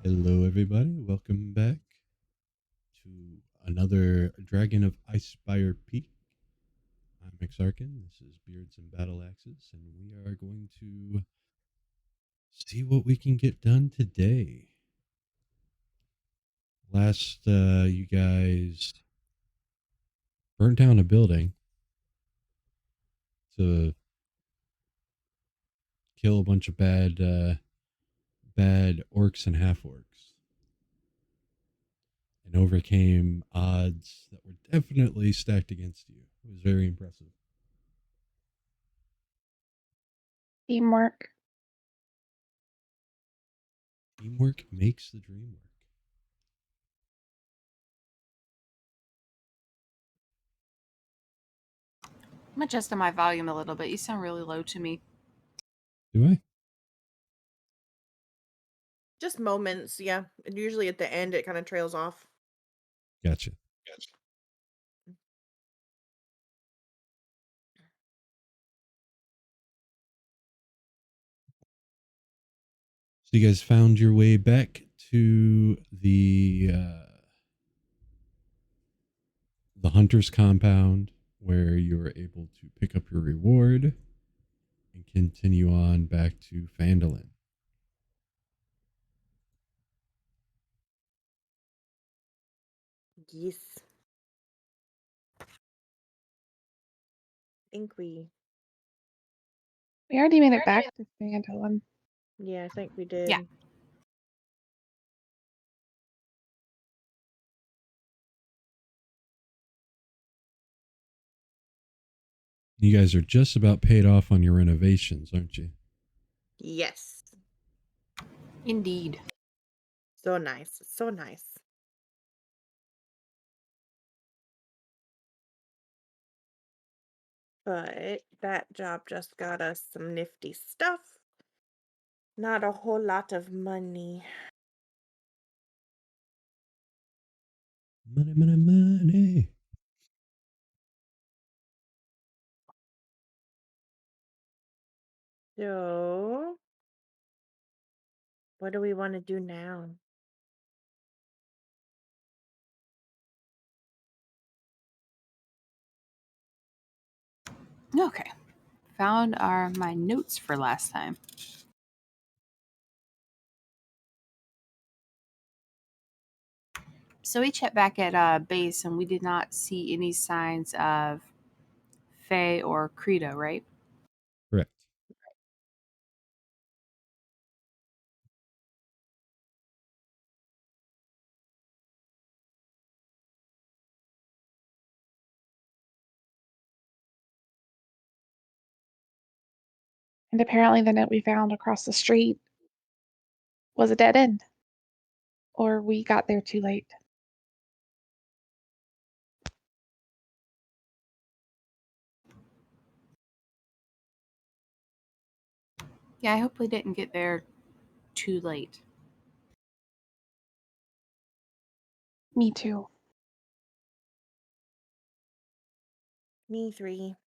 Hello, everybody. Welcome back to another Dragon of Icespire Peak. I'm Exarchan. This is Beards and Battle Axes, and we are going to see what we can get done today. Last, you guys burnt down a building to kill a bunch of bad orcs and half orcs, and overcame odds that were definitely stacked against you. It was very impressive. Teamwork. Teamwork makes the dream work. I'm adjusting my volume a little bit. You sound really low to me. Do I? Just moments, yeah. And usually at the end, it kind of trails off. Gotcha. So you guys found your way back to the hunter's compound, where you were able to pick up your reward and continue on back to Phandalin. Yes. I think we already made it back to Phandalin. Yeah, I think we did. Yeah. You guys are just about paid off on your renovations, aren't you? Yes. Indeed. So nice. So nice. But that job just got us some nifty stuff. Not a whole lot of money. Money, money, money. So, what do we want to do now? Okay. Found my notes for last time. So we checked back at base and we did not see any signs of Fae or Credo, right? Correct. And apparently the note we found across the street was a dead end. Or we got there too late. Yeah, I hope we didn't get there too late. Me too. Me three.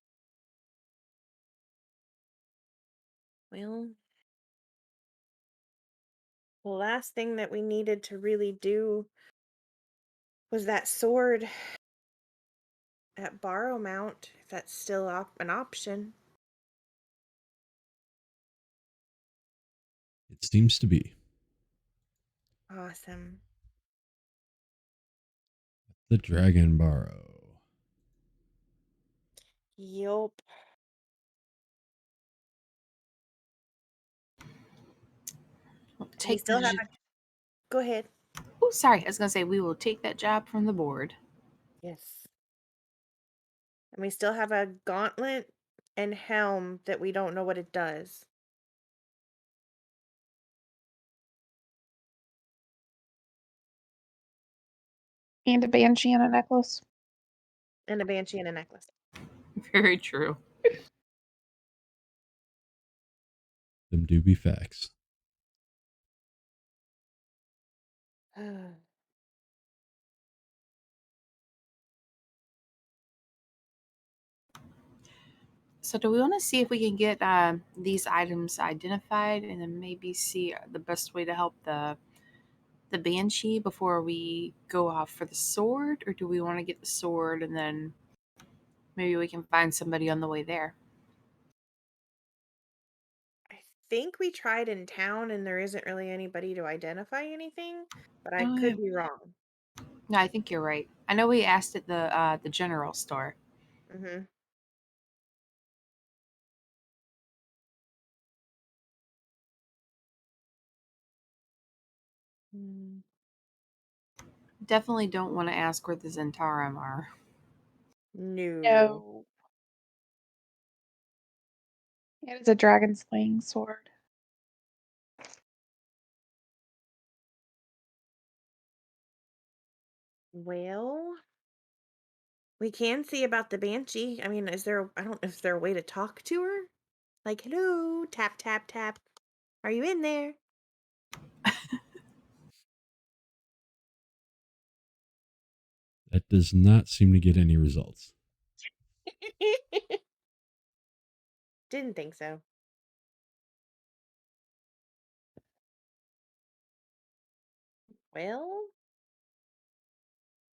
Well, the last thing that we needed to really do was that sword at Barrow Mount, if that's still an option. It seems to be. Awesome. The Dragon Barrow. Yup. We'll We take still the have Go ahead. Oh, sorry. I was going to say we will take that job from the board. Yes. And we still have a gauntlet and helm that we don't know what it does. And a banshee and a necklace. And a banshee and a necklace. Very true. Them do be facts. So do we want to see if we can get these items identified and then maybe see the best way to help the the banshee before we go off for the sword, or do we want to get the sword and then maybe we can find somebody on the way there? I think we tried in town and there isn't really anybody to identify anything, but I Oh, could yeah. be wrong. No, I think you're right. I know we asked at the general store. Mm-hmm. Definitely don't want to ask where the Zentarum are. No. No. It is a dragon slaying sword. Well, we can see about the banshee. I mean, I don't know, is there a way to talk to her? Like, hello, tap, tap, tap. Are you in there? That does not seem to get any results. Didn't think so. Well,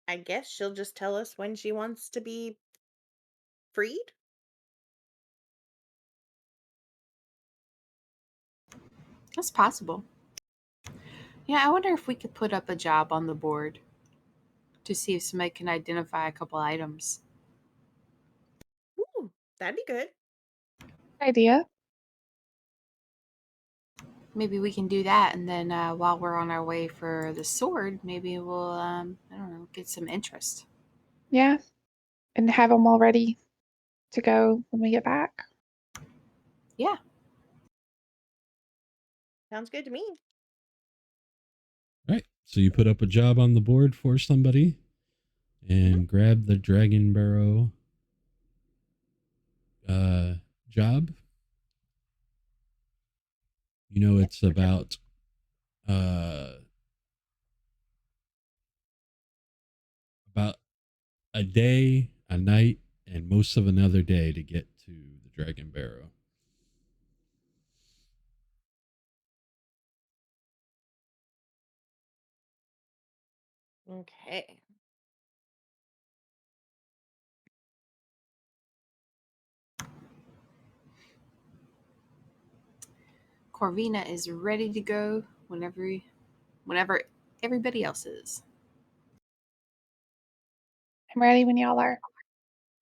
I guess she'll just tell us when she wants to be freed. That's possible. Yeah, I wonder if we could put up a job on the board to see if somebody can identify a couple items. Ooh, that'd be good. Idea. Maybe we can do that, and then while we're on our way for the sword, maybe we'll I don't know, get some interest. Yeah. And have them all ready to go when we get back. Yeah. Sounds good to me. All right. So you put up a job on the board for somebody and grab the Dragon Barrow job. You know, it's about a day, a night, and most of another day to get to the Dragon Barrow. Okay. Corvina is ready to go whenever everybody else is. I'm ready when y'all are.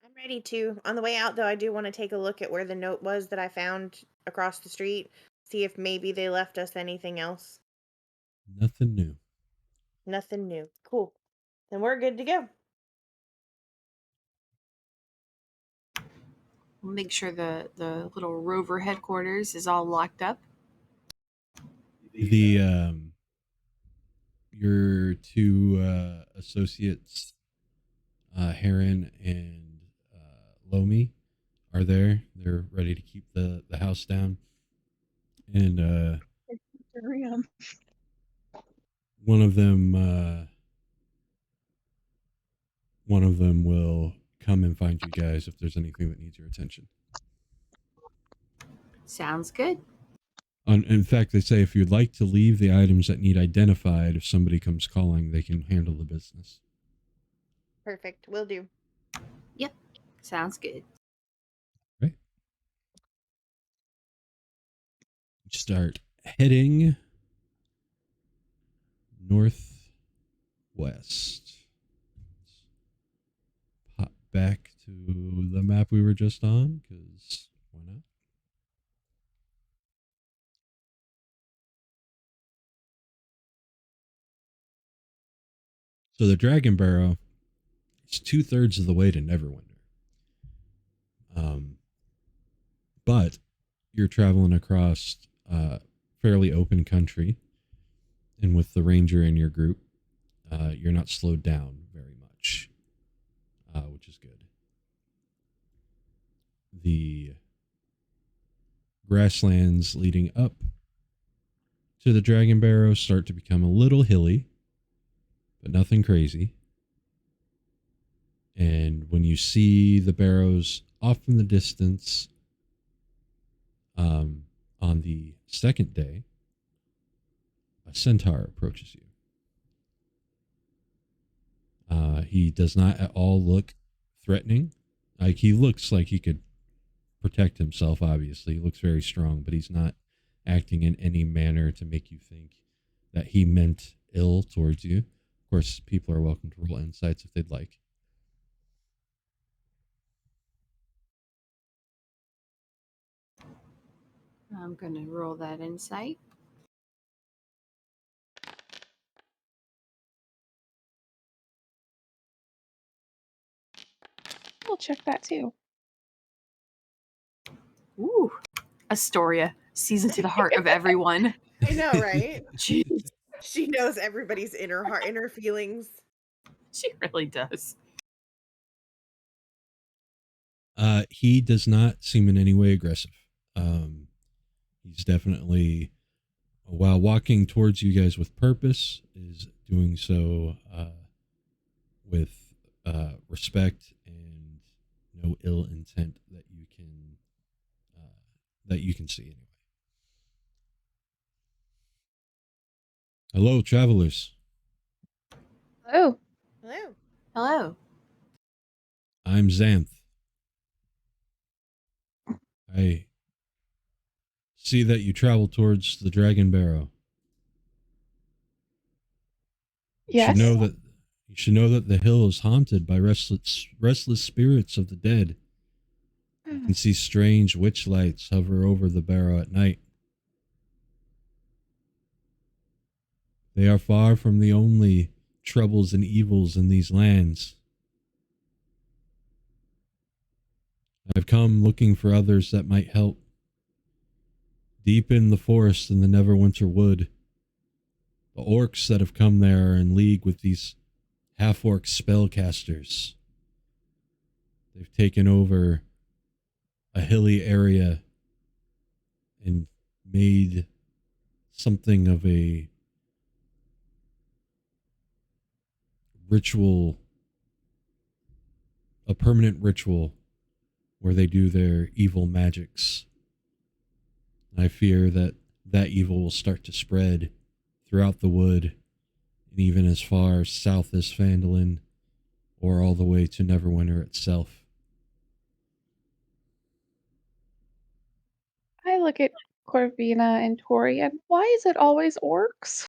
I'm ready to. On the way out, though, I do want to take a look at where the note was that I found across the street. See if maybe they left us anything else. Nothing new. Nothing new. Cool. Then we're good to go. We'll make sure the little rover headquarters is all locked up. The your two associates, Heron and Lomi, are there. They're ready to keep the house down. And one of them will come and find you guys if there's anything that needs your attention. Sounds good. In fact, they say if you'd like to leave the items that need identified, if somebody comes calling, they can handle the business. Perfect. Will do. Yep. Sounds good. Right. Start heading northwest. Pop back to the map we were just on, because why not? So the Dragon Barrow is 2/3 of the way to Neverwinter. But you're traveling across fairly open country, and with the ranger in your group, you're not slowed down very much, which is good. The grasslands leading up to the Dragon Barrow start to become a little hilly, but nothing crazy. And when you see the barrows off in the distance, on the second day, a centaur approaches you. He does not at all look threatening. Like, he looks like he could protect himself, obviously. He looks very strong, but he's not acting in any manner to make you think that he meant ill towards you. Of course, people are welcome to roll insights if they'd like. I'm going to roll that insight. We'll check that too. Ooh, Astoria sees into the heart of everyone. I know, right? Jeez, She knows everybody's inner feelings. she really does. He does not seem in any way aggressive. He's definitely, while walking towards you guys with purpose, is doing so with respect and no ill intent that you can see anyway. Hello, travelers. Oh, Hello. Hello. I'm Xanth. I see that you travel towards the Dragon Barrow. You yes. should know that the hill is haunted by restless spirits of the dead. You can see strange witch lights hover over the barrow at night. They are far from the only troubles and evils in these lands. I've come looking for others that might help. Deep in the forest in the Neverwinter Wood, the orcs that have come there are in league with these half-orc spellcasters. They've taken over a hilly area and made something of a ritual, a permanent ritual where they do their evil magics. I fear that that evil will start to spread throughout the wood and even as far south as Phandalin or all the way to Neverwinter itself. I look at Corvina and Torian. Why is it always orcs?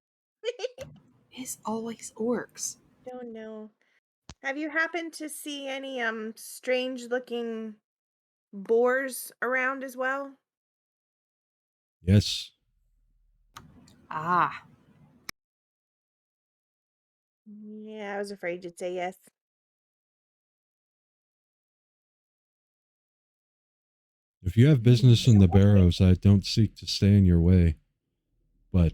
It's always orcs. Don't know. Have you happened to see any strange looking boars around as well? Yes, Ah, Yeah, I was afraid you'd say yes. if you have business in the barrows, I don't seek to stay in your way. But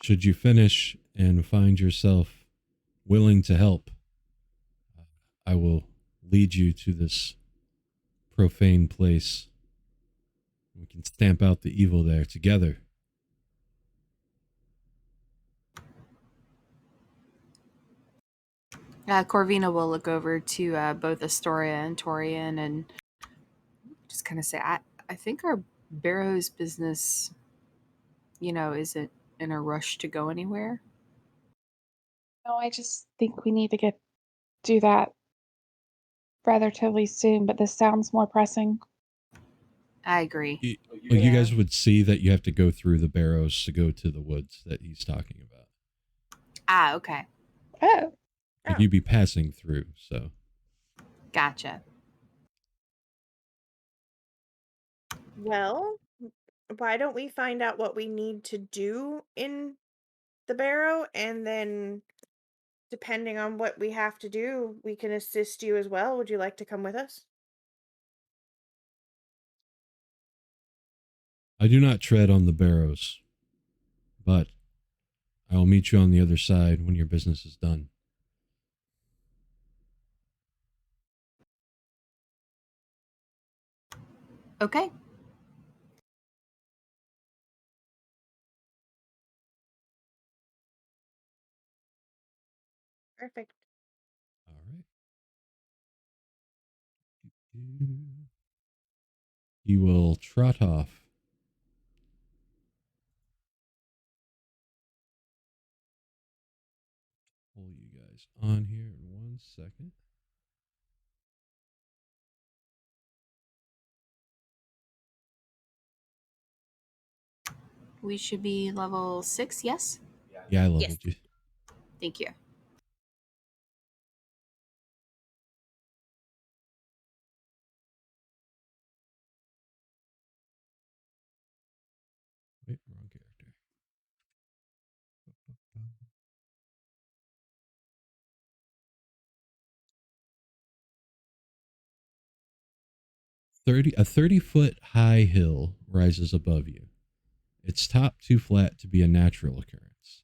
should you finish and find yourself willing to help, I will lead you to this profane place. We can stamp out the evil there together. Corvina will look over to both Astoria and Torian and just kind of say, I think our Barrow's business, isn't in a rush to go anywhere. No, I just think we need to do that relatively soon, but this sounds more pressing. I agree. You guys would see that you have to go through the barrows to go to the woods that he's talking about. Ah, okay. Oh, Like, you'd be passing through, so. Gotcha. Well, why don't we find out what we need to do in the barrow, and then depending on what we have to do, we can assist you as well. Would you like to come with us? I do not tread on the barrows, but I will meet you on the other side when your business is done. Okay. Perfect. All right. He will trot off. Pull you guys guys on here in 1 second. We should be level 6, yes? Yeah, I leveled you. Thank you. Wait, wrong character. 30-foot high hill rises above you. Its top too flat to be a natural occurrence.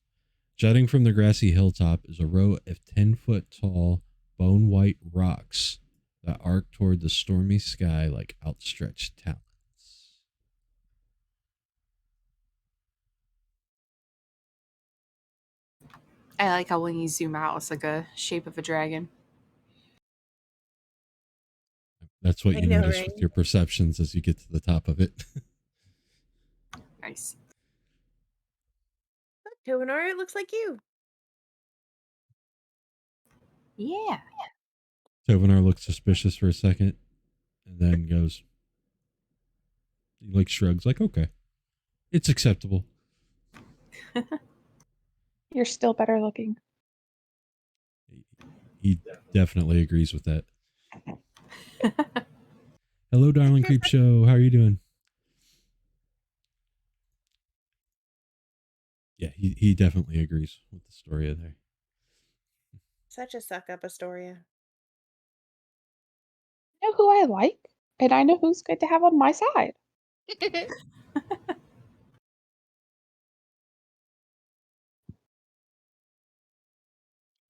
Jutting from the grassy hilltop is a row of 10-foot tall, bone white rocks that arc toward the stormy sky like outstretched talons. I like how when you zoom out, it's like a shape of a dragon. That's what I you know, notice right? with your perceptions as you get to the top of it. Nice. Look, Tovenor, it looks like you. Yeah. Tovenar looks suspicious for a second and then goes, he like shrugs, like, okay, it's acceptable. You're still better looking. He definitely agrees with that. Hello, darling creep show. How are you doing? Yeah, he definitely agrees with the story of there. Such a suck up, Astoria. I know who I like, and I know who's good to have on my side.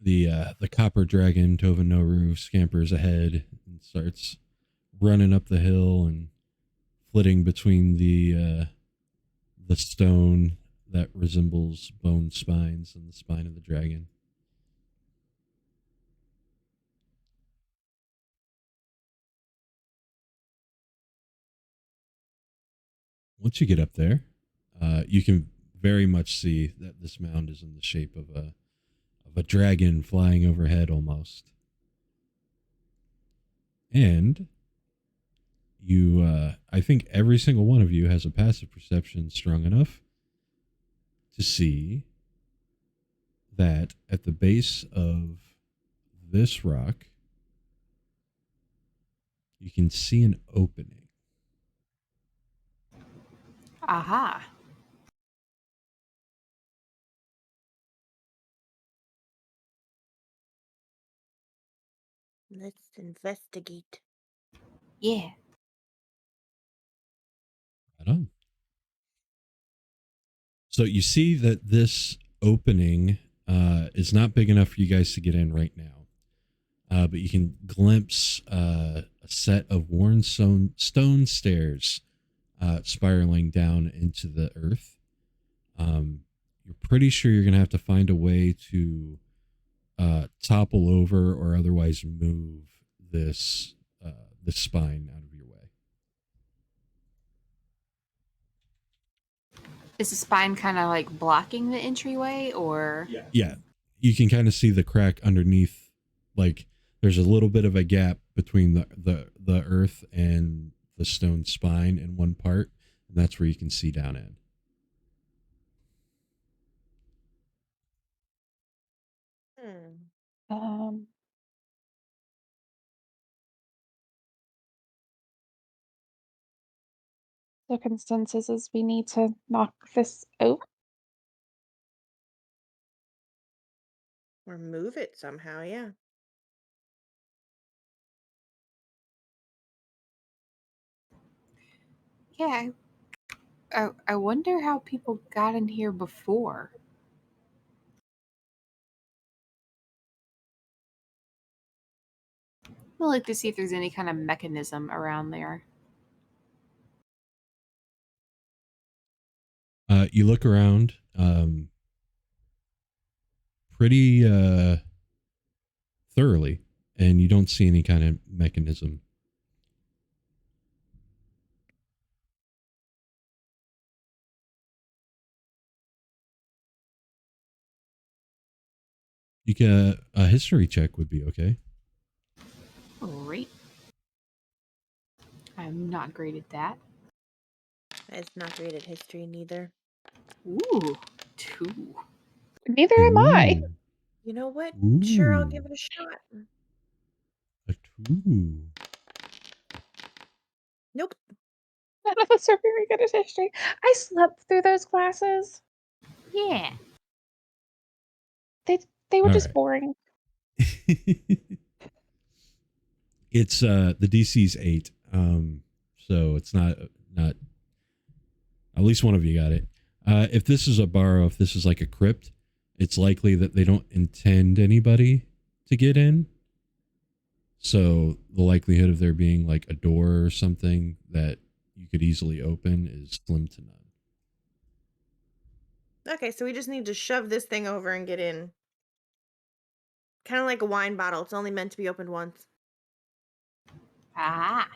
The copper dragon Tovanoru scampers ahead and starts running up the hill and flitting between the stone that resembles bone spines and the spine of the dragon. Once you get up there, you can very much see that this mound is in the shape of a dragon flying overhead almost. And you, I think every single one of you has a passive perception strong enough to see that at the base of this rock, you can see an opening. Aha. Let's investigate. Yeah. Right on. So you see that this opening is not big enough for you guys to get in right now. But you can glimpse a set of worn stone stairs spiraling down into the earth. You're pretty sure you're going to have to find a way to topple over or otherwise move this this spine out of your way. Is the spine kind of like blocking the entryway, or? Yeah, you can kind of see the crack underneath. Like there's a little bit of a gap between the earth and the stone spine in one part, and that's where you can see down in. Um, the consensus is we need to knock this over. Or move it somehow, yeah. Yeah. I wonder how people got in here before. I'd like to see if there's any kind of mechanism around there. You look around, pretty thoroughly, and you don't see any kind of mechanism. You can a history check would be okay. Great. I'm not great at that. It's not great at history neither. Ooh, 2. Neither am I. Ooh. You know what? Ooh. Sure, I'll give it a shot. A 2. Nope. None of us are very good at history. I slept through those classes. Yeah. They were All just right. boring. It's the DC's 8. So it's not at least one of you got it. If this is a barrow, if this is like a crypt, it's likely that they don't intend anybody to get in. So the likelihood of there being like a door or something that you could easily open is slim to none. Okay, so we just need to shove this thing over and get in. Kind of like a wine bottle. It's only meant to be opened once. Ah.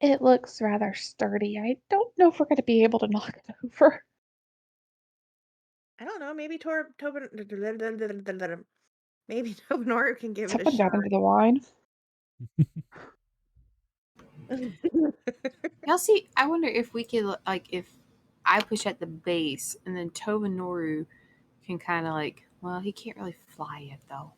It looks rather sturdy. I don't know if we're going to be able to knock it over. I don't know. Maybe maybe Tobinoru can give it a Someone got shot. into the wine. Now, see, I wonder if we could, like, if I push at the base and then Tobinoru can kind of like, well, he can't really fly yet, though.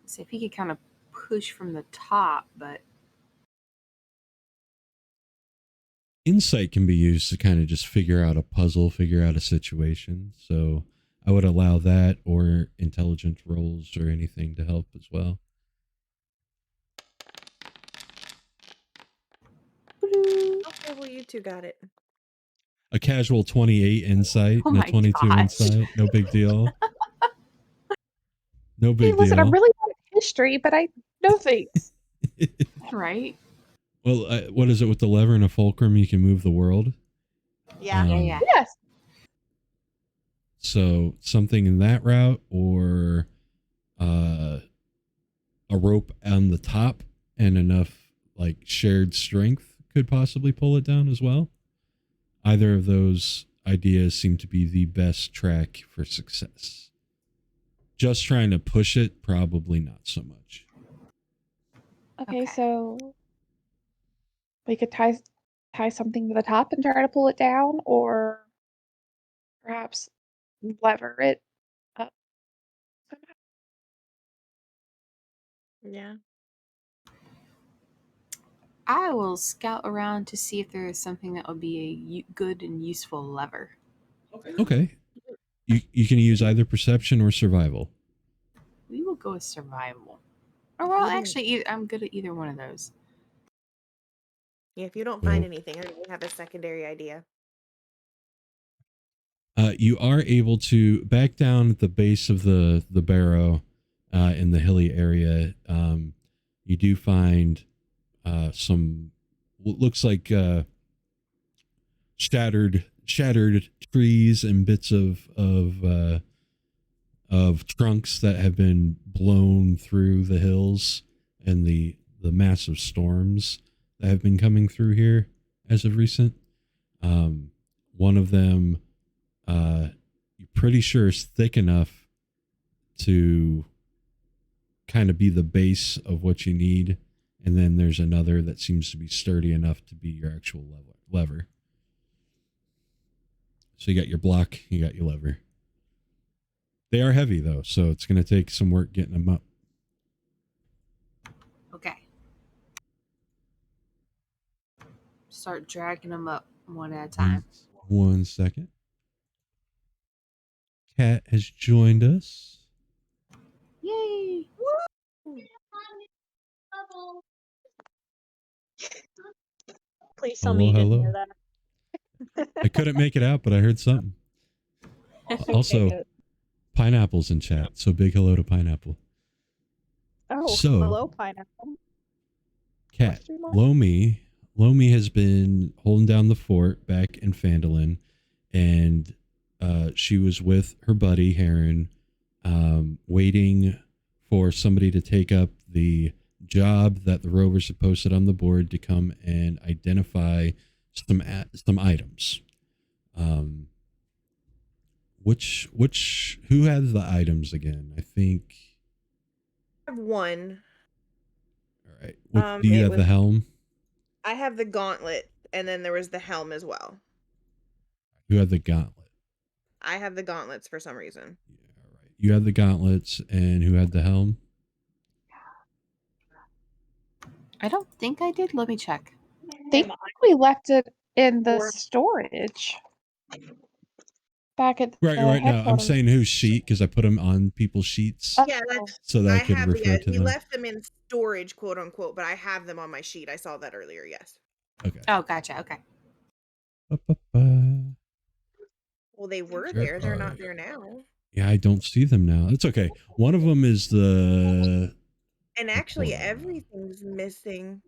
See if he could kind of push from the top, but Insight can be used to kind of just figure out a puzzle, figure out a situation. So I would allow that, or intelligence rolls or anything to help as well. Okay, well, you two got it. A casual 28 insight Oh and a my 22 gosh. insight. No big deal. No Hey, big listen, I'm deal. really bad at history, but I know things. right? Well, what is it with the lever and a fulcrum? You can move the world. Yeah. Yeah. Yes. So something in that route, or a rope on the top and enough like shared strength could possibly pull it down as well. Either of those ideas seem to be the best track for success. Just trying to push it, probably not so much. Okay, Okay. so we could tie something to the top and try to pull it down, or perhaps lever it up somehow. Yeah. I will scout around to see if there is something that would be a good and useful lever. Okay. You can use either perception or survival. We will go with survival. Or, well, Yeah. actually, I'm good at either one of those. Yeah, if you don't find Oh. anything, or you have a secondary idea. You are able to back down at the base of the barrow in the hilly area. You do find some what looks like shattered trees and bits of trunks that have been blown through the hills and the massive storms that have been coming through here as of recent. One of them, you're pretty sure is thick enough to kind of be the base of what you need. And then there's another that seems to be sturdy enough to be your actual lever. So you got your block, you got your lever. They are heavy though, so it's going to take some work getting them up. Okay. Start dragging them up one at a time. 1 second. Kat has joined us. Yay! Please tell me you didn't hear that. I couldn't make it out, but I heard something. Also, good. Pineapple's in chat, so big hello to Pineapple. Oh, So- hello, pineapple. Kat, Question mark? Lomi has been holding down the fort back in Phandalin, and she was with her buddy Heron, waiting for somebody to take up the job that the Rovers have posted on the board to come and identify some items. Who has the items again? I think I have one. All right. Do you have the helm? I have the gauntlet, and then there was the helm as well. Who had the gauntlet? I have the gauntlets for some reason. Yeah, all right. You had the gauntlets, and who had the helm? I don't think I did. Let me check. I think we left it in the storage back at the Right now. I'm headquarters. saying whose sheet because I put them on people's sheets Yeah, that's so that I could have. refer to we them. left them in storage, quote unquote, but I have them on my sheet. I saw that earlier. Yes. Okay. Oh, gotcha. Okay. Well, they were Where there. They're are not you? there now. Yeah, I don't see them now. It's okay. One of them is the. And actually, portal. everything's missing.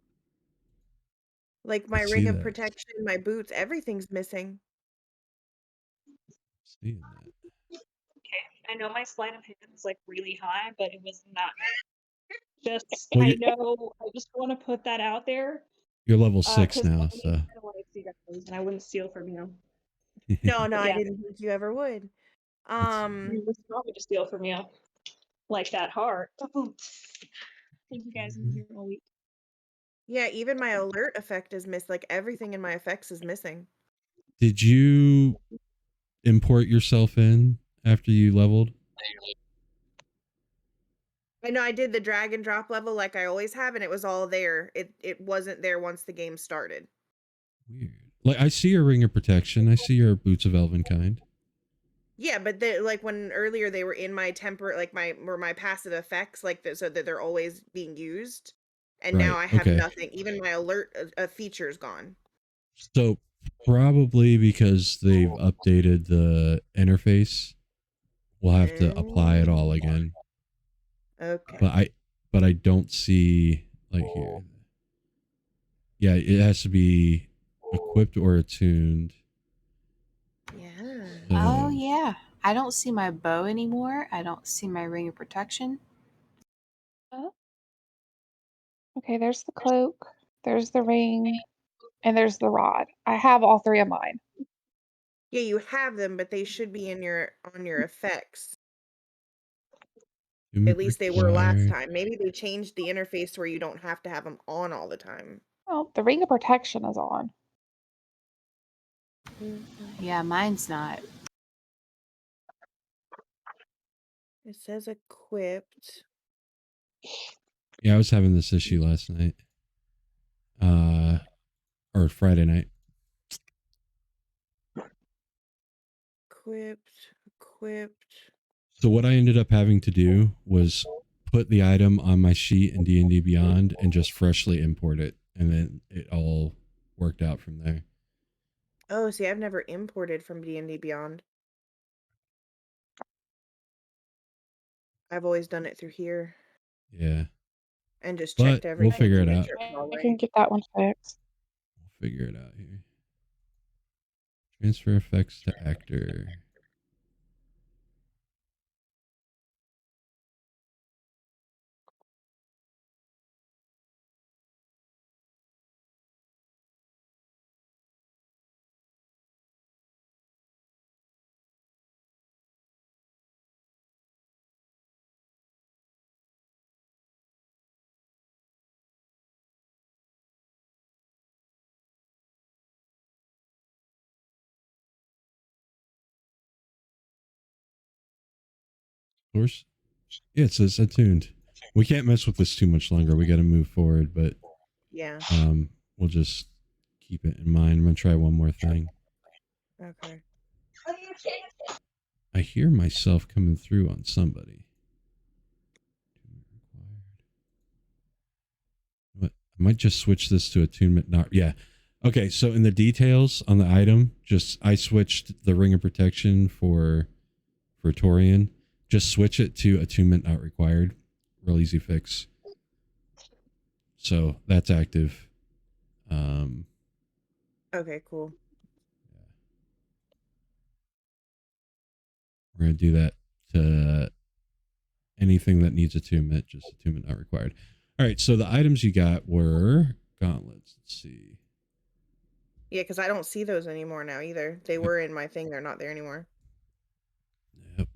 Like my I see ring of that. protection, my boots, everything's missing. Seeing that. Okay, I know my sleight of hand is like really high, but it was not. Just Well, I know. I just want to put that out there. You're level 6 'cause now, I so. kinda wanna see guys, and I wouldn't steal from you. No, I Yeah. didn't think you ever would. You would not me to steal from you like that hard. Thank you guys in here all week. Yeah, even my alert effect is missed. Like everything in my effects is missing. Did you import yourself in after you leveled? I know I did the drag and drop level like I always have, and it was all there. It wasn't there once the game started. Weird. Like I see your ring of protection. I see your boots of elvenkind. Yeah, but like when earlier they were in my temper, like my passive effects, like so that they're always being used, and now I have nothing. Even my alert feature's gone. So probably because they've updated the interface, we'll have to apply it all again. Okay. But I don't see like here. Yeah, it has to be equipped or attuned. Yeah. Oh yeah. I don't see my bow anymore. I don't see my ring of protection. Okay, there's the cloak, there's the ring, and there's the rod. I have all three of mine. Yeah, you have them, but they should be in on your effects. At least they were last time. Maybe they changed the interface where you don't have to have them on all the time. Oh, the ring of protection is on. Yeah, mine's not. It says equipped. Yeah, I was having this issue last night. Or Friday night. Equipped. So what I ended up having to do was put the item on my sheet in D&D Beyond and just freshly import it, and then it all worked out from there. Oh, see, I've never imported from D&D Beyond. I've always done it through here. Yeah. And just checked everything. We'll figure it out. I can get that one fixed. We'll figure it out here. Transfer effects to actor. Of course. Yeah, it says attuned. We can't mess with this too much longer. We got to move forward, but yeah. We'll just keep it in mind. I'm gonna try one more thing. Okay. I hear myself coming through on somebody. What? I might just switch this to attunement. Not yeah. Okay, so in the details on the item, I switched the ring of protection for Torian. Just switch it to attunement not required. Real easy fix. So that's active. Okay, cool. We're gonna do that to anything that needs attunement, just attunement not required. All right, so the items you got were gauntlets. Let's see. Yeah, because I don't see those anymore now either. They were in my thing. They're not there anymore. Yep.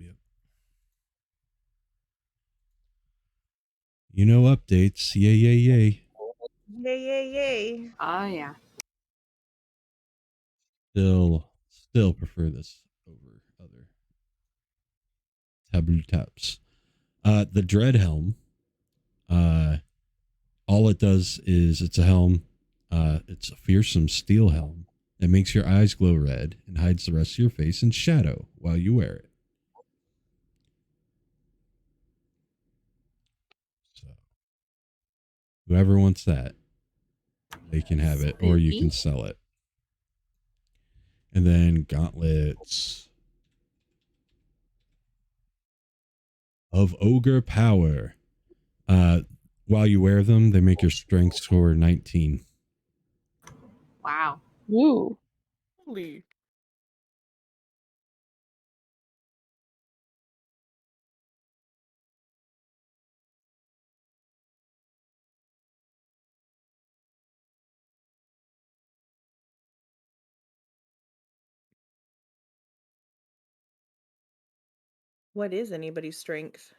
You know, updates. Yay. Yay, yay, yay. Oh, yeah. Still prefer this over other tabletops. The dread helm. All it does is it's a helm. It's a fearsome steel helm that makes your eyes glow red and hides the rest of your face in shadow while you wear it. So, whoever wants that, they can have it, or you can sell it. And then gauntlets of ogre power. While you wear them, they make your strength score 19. Wow. Ooh. Holy. What is anybody's strength?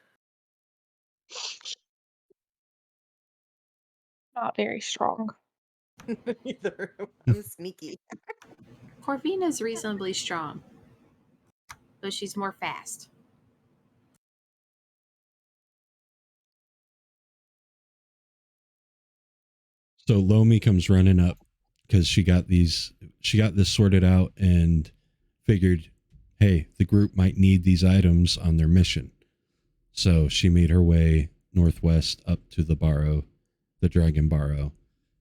Not very strong. Neither. I'm sneaky. Corvina's reasonably strong, but she's more fast. So Lomi comes running up because she got this sorted out and figured, hey, the group might need these items on their mission. So she made her way northwest up to the Barrow, the Dragon Barrow.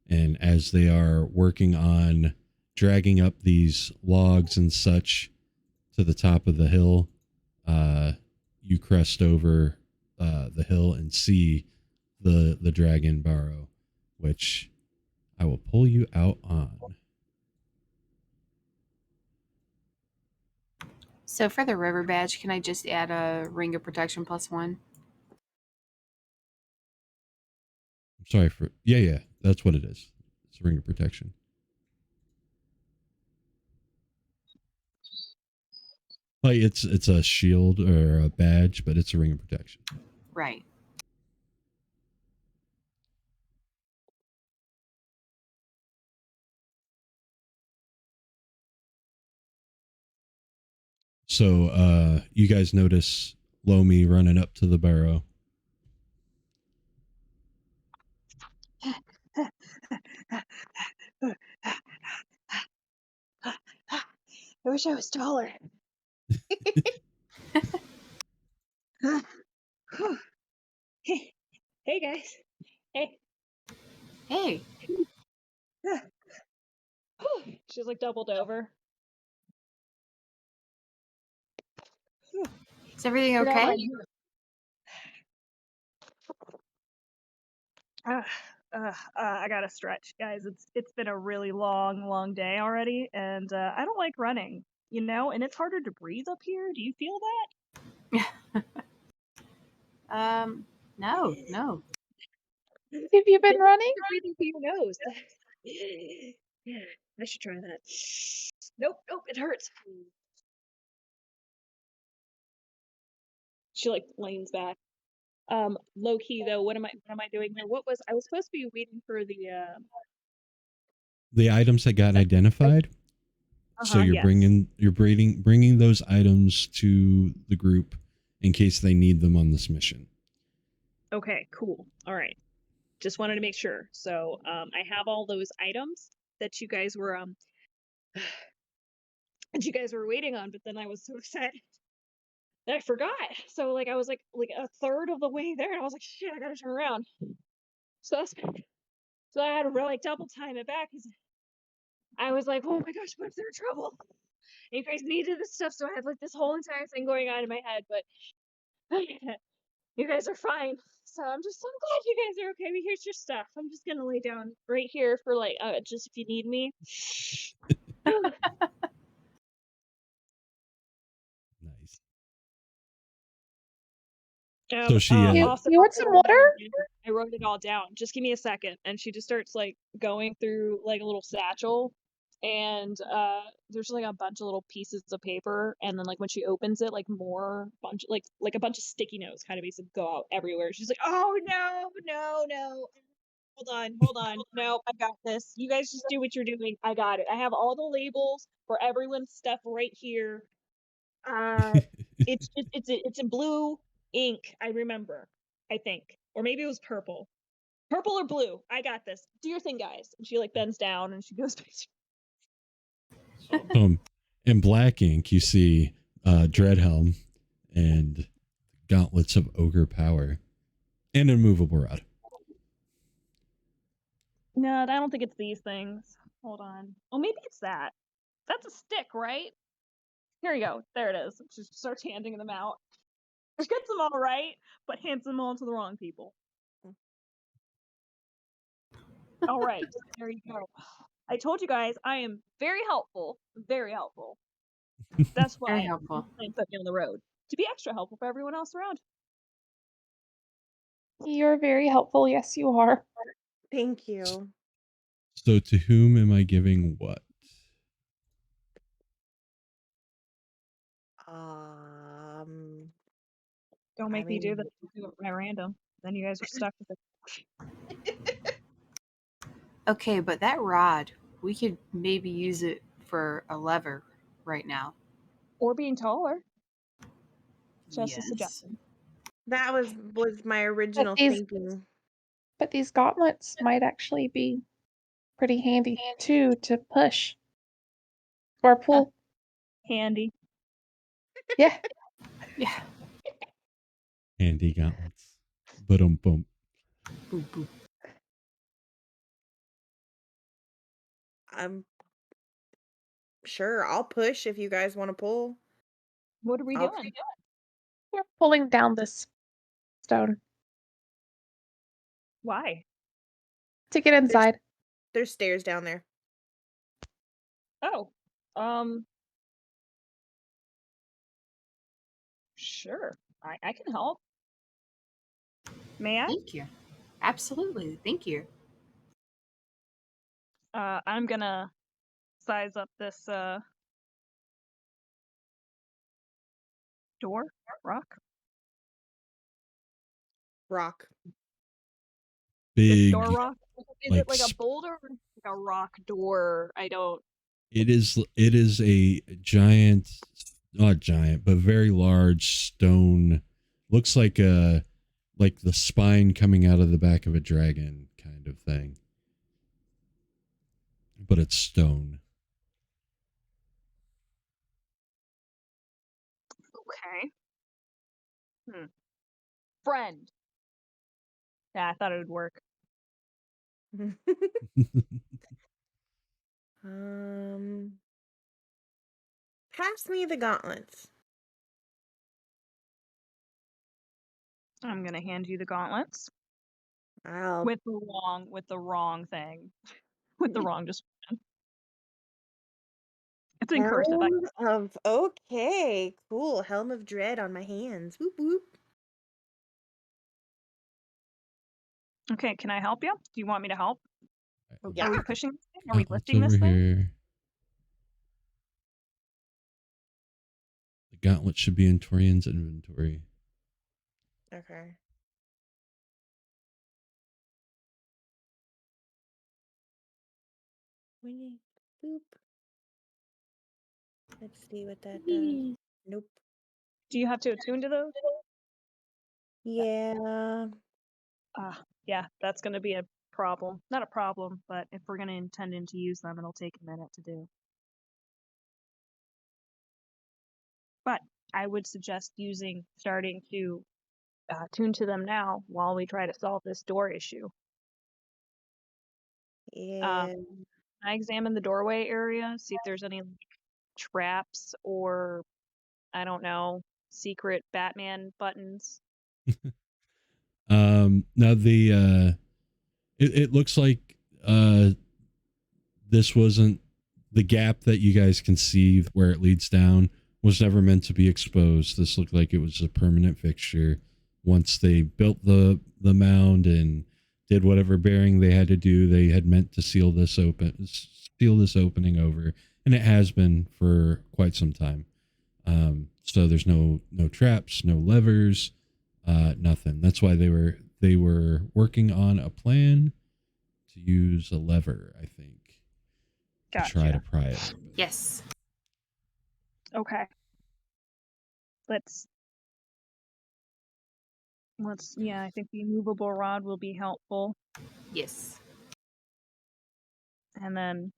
And as they are working on dragging up these logs and such to the top of the hill, you crest over the hill and see the Dragon Barrow, which I will pull you out on. So for the river badge, can I just add a ring of protection +1? I'm sorry for yeah, that's what it is. It's a ring of protection. Like it's a shield or a badge, but it's a ring of protection. Right. So you guys notice Lomi running up to the barrow. I wish I was taller. Hey guys. Hey. Hey, She's like doubled over. is everything Forgot my- okay? I gotta stretch, guys. It's been a really long day already, and I don't like running, and it's harder to breathe up here. Do you feel that? No. Have you been running? You're breathing through your nose. Yeah, I should try that. Nope, it hurts. She like leans back. Low key though, what am I doing here? I was supposed to be waiting for The items that got identified. So you're yes. bringing those items to the group in case they need them on this mission. Okay, cool. All right. Just wanted to make sure. So, I have all those items that you guys were waiting on, but then I was so excited that I forgot. So like I was like a third of the way there, and I was like, shit, I gotta turn around. So I had to like double time it back because I was like, oh my gosh, what if they're in trouble? And you guys needed this stuff, so I had like this whole entire thing going on in my head, but you guys are fine. So I'm glad you guys are okay. But here's your stuff. I'm just gonna lay down right here for like just if you need me. Nice. So she you want some water? I wrote it all down. Just give me a second. And she just starts like going through like a little satchel, and there's like a bunch of little pieces of paper, and then like when she opens it, like more bunch like a bunch of sticky notes kind of basically go out everywhere. She's like, oh no. Hold on. No, I got this. You guys just do what you're doing. I got it. I have all the labels for everyone's stuff right here. It's a blue ink, I remember, I think. Or maybe it was purple. Purple or blue. I got this. Do your thing, guys. And she like bends down and she goes In black ink, you see Dreadhelm and gauntlets of ogre power and a movable rod. No, I don't think it's these things. Hold on. Oh, maybe it's that. That's a stick, right? Here you go. There it is. She starts handing them out. She gets them all right, but hands them all to the wrong people. All right. There you go. I told you guys I am very helpful. Very helpful. That's why Very helpful. I put me on the road. To be extra helpful for everyone else around. You're very helpful. Yes, you are. Thank you. So to whom am I giving what? Don't make me do this. Do it at random. Then you guys are stuck with it. Okay, but that rod, we could maybe use it for a lever right now. Or being taller. Just a Yes. suggestion. That was my original thinking. But these gauntlets might actually be pretty handy too to push or pull. Handy. Yeah. Yeah. Handy gauntlets. Boom. Boop, boop. I'm sure I'll push if you guys want to pull. What are we I'll doing? We're pulling down this stone Why? to get inside. There's stairs down there. Oh. Sure. I can help. May I? Thank you. Absolutely. Thank you. I'm gonna size up this door. Rock. This Big. door rock? Is like it like a boulder or like a rock door? I don't. It is a giant, not giant, but very large stone. Looks like the spine coming out of the back of a dragon kind of thing. But it's stone. Okay. Friend. Yeah, I thought it would work. Pass me the gauntlets. I'm gonna hand you the gauntlets I'll with the wrong thing, with the wrong description. It's in cursive. Okay, cool. Helm of Dread on my hands. Whoop whoop. Okay, can I help you? Do you want me to help? Yeah. Are we pushing this thing? Are we It's lifting this over thing? here. The gauntlet should be in Torian's inventory. Okay. Boop. Let's see what that does. Nope. Do you have to attune to those? Yeah. Yeah, that's gonna be a problem. Not a problem, but if we're gonna intend to use them, it'll take a minute to do. But I would suggest starting to tune to them now while we try to solve this door issue. Yeah. Can I examine the doorway area, see if there's any traps or, I don't know, secret Batman buttons? Now it looks like this wasn't the gap that you guys can see where it leads down was never meant to be exposed. This looked like it was a permanent fixture. once they built the mound and did whatever bearing they had to do, they had meant to seal this opening over, and it has been for quite some time. So there's no traps, no levers, nothing. That's why they were working on a plan to use a lever, I think, to try to Gotcha. pry it open. Yes. Okay. Let's yeah, I think the movable rod will be helpful. Yes. And then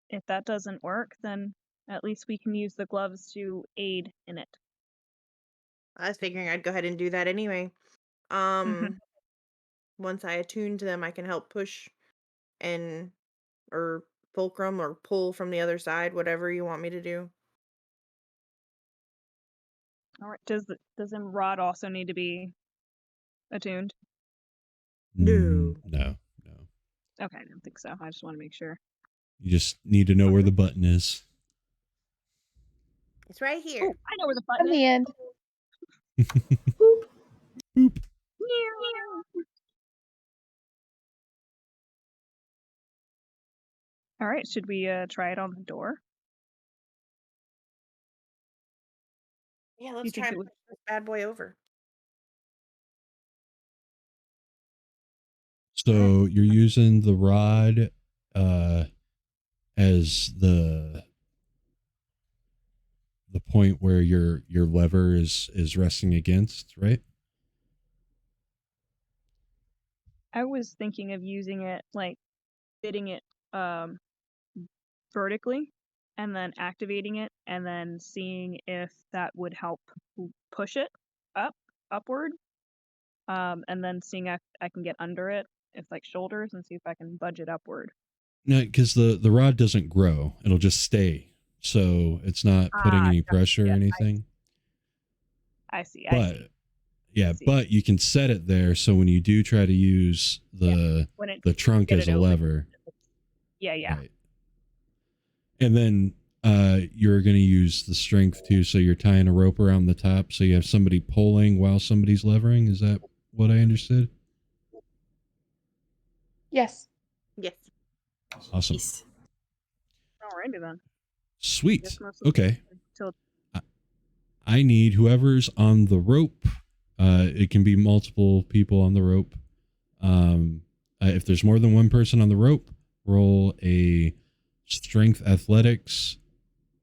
if that doesn't work, then at least we can use the gloves to aid in it. I was figuring I'd go ahead and do that anyway. Once I attune to them, I can help push and or fulcrum or pull from the other side, whatever you want me to do. All right. Does the rod also need to be attuned? No. No. Okay, I don't think so. I just want to make sure. You just need to know where the button is. It's right here. Oh, I know where the In button the is. end, Boop. All right, should we try it on the door? Yeah, You let's think try it and would- push this bad boy over. So you're using the rod as the point where your lever is resting against, right? I was thinking of using it like fitting it vertically and then activating it and then seeing if that would help push it upward. And then seeing if I can get under it, if like shoulders, and see if I can budge it upward. No, because the rod doesn't grow; it'll just stay. So it's not putting any pressure or anything. I see. Yeah, see. but you can set it there so when you do try to use the trunk as a lever. Yeah. Right. And then you're going to use the strength too, so you're tying a rope around the top, so you have somebody pulling while somebody's levering. Is that what I understood? yes. Yes. Awesome. Yes. Alrighty then. Sweet. Okay. Till I need whoever's on the rope. It can be multiple people on the rope. If there's more than one person on the rope, roll a strength athletics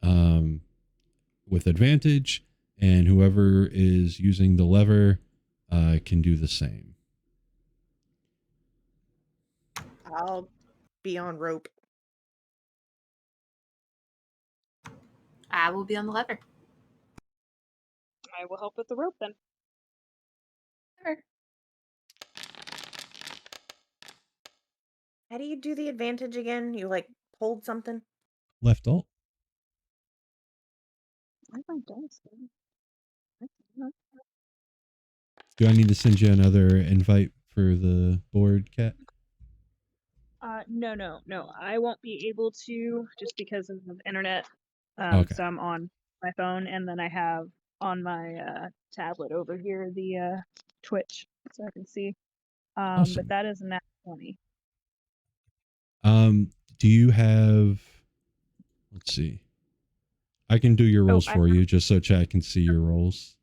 with advantage, and whoever is using the lever can do the same. I'll be on rope. I will be on the lever. I will help with the rope then. Sure. How do you do the advantage again? You like hold something? Left alt. I think dice. Do I need to send you another invite for the board, Cat? No. I won't be able to just because of the internet. Okay. So I'm on my phone, and then I have on my tablet over here the Twitch, so I can see. Awesome. But that is nat 20. Do you have? Let's see. I can do your rolls for you, just so chat can see your rolls,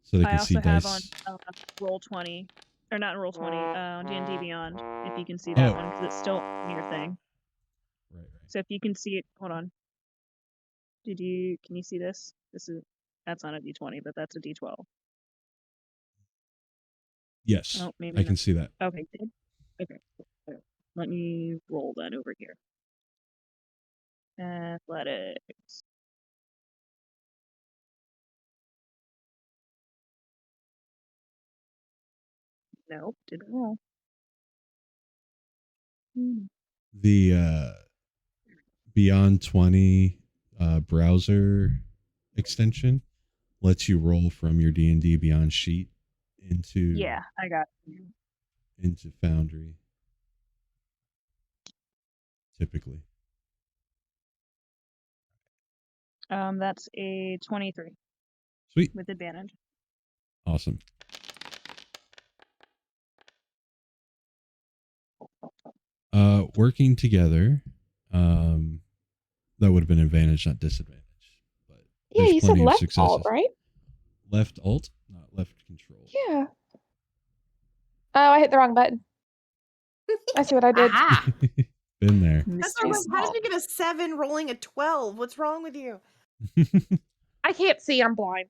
so they can see dice. I also have on roll 20, or not roll 20, on D&D Beyond. If you can see that one, because it's still in your thing. Right. So if you can see it, hold on. Can you see this? That's not a D20, but that's a D12. Yes, Oh, maybe I not. can see that. Okay, good. Okay. Let me roll that over here. Athletics. Nope, didn't roll. The Beyond 20 browser extension lets you roll from your D&D Beyond sheet into I got it. into Foundry. Typically. That's a 23. Sweet. With advantage. Awesome. Working together, that would have been advantage, not disadvantage. But Yeah, there's you said plenty of left successes. alt, right? Left alt, not left control. Yeah. Oh, I hit the wrong button. I see what I did. Aha! Been there. That's why I'm Mystery like, how did solved. you get a 7 rolling a 12? What's wrong with you? I can't see. I'm blind.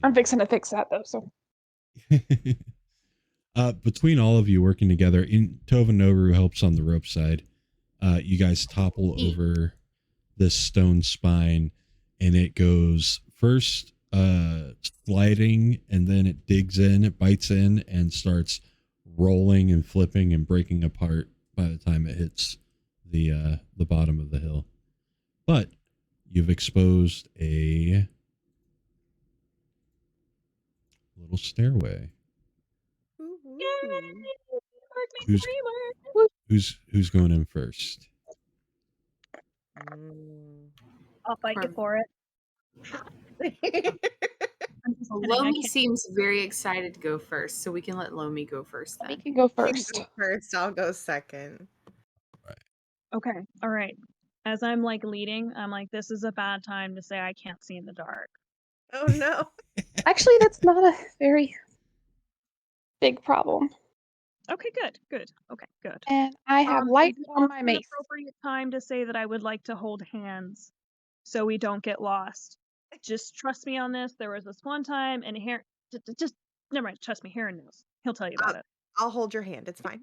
I'm fixing to fix that, though, so. Between all of you working together, Tova Noru helps on the rope side. You guys topple over this stone spine, and it goes first sliding, and then it digs in, it bites in, and starts rolling and flipping and breaking apart by the time it hits the bottom of the hill. But you've exposed a little stairway. Who's going in first? I'll fight you Corv. for it. I'm just kidding, I Lomi can't- seems very excited to go first, so we can let Lomi go first We then. can go You first. go first, I'll go second. Okay, all right. As I'm like leading, I'm like, this is a bad time to say I can't see in the dark. Oh no. Actually, that's not a very big problem. Okay, good. Okay, good. And I have Is light it on also my an mace. appropriate time to say that I would like to hold hands so we don't get lost. Just trust me on this. There was this one time, and just never mind. Trust me, Heron knows. He'll tell you about it. I'll hold your hand, it's fine.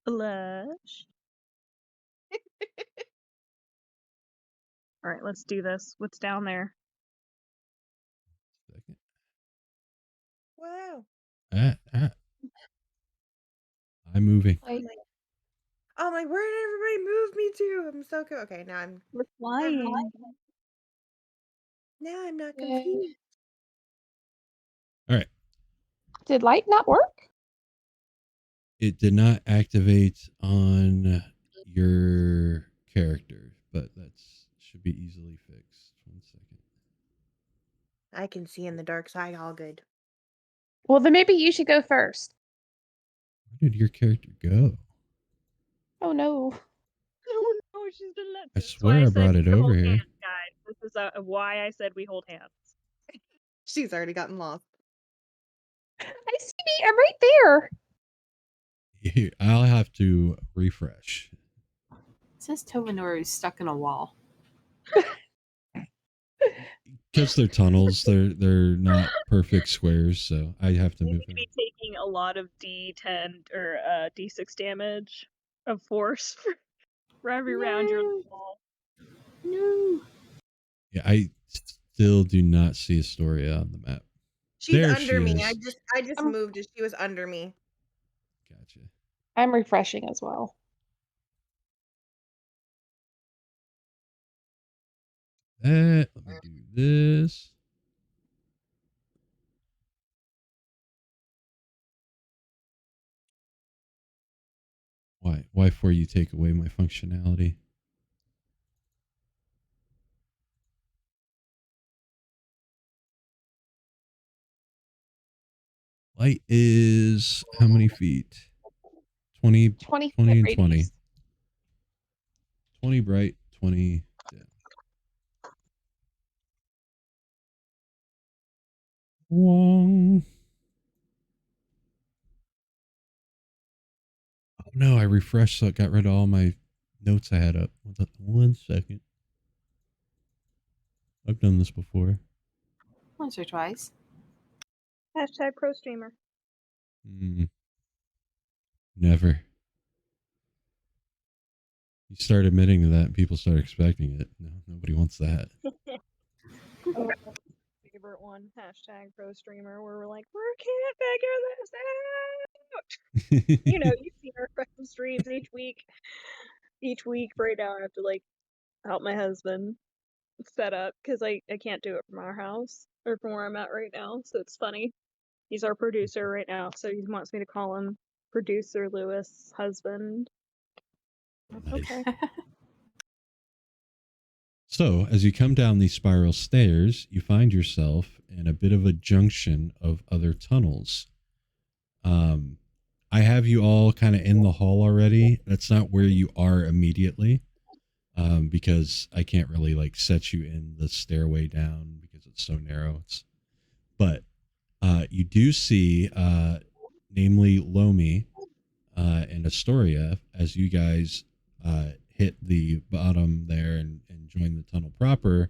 Blush. All right, let's do this. What's down there? Second. Wow. I'm moving. Like, I'm like, where did everybody move me to? I'm so good. Okay, now I'm We're flying. not Yay. confused. All right. did light not work? It did not activate on your character, but that's should be easily fixed. 1 second. I can see in the dark side, all good. Well, then maybe you should go first. Where did your character go? Oh no. Oh no, she's been let. I This is swear why I said brought we it hold over here. hands, guys. This is why I said we hold hands. She's already gotten lost. I see me. I'm right there. Here, I'll have to refresh. It says Tovanor is stuck in a wall. Because they're tunnels, they're not perfect squares, so I have to You move need to in. be taking a lot of D10 or D6 damage of force for every round you're in the wall. No. Yeah, I still do not see Astoria on the map. She's There under she me. is. I just moved as she was under me. Gotcha. I'm refreshing as well. Let me do this. Why for you take away my functionality? Light is how many feet? 20, 20 20 and radius. 20. 20 bright, 20 dim. Wong. Oh no, I refreshed so it got rid of all my notes I had up. 1 second. I've done this before. Once or twice. Hashtag pro streamer. Never. You start admitting to that, and people start expecting it. No, nobody wants that. Favorite one, hashtag pro streamer, where we're like, we can't figure this out. You know, you've seen our fucking streams each week. Each week, right now, I have to like help my husband set up because I can't do it from our house or from where I'm at right now. So it's funny. He's our producer right now, so he wants me to call him producer Lewis' husband. Okay. So, as you come down these spiral stairs, you find yourself in a bit of a junction of other tunnels. I have you all kind of in the hall already. That's not where you are immediately, because I can't really like set you in the stairway down because it's so narrow. But you do see, namely Lomi and Astoria, as you guys hit the bottom there and join the tunnel proper.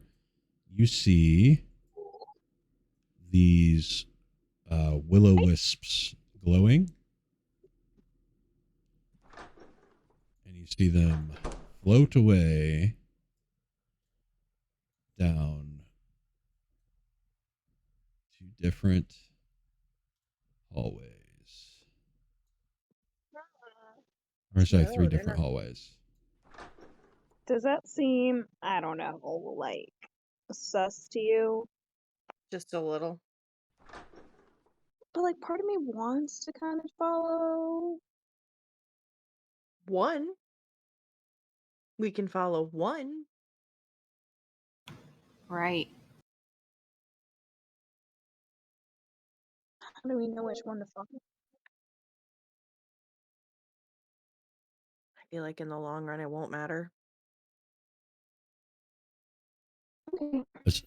You see these will-o-wisps glowing, and you see them float away down two different hallways. Or sorry, No, three they're different not. hallways. Does that seem, I don't know, like sus to you? Just a little. But like part of me wants to kind of follow. One. We can follow one. Right. How do we know which one to follow? I feel like in the long run it won't matter. Okay. It's-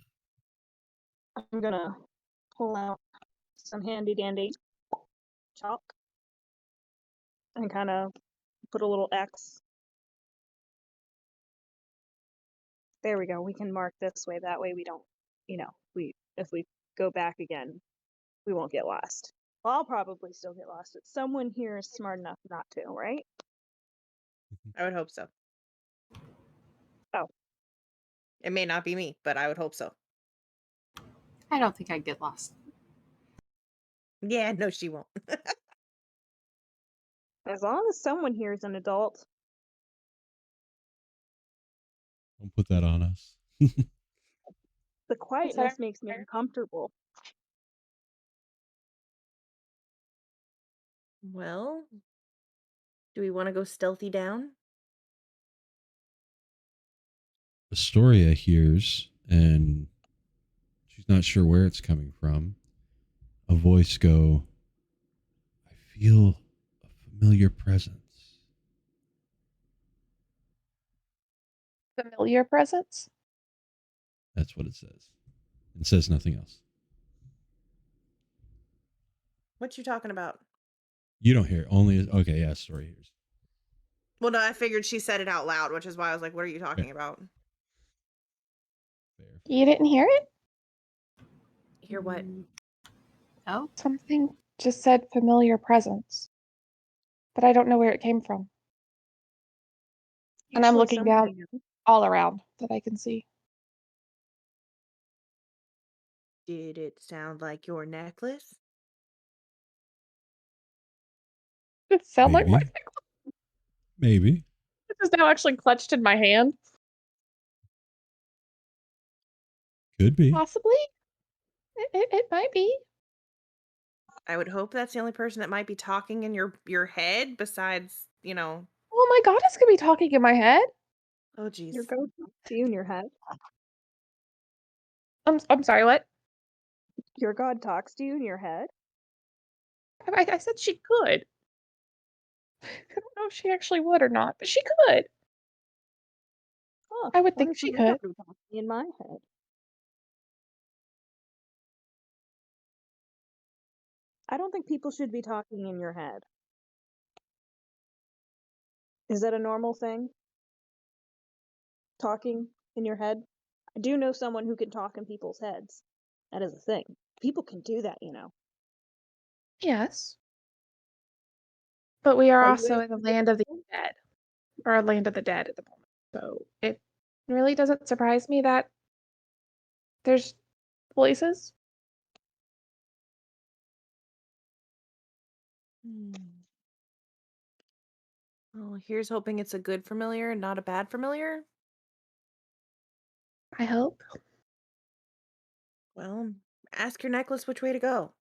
I'm gonna pull out some handy dandy chalk and kind of put a little X. There we go. We can mark this way. That way we don't, if we go back again, we won't get lost. Well, I'll probably still get lost, but someone here is smart enough not to, right? I would hope so. Oh. It may not be me, but I would hope so. I don't think I'd get lost. Yeah, no, she won't. As long as someone here is an adult. Don't put that on us. The quietness makes me uncomfortable. Well, do we want to go stealthy down? Astoria hears, and she's not sure where it's coming from, a voice go, I feel a familiar presence. Familiar presence? That's what it says. It says nothing else. What you talking about? You don't hear it. Only, okay, yeah, Astoria hears. Well, no, I figured she said it out loud, which is why I was like, what are you talking about? Fair. You didn't hear it? Hear what? Oh, Something just said familiar presence. But I don't know where it came from. And I'm Usually looking someone down we know. all around that I can see. Did it sound like your necklace? Does it sound like Maybe. Maybe. it is now actually clutched in my hand? Could be. Possibly. It might be. I would hope that's the only person that might be talking in your head besides, Oh, my goddess could be talking in my head. oh geez. Your ghost talks to you in your head. I'm sorry, what? Your god talks to you in your head. I said she could. I don't know if she actually would or not, but she could. Huh, I would wonder think if she your god could. would talk to me in my head. I don't think people should be talking in your head. Is that a normal thing? Talking in your head? I do know someone who can talk in people's heads. That is a thing. People can do that, you know. Yes. But we are Are you also in the land of the dead, or a land of the dead at the moment. So it really doesn't surprise me that there's voices. Well, here's hoping it's a good familiar and not a bad familiar. I hope. Well, ask your necklace which way to go.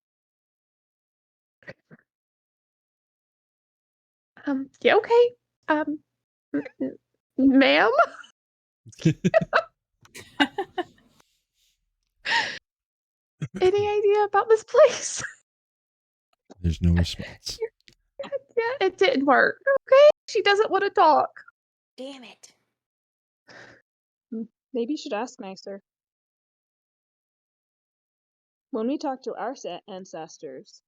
Yeah, okay. Ma'am? Any idea about this place? There's no response. Yeah, it didn't work. Okay, she doesn't want to talk. Damn it. Maybe you should ask nicer. When we talk to our ancestors,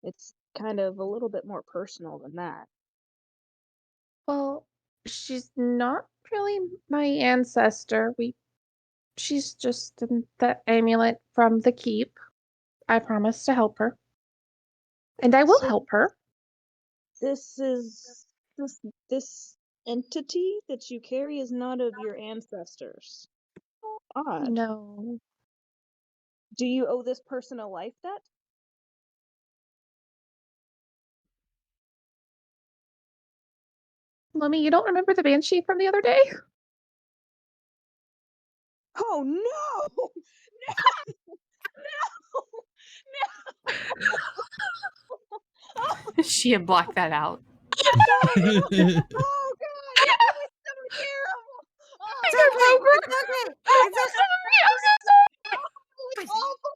it's kind of a little bit more personal than that. Well, she's not really my ancestor. She's just the amulet from the keep. I promised to help her. And I will So help her. this entity that you carry is not of your ancestors. Odd. No. Do you owe this person a life debt? Lummy, you don't remember the banshee from the other day? Oh no! No! She had blocked that out. Oh god! It was so terrible! Oh, It's It's okay. over. It's okay. I'm It's so okay. sorry. I'm so sorry. it was awful!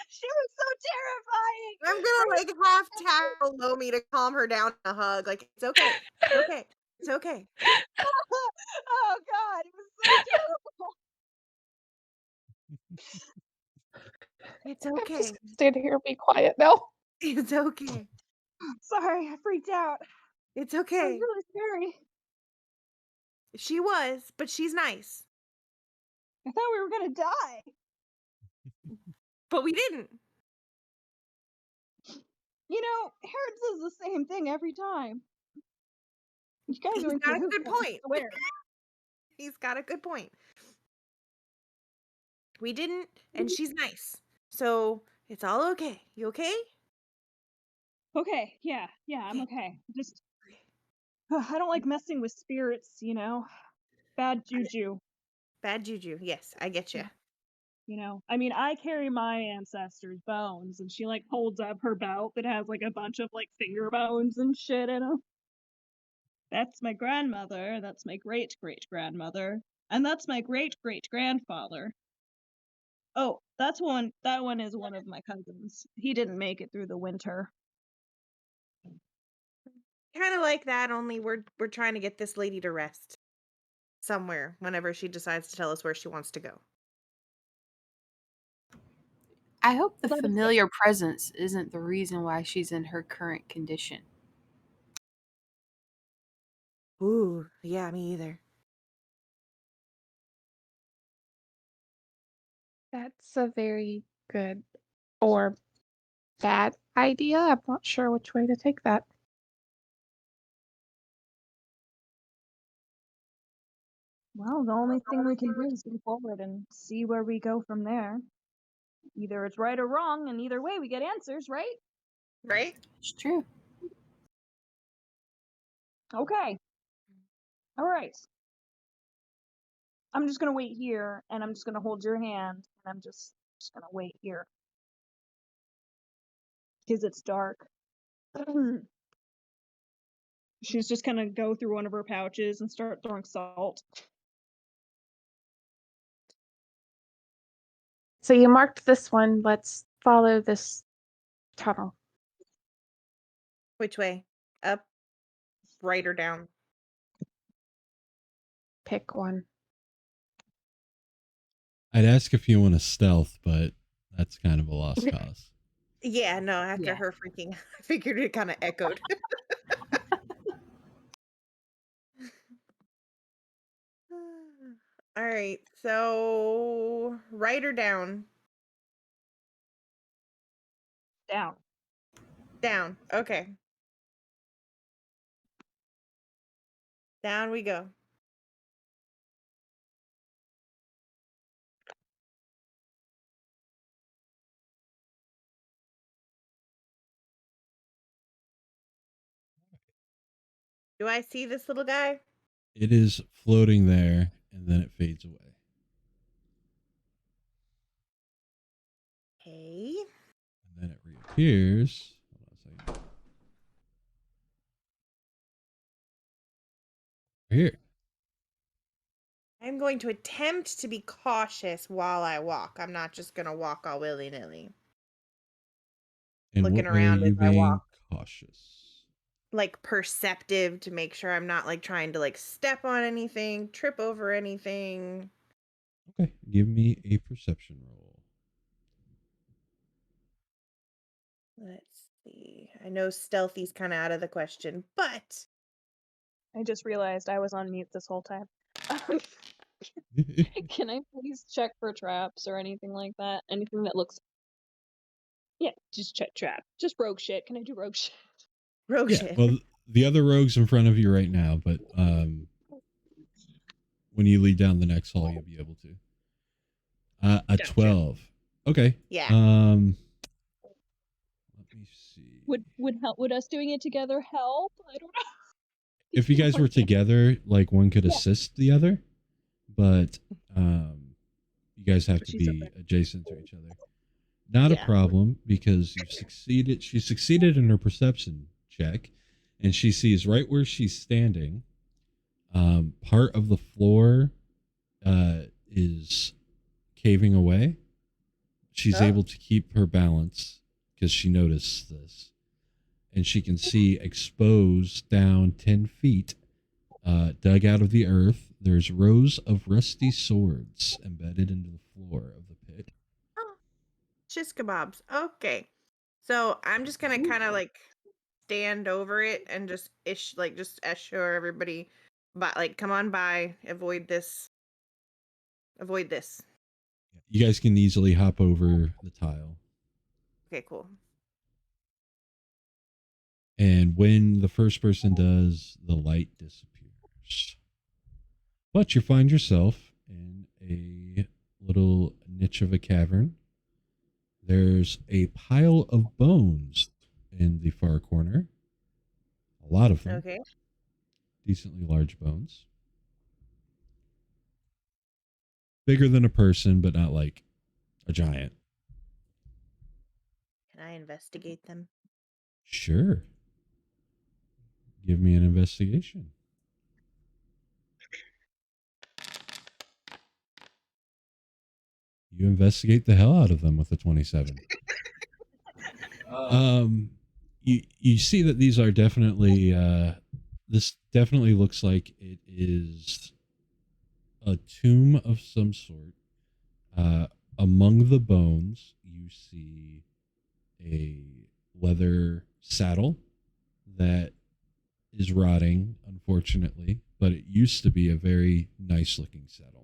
She was so terrifying! I'm gonna like half tackle Lomi to calm her down and a hug. Like, it's okay. It's okay. It's okay. Oh god, it was so terrible! It's I'm just okay. gonna stand here and be quiet now. It's okay. Sorry, I freaked out. It's It was okay. really scary. She was, but she's nice. I thought we were gonna die. But we didn't. You know, Harrod says the same thing every time. You guys He's are in got a cahoots, good I point. swear. He's got a good point. We didn't, and she's nice. So it's all okay. You okay? Okay, yeah, I'm Okay. okay. Just, I don't like messing with spirits, you know? Bad juju, Bad juju. Yes, I get you. you know? I mean, I carry my ancestors' bones, and she, like, holds up her belt that has, like, a bunch of, like, finger bones and shit in them. That's my grandmother, that's my great-great-grandmother, and that's my great-great-grandfather. Oh, that one is one of my cousins. He didn't make it through the winter. Kind of like that, only we're trying to get this lady to rest somewhere whenever she decides to tell us where she wants to go. I hope the That is- familiar presence isn't the reason why she's in her current condition. Ooh, yeah, me either. That's a very good or bad idea. I'm not sure which way to take that. Well, the only thing we can do is go forward and see where we go from there. Either it's right or wrong, and either way we get answers, right? Right? It's true. Okay. All right. I'm just gonna wait here, and I'm just gonna hold your hand, and I'm just gonna wait here. Because it's dark. She's just gonna go through one of her pouches and start throwing salt. So you marked this one. Let's follow this tunnel. Which way? Up, right, or down? Pick one. I'd ask if you want to stealth, but that's kind of a lost cause. Yeah, no, after Yeah. her freaking, I figured it kind of echoed. All right, so right or down? Down. Down. Okay. Down we go. Do I see this little guy? It is floating there, and then it fades away. Okay. And then it reappears. Hold on a second. Right here. I'm going to attempt to be cautious while I walk. I'm not just going to walk all willy-nilly. In Looking what way are around you as I being walk. cautious? like perceptive to make sure I'm not like trying to like step on anything, trip over anything. Okay, give me a perception roll. Let's see. I know stealthy's kind of out of the question, but I just realized I was on mute this whole time. Can I please check for traps or anything like that? Anything that looks. Yeah, just check trap. Just rogue shit. Can I do rogue shit? rogue Yeah, shit. well, the other rogue's in front of you right now, but when you lead down the next hall, you'll be able to. A Gotcha. 12. Okay. Yeah. Let me see. Would us doing it together help? I don't know. If you guys were together, like one could assist the other, but you guys have to She's be up there. adjacent to each other. Not Yeah. a problem because you've succeeded. She succeeded in her perception check, and she sees right where she's standing. Part of the floor is caving away. She's Oh. able to keep her balance because she noticed this, and she can see exposed down 10 feet, dug out of the earth. There's rows of rusty swords embedded into the floor of the pit. Oh, shish kebabs. Okay. So I'm just gonna kind of like stand over it and just just assure everybody, but like come on by, avoid this. Avoid this. You guys can easily hop over the tile. Okay, cool. And when the first person does, the light disappears. But you find yourself in a little niche of a cavern. There's a pile of bones in the far corner. A lot of them. Okay. Decently large bones. Bigger than a person, but not like a giant. Can I investigate them? Sure. Give me an investigation. You investigate the hell out of them with a 27. You see that these are definitely this definitely looks like it is a tomb of some sort. Among the bones, you see a leather saddle that is rotting, unfortunately, but it used to be a very nice looking saddle.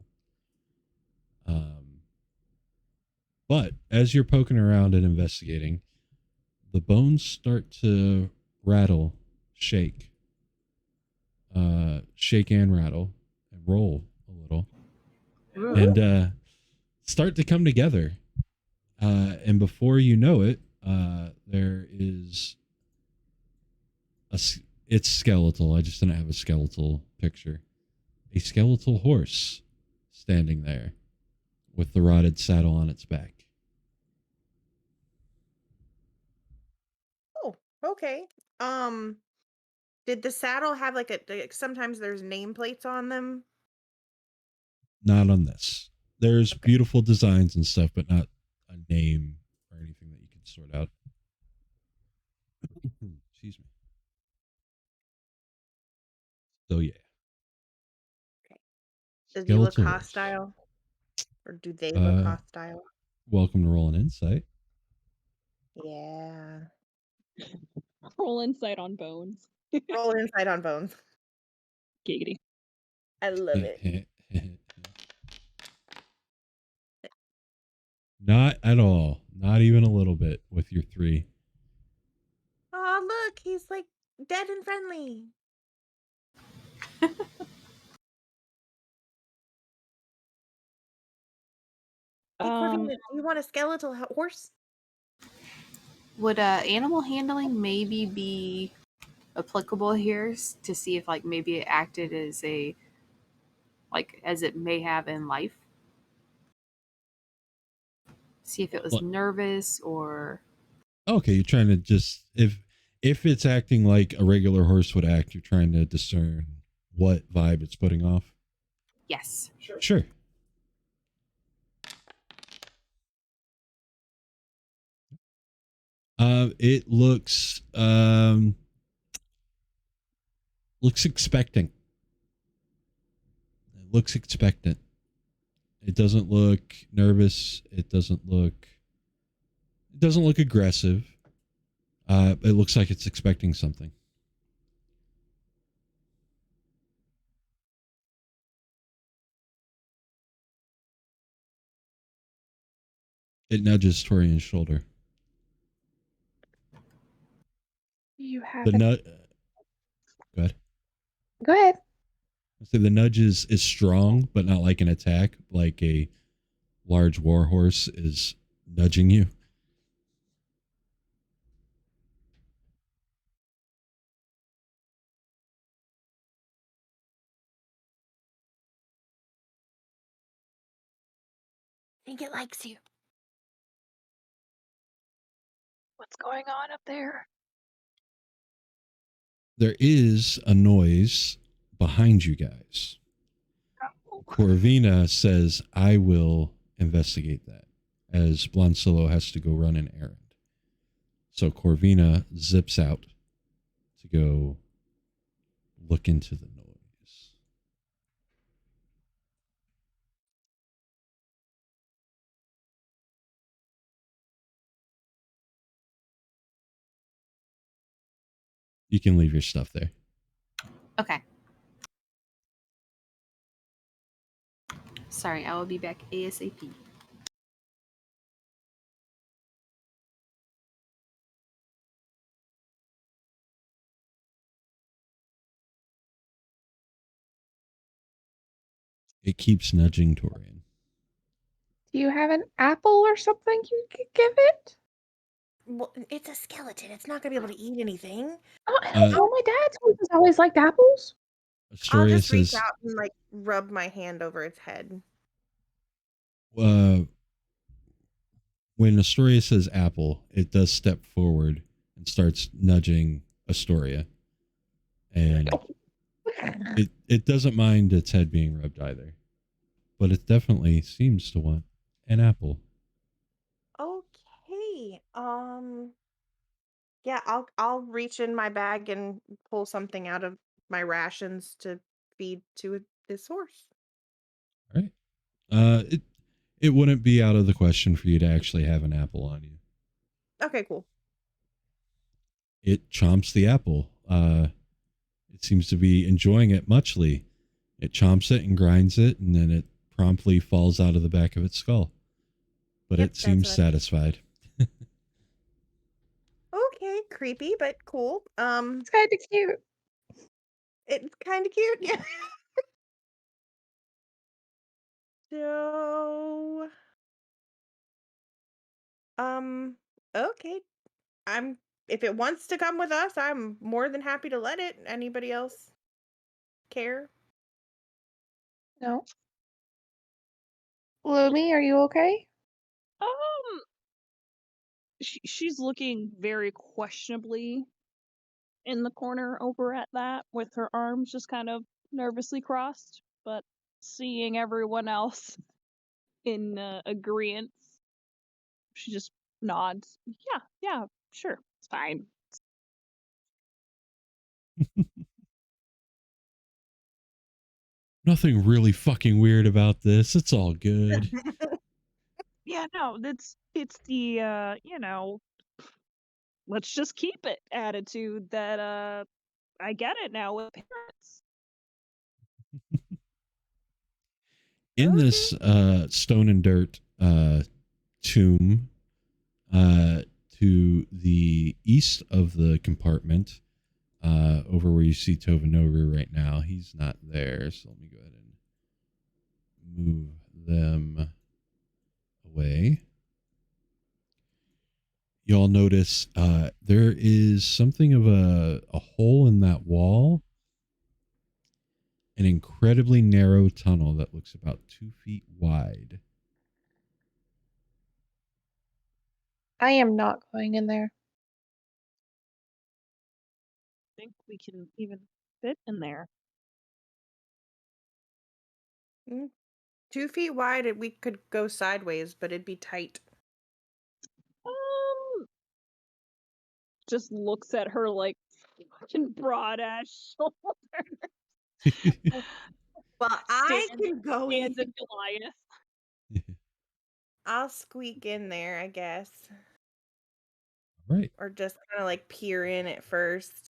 But as you're poking around and investigating, the bones start to rattle, shake, shake and rattle, and roll a little, and start to come together. And before you know it, there is it's skeletal. I just didn't have a skeletal picture. A skeletal horse standing there with the rotted saddle on its back. Oh, okay. Did the saddle have like sometimes there's nameplates on them? Not on this. There's Okay. beautiful designs and stuff, but not a name or anything that you can sort out. Excuse me. So yeah. Does he look Skeletal horse. hostile? Or do they look Uh, hostile? Welcome to roll an insight. Yeah. Roll insight on bones. Roll insight on bones. Giggity. I love it. Not at all. Not even a little bit with your 3. Oh, look, he's like dead and friendly. Hey, Corvina, do you want a skeletal horse? Would animal handling maybe be applicable here to see if like maybe it acted as a like as it may have in life? See if it was nervous or Okay, you're trying to just if it's acting like a regular horse would act, you're trying to discern what vibe it's putting off. yes. Sure. It looks looks expecting. It looks expectant. It doesn't look nervous. It doesn't look aggressive. It looks like it's expecting something. It nudges Torian's shoulder. You have The an... nut. Go ahead. Go ahead. So the nudge is strong, but not like an attack, like a large warhorse is nudging you. I think it likes you. What's going on up there? There is a noise behind you guys. Corvina says, I will investigate that, as Blonsolo has to go run an errand. So Corvina zips out to go look into the noise. You can leave your stuff there. Okay. Sorry, I will be back ASAP. It keeps nudging Torian. Do you have an apple or something you could give it? Well, it's a skeleton. It's not gonna be able to eat anything. Oh, hell no, my dad's always liked apples. I'll Astoria just reach says, out and like rub my hand over its head. when Astoria says apple, it does step forward and starts nudging Astoria. And it doesn't mind its head being rubbed either. But it definitely seems to want an apple. Okay. Yeah, I'll reach in my bag and pull something out of my rations to feed to this horse. All right. It wouldn't be out of the question for you to actually have an apple on you. Okay, cool. It chomps the apple. It seems to be enjoying it muchly. It chomps it and grinds it, and then it promptly falls out of the back of its skull. But Yep, it seems that's what satisfied. Okay, creepy but cool. It's kind of cute. It's kind of cute. Yeah. So, okay. I'm if it wants to come with us, I'm more than happy to let it. Anybody else care? No. Lumi, are you okay? She's looking very questionably in the corner over at that, with her arms just kind of nervously crossed, but seeing everyone else in agreement, she just nods. Yeah, sure, it's fine. Nothing really fucking weird about this. It's all good. Yeah, no, it's the let's just keep it attitude that I get it now with parents. In Okay. this stone and dirt tomb to the east of the compartment, over where you see Tovanoru right now, he's not there. So let me go ahead and move them away. Y'all notice there is something of a hole in that wall, an incredibly narrow tunnel that looks about 2 feet wide. I am not going in there. I think we can even fit in there. 2 feet wide, we could go sideways, but it'd be tight. Just looks at her like, fucking broad ass shoulder. Well, I Stand- can go in. Stands of Goliath. I'll squeak in there, I guess. Right. Or just kind of like peer in at first.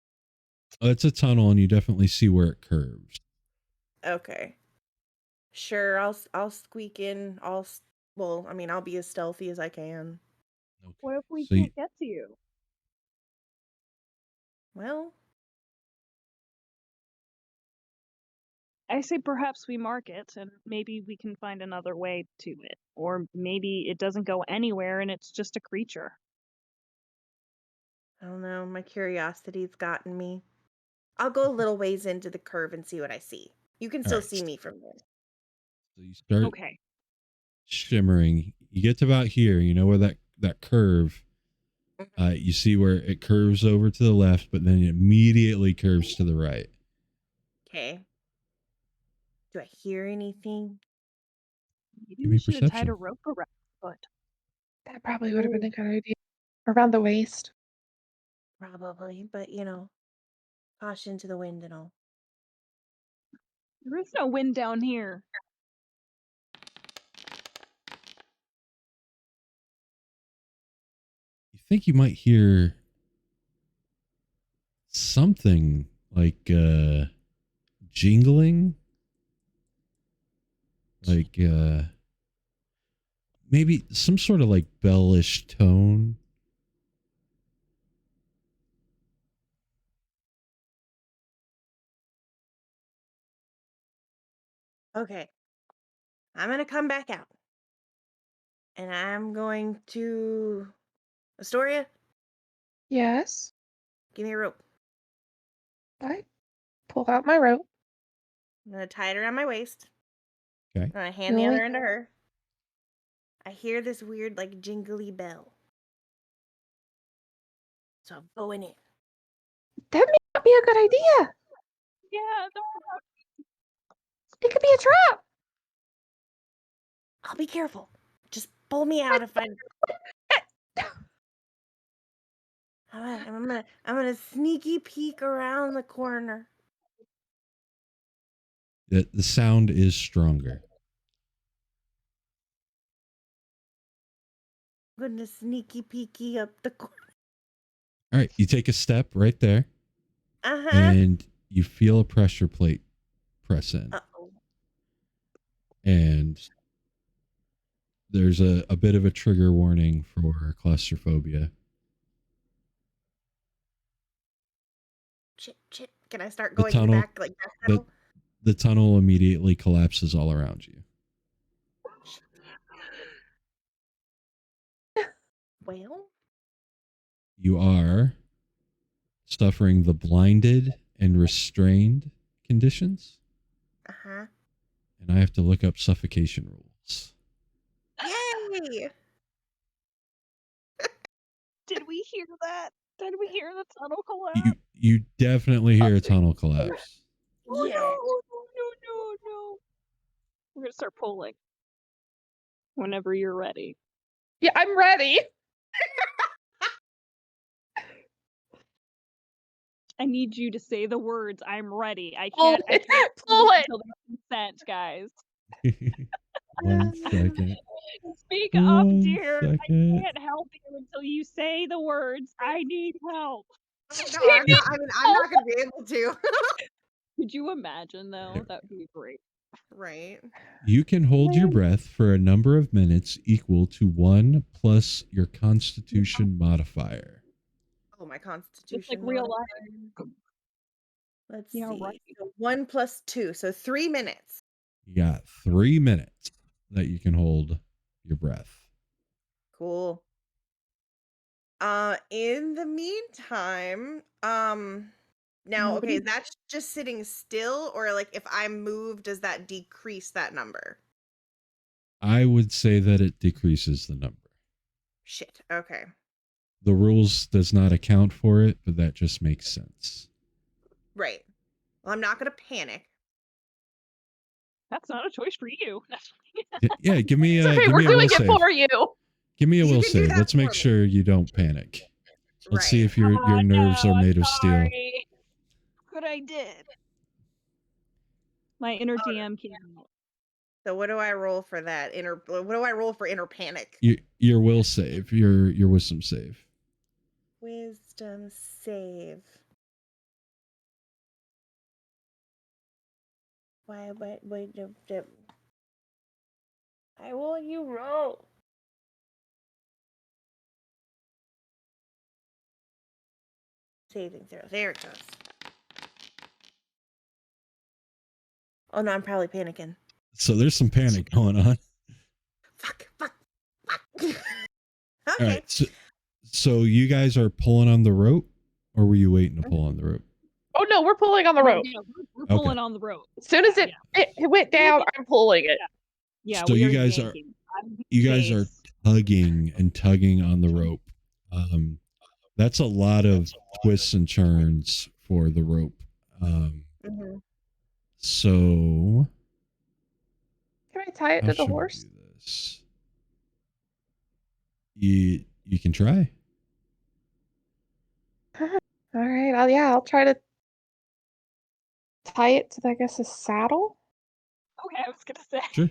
It's a tunnel, and you definitely see where it curves. Okay. Sure, I'll squeak in. Well, I mean, I'll be as stealthy as I can. Okay. What if we So can't get to you? Well, I say perhaps we mark it, and maybe we can find another way to it. Or maybe it doesn't go anywhere and it's just a creature. I don't know. My curiosity's gotten me. I'll go a little ways into the curve and see what I see. You can still Alright. see me from there. So you start Okay. shimmering. You get to about here. You know where that curve. You see where it curves over to the left, but then it immediately curves to the right. Okay. Do I hear anything? Maybe Give we me should have tied perception. a rope around his foot. That probably would have been a good idea. Around the waist. Probably, but caution to the wind and all. There is no wind down here. You think you might hear something like jingling, like maybe some sort of like bellish tone. Okay. I'm going to come back out. And I'm going to... Astoria, Yes. give me a rope. I pull out my rope. I'm going to tie it around my waist. Okay. I'm going to hand the Really? other end to her. I hear this weird, like, jingly bell. So I'm going in. That may not be a good idea. Yeah, It could be a trap. I'll be careful. Just pull me out if I... I'm gonna sneaky peek around the corner. The sound is stronger. I'm gonna sneaky peeky up the corner. All right, you take a step right there, and you feel a pressure plate press in. Uh-oh. And there's a bit of a trigger warning for claustrophobia. Shit. Can I start The going tunnel- back like that? The tunnel immediately collapses all around you. Well, You are suffering the blinded and restrained conditions, and I have to look up suffocation rules. yay! Did we hear that? Did we hear the tunnel collapse? You definitely hear a tunnel collapse. Oh Yeah. no. We're gonna start pulling. Whenever you're ready. Yeah, I'm ready. I need you to say the words, I'm ready. I Pull can't it. Pull it. until there's consent, guys. 1 second. Speak up, 1 dear. second. I can't help you until you say the words, I need help. No, I'm not gonna be able to. Could you imagine though? That would be great. Right. You can hold your breath for a number of minutes equal to 1 plus your constitution modifier. Oh, my constitution. Just like real modifier. life. Let's Yeah, see. right. So 1 plus 2, so 3 minutes. You got 3 minutes that you can hold your breath. Cool. In the meantime, now, okay, Nobody- that's just sitting still, or like if I move, does that decrease that number? I would say that it decreases the number. Shit. Okay. The rules does not account for it, but that just makes sense. Right. Well, I'm not gonna panic. That's not a choice for you. Yeah, give me a It's okay, give we're me a doing will it save. for you. Give me a You will can do save. that Let's make for me. sure you don't panic. Let's see Right. if your nerves no, are made I'm of steel. sorry. I did. My inner DM came out. So what do I roll for that? What do I roll for inner panic? Your will save, your wisdom save. Wisdom save. Why will you roll? Saving throw. There it goes. Oh no, I'm probably panicking. So there's some panic going on. Fuck. All Okay. right. So you guys are pulling on the rope, or were you waiting to pull on the rope? Oh no, we're pulling on the rope. Yeah, we're pulling on the rope. As soon as it went down, I'm pulling it. Yeah, So we you are guys yanking. are tugging and tugging on the rope. That's a lot of twists and turns for the rope. So Can I tie it how to the should we horse? do this? You can try. All right. I'll try to tie it to, I guess, a saddle. Okay, I was gonna say. Sure.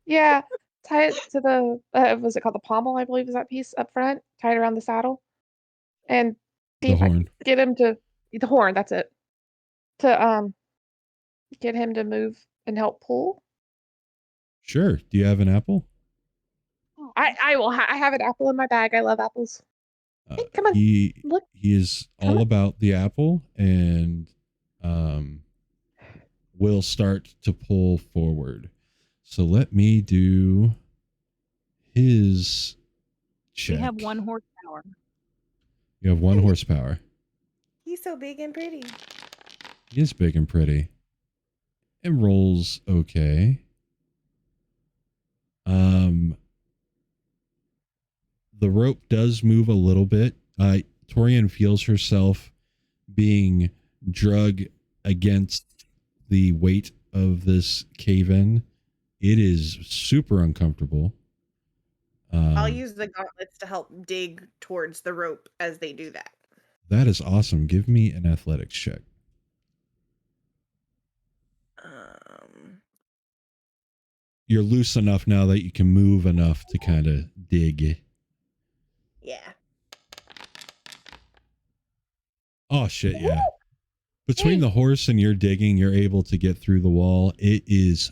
Yeah, tie it to the was it called the pommel? I believe is that piece up front. Tie it around the saddle, and see The if I horn. can get him to the horn. That's it. To get him to move and help pull. Sure. Do you have an apple? I will. I have an apple in my bag. I love apples. Hey, come on. He Look. is Come all on. about the apple, and will start to pull forward. So let me do his check. We have 1 horsepower. You have 1 horsepower. He's so big and pretty. He is big and pretty. It rolls okay. The rope does move a little bit. Torian feels herself being drug against the weight of this cave-in. It is super uncomfortable. I'll use the gauntlets to help dig towards the rope as they do that. That is awesome. Give me an athletics check. You're loose enough now that you can move enough to kind of dig. Yeah. Oh, shit, yeah. Between the horse and your digging, you're able to get through the wall. It is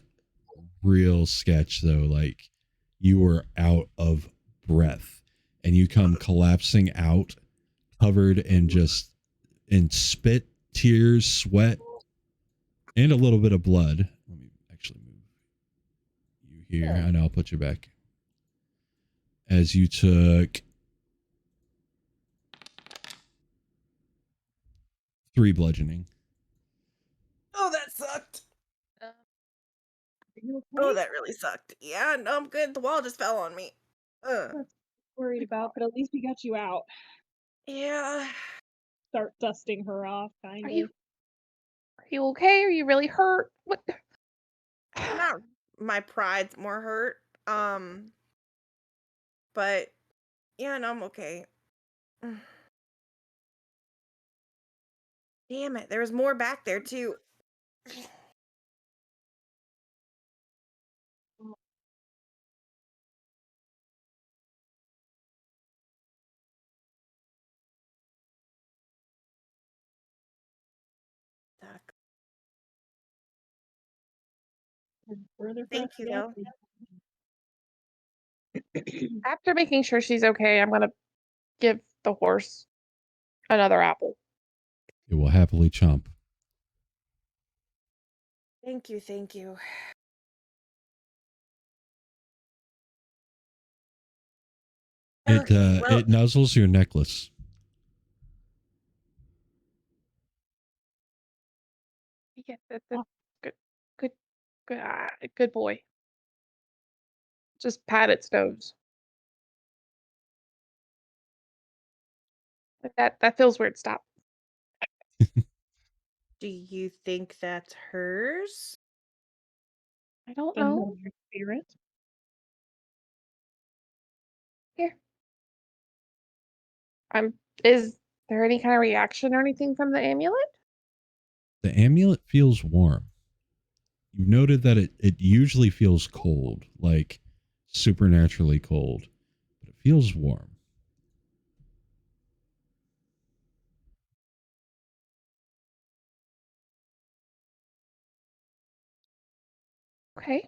real sketch, though. Like, you are out of breath, and you come collapsing out, covered in spit, tears, sweat, and a little bit of blood. Let me actually move you here, and I'll put you back. As you took 3 bludgeoning. Oh, that sucked. Are you okay? Oh, that really sucked. Yeah, no, I'm good. The wall just fell on me. Worried about, but at least we got you out. Yeah. Start dusting her off, kind of. Are you okay? Are you really hurt? What? Not my pride's more hurt. But yeah, no, I'm okay. Damn it, there was more back there too. Suck. Thank you, though. After making sure she's okay, I'm gonna give the horse another apple. It will happily chomp. Thank you, thank you. It nuzzles your necklace. Yeah, that's good boy. Just pat its nose. That feels weird. Stop. Do you think that's hers? I don't know. Familiar spirit. Here. Is there any kind of reaction or anything from the amulet? The amulet feels warm. You've noted that it usually feels cold, like supernaturally cold, but it feels warm. Okay.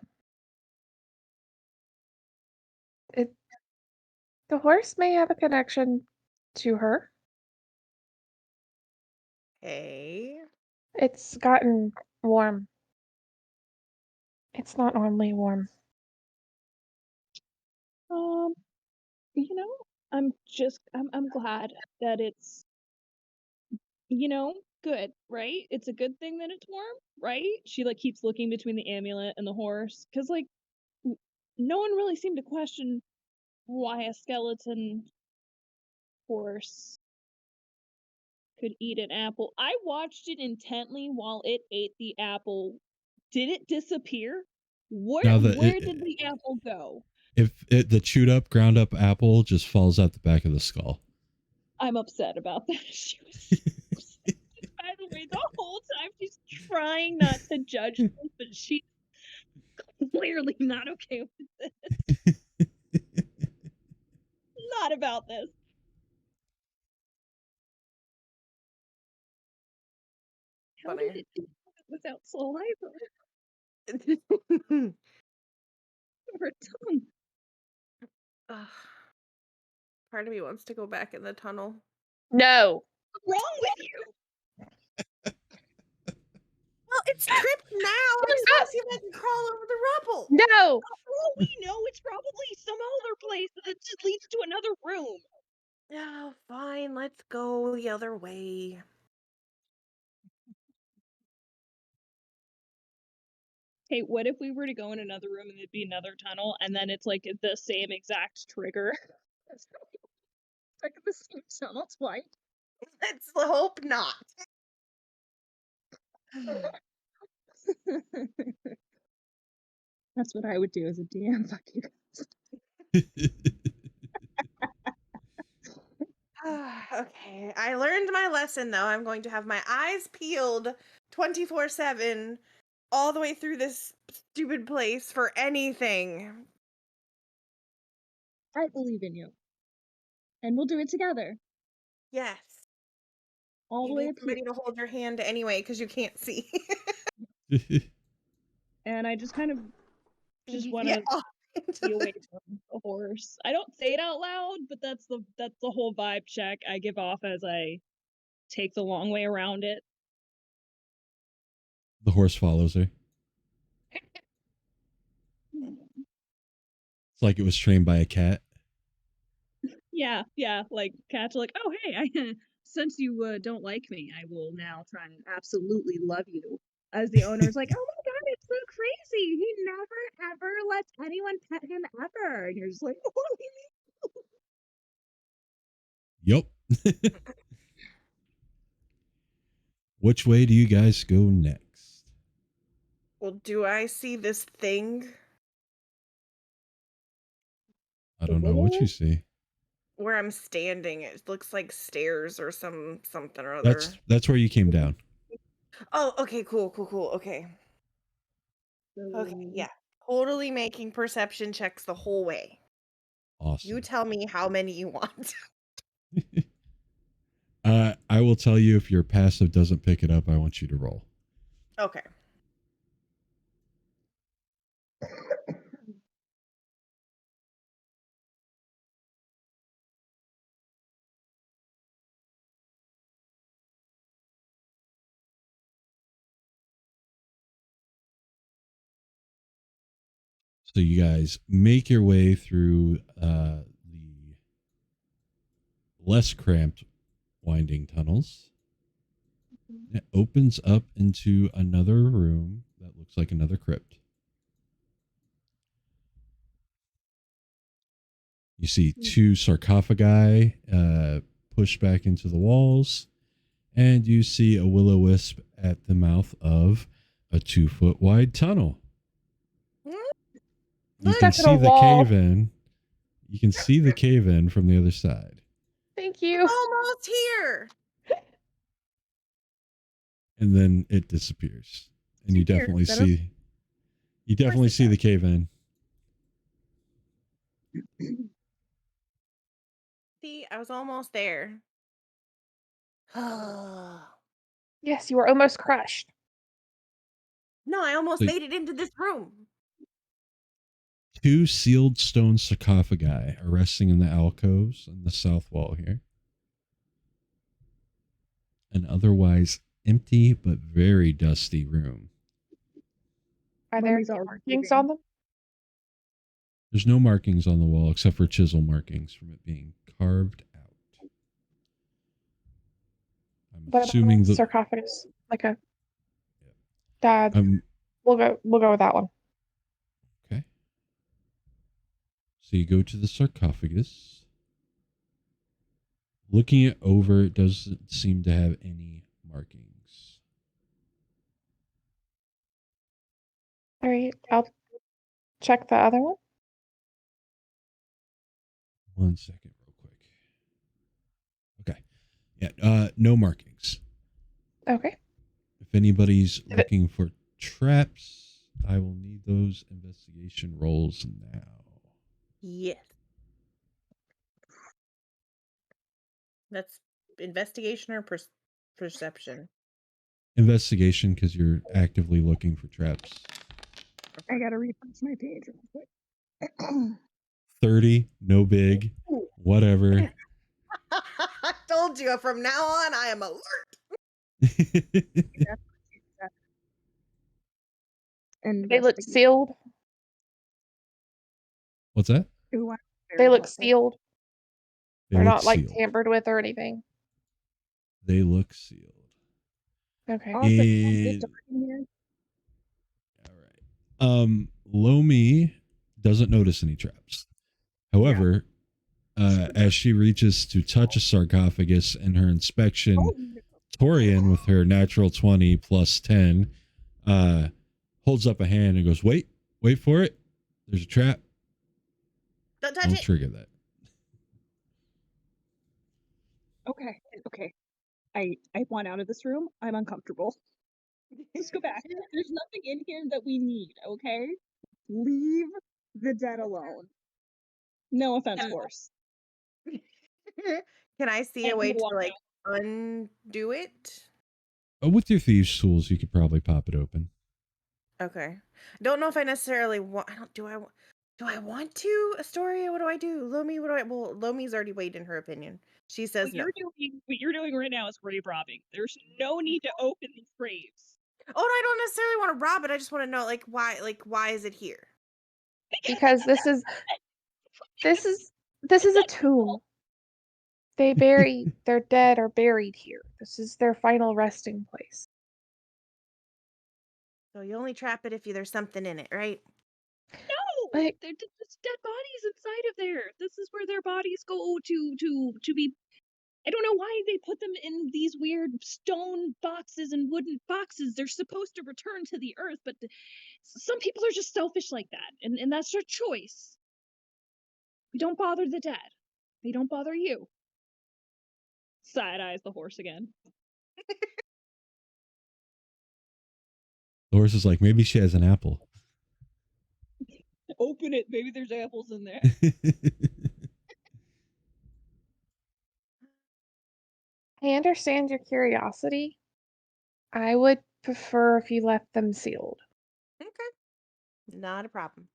The horse may have a connection to her. Hey. It's gotten warm. It's not normally warm. You know, I'm glad that it's, good, right? It's a good thing that it's warm, right? She like keeps looking between the amulet and the horse, because like no one really seemed to question why a skeleton horse could eat an apple. I watched it intently while it ate the apple. Did it disappear? Now Where did the apple go? the chewed up, ground up apple just falls out the back of the skull. I'm upset about that. She was by the way, the whole time she's trying not to judge this, but she's clearly not okay with this. Not about this. How did it do it without saliva or a tongue? Ugh. Part of me wants to go back in the tunnel. No. What's wrong with you? Well, it's tripped now. I just want to see if I can crawl over the rubble. No. For all we know, it's probably some other place that just leads to another room. Oh, fine. Let's go the other way. Hey, what if we were to go in another room and it'd be another tunnel, and then it's like the same exact trigger? Like the same tunnel twice. Let's hope not. That's what I would do as a DM. Fuck you. Okay, I learned my lesson though. I'm going to have my eyes peeled 24/7 all the way through this stupid place for anything. I believe in you. And we'll do it together. Yes. All You the way need up here. somebody to hold your hand anyway because you can't see. And I just kind of want Yeah. to be away from the horse. I don't say it out loud, but that's the whole vibe check I give off as I take the long way around it. The horse follows her. It's like it was trained by a cat. Yeah, like cats are like, oh hey, I since you don't like me, I will now try and absolutely love you. As the owner's like, oh my god, it's so crazy. He never ever lets anyone pet him ever. And you're just like, Yep. Which way do you guys go next? Well, do I see this thing? I don't know what you see. Where I'm standing, it looks like stairs or something or other. That's where you came down. Oh, okay, cool. Okay. Okay, yeah. Totally making perception checks the whole way. Awesome. You tell me how many you want. I will tell you if your passive doesn't pick it up, I want you to roll. Okay. So you guys make your way through the less cramped winding tunnels. It opens up into another room that looks like another crypt. You see two sarcophagi pushed back into the walls, and you see a will-o-wisp at the mouth of a 2-foot wide tunnel. You can see the cave in. You can see the cave in from the other side. Thank you. Almost here. and then it disappears, and you Disappears, definitely is that see. You definitely it see the does. cave in. See, I was almost there. No, Yes, you were almost crushed. I almost So- made it into this room. 2 sealed stone sarcophagi are resting in the alcoves on the south wall here. An otherwise empty but very dusty room. Are there Mummy's any already markings sleeping. on them? There's no markings on the wall except for chisel markings from it being carved out. I'm What assuming about a the sarcophagus? Like a dad. I'm We'll go with that one. okay. So you go to the sarcophagus. Looking it over, it doesn't seem to have any markings. All right, I'll check the other one. 1 second, real quick. Okay. Yeah, no markings. Okay. If anybody's Did it- looking for traps, I will need those investigation rolls now. Yes. That's investigation or perception. Investigation, because you're actively looking for traps. I gotta refresh my page real quick. 30, no big, whatever. I told you from now on I am alert. And They look sealed. What's that? Ooh, They look sealed. They They're look not like sealed. tampered with or anything. They look sealed. Okay. Awesome. And all right. Lomi doesn't notice any traps. However, as she reaches to touch a sarcophagus in her inspection, Torian, with her natural 20 plus 10, holds up a hand and goes, wait for it. There's a trap. Don't touch Don't it. trigger that. Okay. I want out of this room. I'm uncomfortable. Let's go back. There's nothing in here that we need, okay? Leave the dead alone. No offense, Force. Can I see a I'm way gonna to walk like undo it? With your thieves' tools, you could probably pop it open. Okay. Don't know if I necessarily want. Do I want to, Astoria? What do I do? Lomi, what do I? Well, Lomi's already weighed in her opinion. She says What no. you're doing right now is grave robbing. There's no need to open these graves. Oh, no, I don't necessarily want to rob it. I just want to know, like, why is it here? Because this is a tomb. They bury their dead are buried here. This is their final resting place. So you only trap it if there's something in it, right? No, Like- there's dead bodies inside of there. This is where their bodies go to be. I don't know why they put them in these weird stone boxes and wooden boxes. They're supposed to return to the earth, but some people are just selfish like that, and that's their choice. We don't bother the dead. They don't bother you. Side eyes the horse again. The horse is like, maybe she has an apple. Open it. Maybe there's apples in there. I understand your curiosity. I would prefer if you left them sealed. Okay. Not a problem.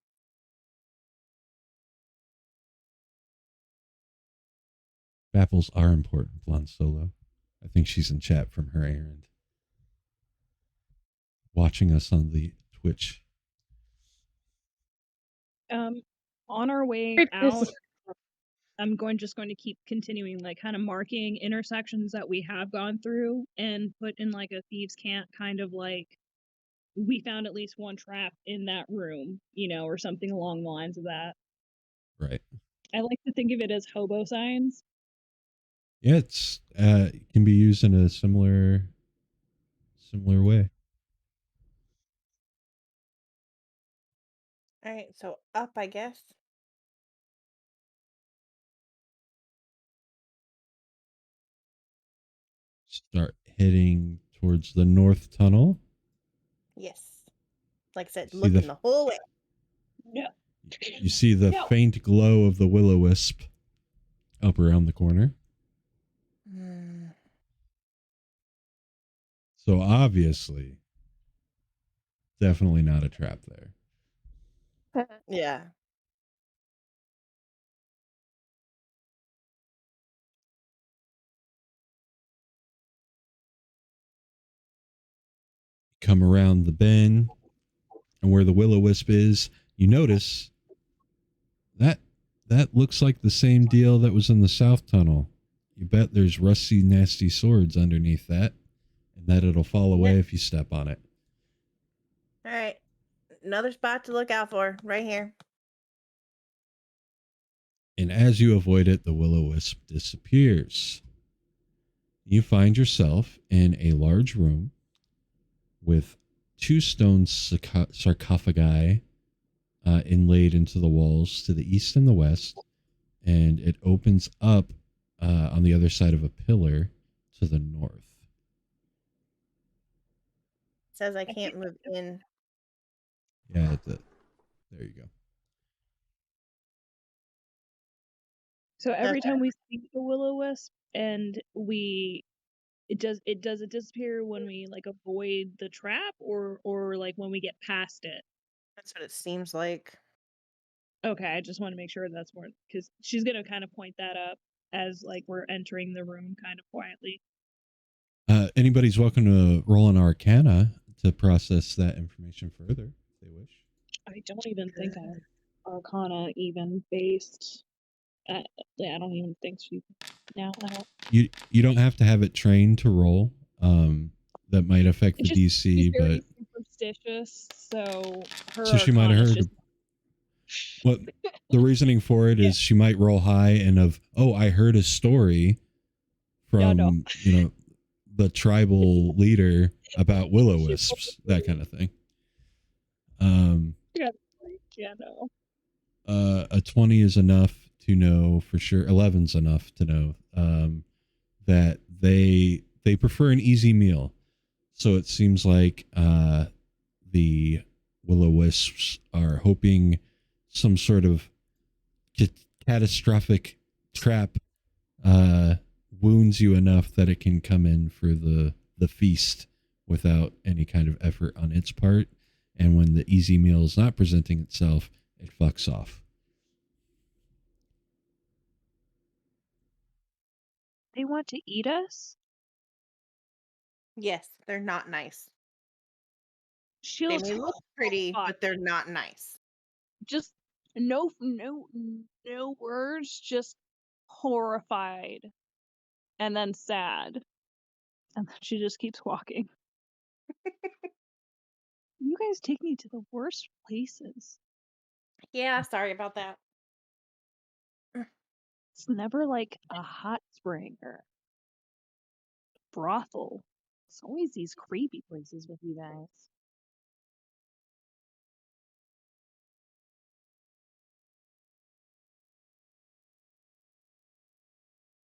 Apples are important, Blonde Solo. I think she's in chat from her errand. Watching us on the Twitch. On our way This out, is- I'm just going to keep continuing, like, kind of marking intersections that we have gone through and put in like a thieves' cant, kind of like we found at least one trap in that room, or something along the lines of that. Right. I like to think of it as hobo signs. Yeah, it's it can be used in a similar way. All right, so up, I guess. Start heading towards the north tunnel. Yes. Like I said, See looking the- the whole way. No. You see the No. faint glow of the will-o-wisp up around the corner. So obviously, definitely not a trap there. Yeah. Come around the bend, and where the will-o-wisp is, you notice that looks like the same deal that was in the south tunnel. You bet there's rusty, nasty swords underneath that, and that it'll fall away if you step on it. All right. Another spot to look out for right here. And as you avoid it, the will-o-wisp disappears. You find yourself in a large room with 2 stone sarcophagi inlaid into the walls to the east and the west, and it opens up on the other side of a pillar to the north. It says I can't move in. Yeah, there you go. So every Okay. time we see the will-o-wisp and does it disappear when we like avoid the trap or like when we get past it? That's what it seems like. Okay, I just want to make sure that's more because she's gonna kind of point that up as like we're entering the room kind of quietly. Anybody's welcome to roll an Arcana to process that information further if they wish. I don't even think I'm Arcana even based. Yeah, I don't even think she. No, I don't. You don't have to have it trained to roll. That might affect the DC, she's very but superstitious, so her so she might have Arcana's heard. just What the reasoning for it is she might roll high and I heard a story from the tribal leader about will-o-wisps, that kind of thing. A 20 is enough to know for sure. 11's enough to know that they prefer an easy meal. So it seems like the will-o-wisps are hoping some sort of catastrophic trap wounds you enough that it can come in for the feast without any kind of effort on its part. And when the easy meal is not presenting itself, it fucks off. They want to eat us? Yes, they're not nice. She They looks may look pretty, horrified. but they're not nice. Just no words, just horrified and then sad. And then she just keeps walking. You guys take me to the worst places. Yeah, sorry about that. It's never like a hot spring or brothel. It's always these creepy places with you guys.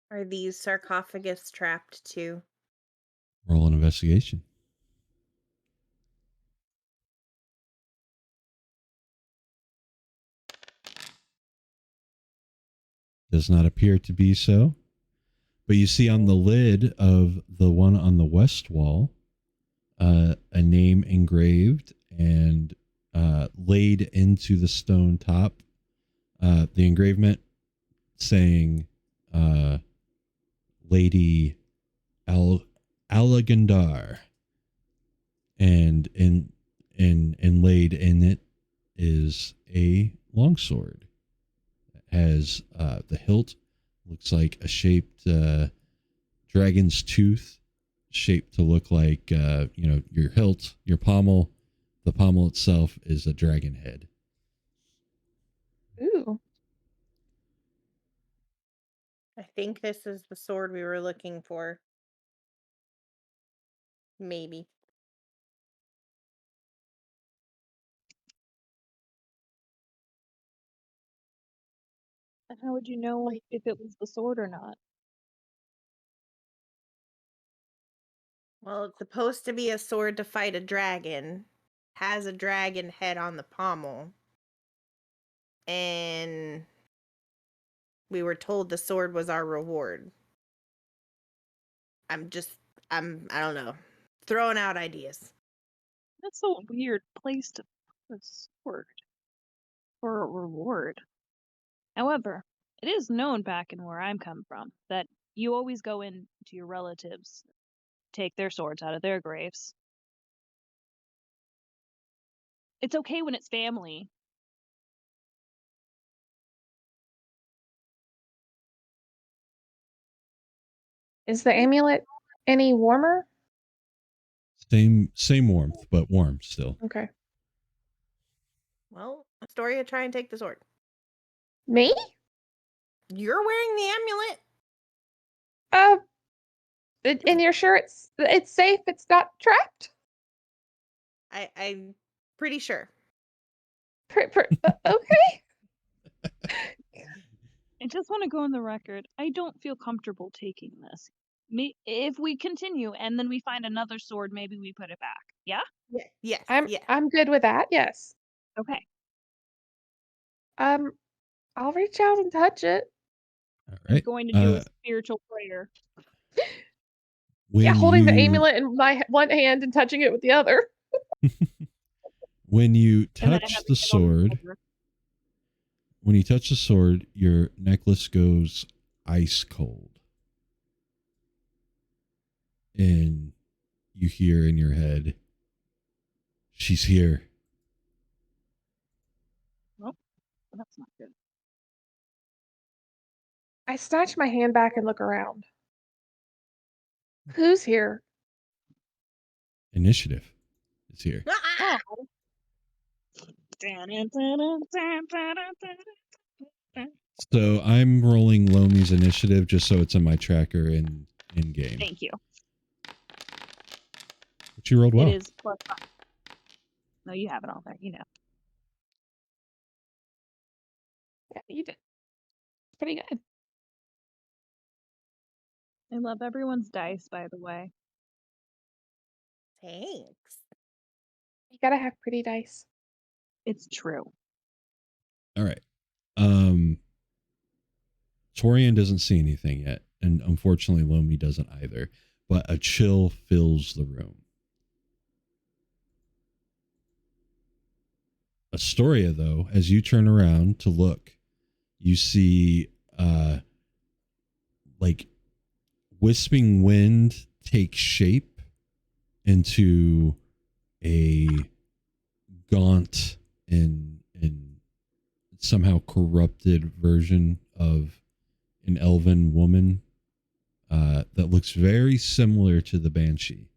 Are these sarcophagus trapped too? Roll an investigation. Does not appear to be so. But you see on the lid of the one on the west wall, a name engraved and laid into the stone top. The engravement saying Lady Alagandar. And inlaid in it is a longsword. It has the hilt looks like a shaped dragon's tooth, shaped to look like your hilt, your pommel. The pommel itself is a dragon head. Ooh. I think this is the sword we were looking for. Maybe. And how would you know if it was the sword or not? Well, it's supposed to be a sword to fight a dragon. Has a dragon head on the pommel. And we were told the sword was our reward. I don't know. Throwing out ideas. That's a weird place to put a sword for a reward. However, it is known back in where I'm come from that you always go in to your relatives, take their swords out of their graves. It's okay when it's family. Is the amulet any warmer? Same warmth, but warm still. Okay. Well, Astoria, try and take the sword. Me? You're wearing the amulet. And you're sure it's safe? It's not trapped? I'm pretty sure. Okay. I just want to go on the record. I don't feel comfortable taking this. If we continue and then we find another sword, maybe we put it back. Yeah? Yes. I'm good with that. Yes. Okay. I'll reach out and touch it. All I'm right. going to do a spiritual prayer. Yeah, holding the amulet in my one hand and touching it with the other. When you And then I touch have the it on sword, shoulder. when you touch the sword, your necklace goes ice cold. And you hear in your head, "She's here." Well, that's not good. I snatch my hand back and look around. Who's here? Initiative is here. Oh. So I'm rolling Lomi's initiative just so it's in my tracker in game. Thank you. But you rolled well. It is +5. No, you have it all there. You know. Yeah, you did. Pretty good. I love everyone's dice, by the way. Thanks. You gotta have pretty dice. It's true. All right. Torian doesn't see anything yet, and unfortunately Lomi doesn't either. But a chill fills the room. Astoria, though, as you turn around to look, you see like wisping wind take shape into a gaunt and somehow corrupted version of an elven woman that looks very similar to the Banshee.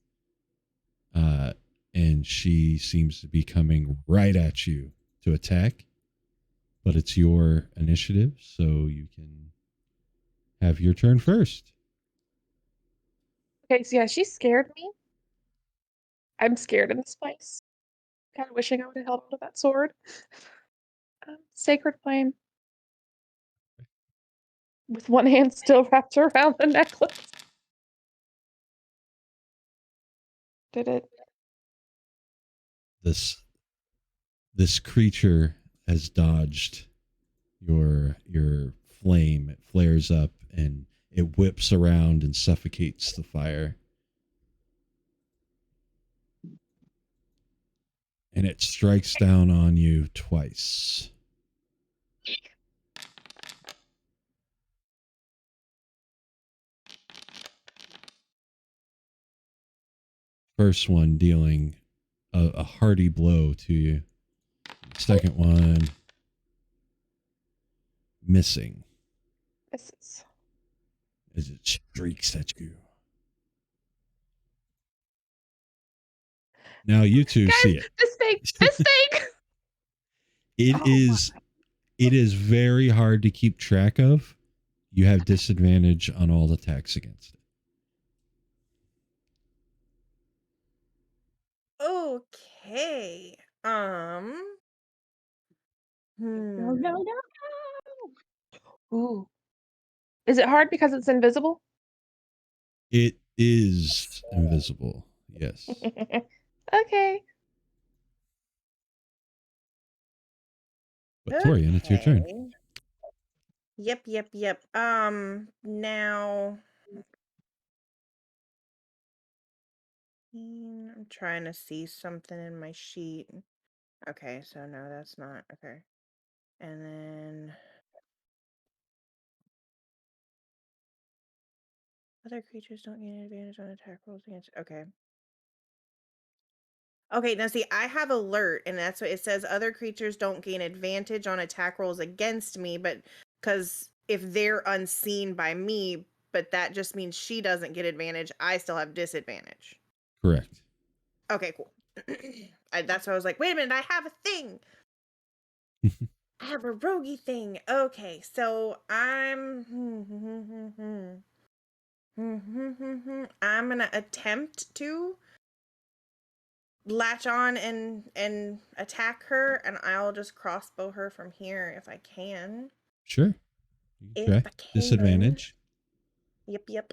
And she seems to be coming right at you to attack. But it's your initiative, so you can have your turn first. Okay, so yeah, she scared me. I'm scared in this place. Kind of wishing I would have held onto that sword. Sacred Flame. With one hand still wrapped around the necklace. Did it? This creature has dodged your flame. It flares up and it whips around and suffocates the fire. And it strikes down on you twice. First one dealing a hearty blow to you. Second one missing Misses. as it streaks at you. Now you two Guys, see it. This thing. It is very hard to keep track of. You have disadvantage on all attacks against it. Okay. No. Ooh. Is it hard because it's invisible? It is invisible. Yes. Okay. But Torian, it's your turn. Okay. Yep. Now I'm trying to see something in my sheet. Okay, so no, that's not okay. And then other creatures don't gain advantage on attack rolls against. Okay. Okay, now see, I have alert, and that's what it says. Other creatures don't gain advantage on attack rolls against me, but because if they're unseen by me, but that just means she doesn't get advantage, I still have disadvantage. Correct. Okay, cool. That's why I was like, wait a minute, I have a thing. I have a roguey thing. Okay, so I'm I'm gonna attempt to latch on and attack her, and I'll just crossbow her from here if I can. Sure. You can If try. I can. Disadvantage. Yep.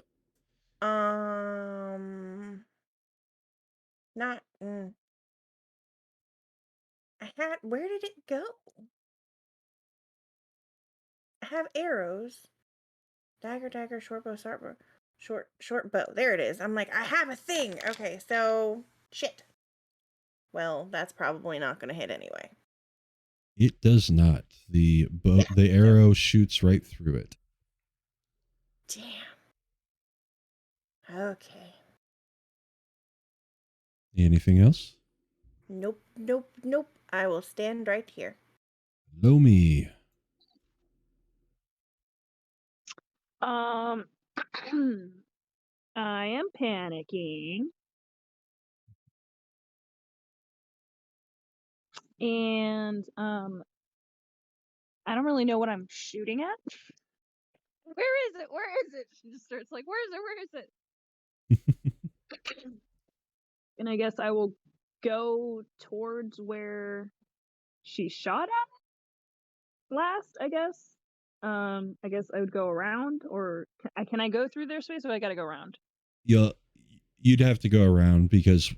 Not. I had. Where did it go? I have arrows. Dagger, short bow, short bow. There it is. I'm like, I have a thing. Okay, so shit. Well, that's probably not going to hit anyway. It does not. The arrow shoots right through it. Damn. Okay. Anything else? Nope. I will stand right here. Lomi. I am panicking. And I don't really know what I'm shooting at. Where is it? She just starts like, where is it? And I guess I will go towards where she shot at last, I guess. I guess I would go around, or can I go through their space, or I gotta go around? You'd have to go around because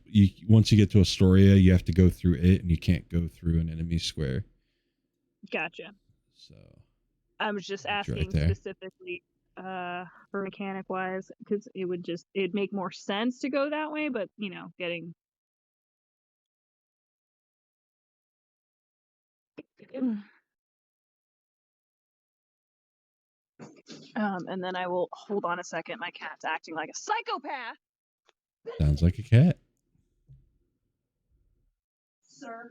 once you get to Astoria, you have to go through it, and you can't go through an enemy square. Gotcha. So I was just it's right asking there. specifically for mechanic wise, because it'd make more sense to go that way, but getting and then I will hold on a second. My cat's acting like a psychopath. Sounds like a cat. Sir.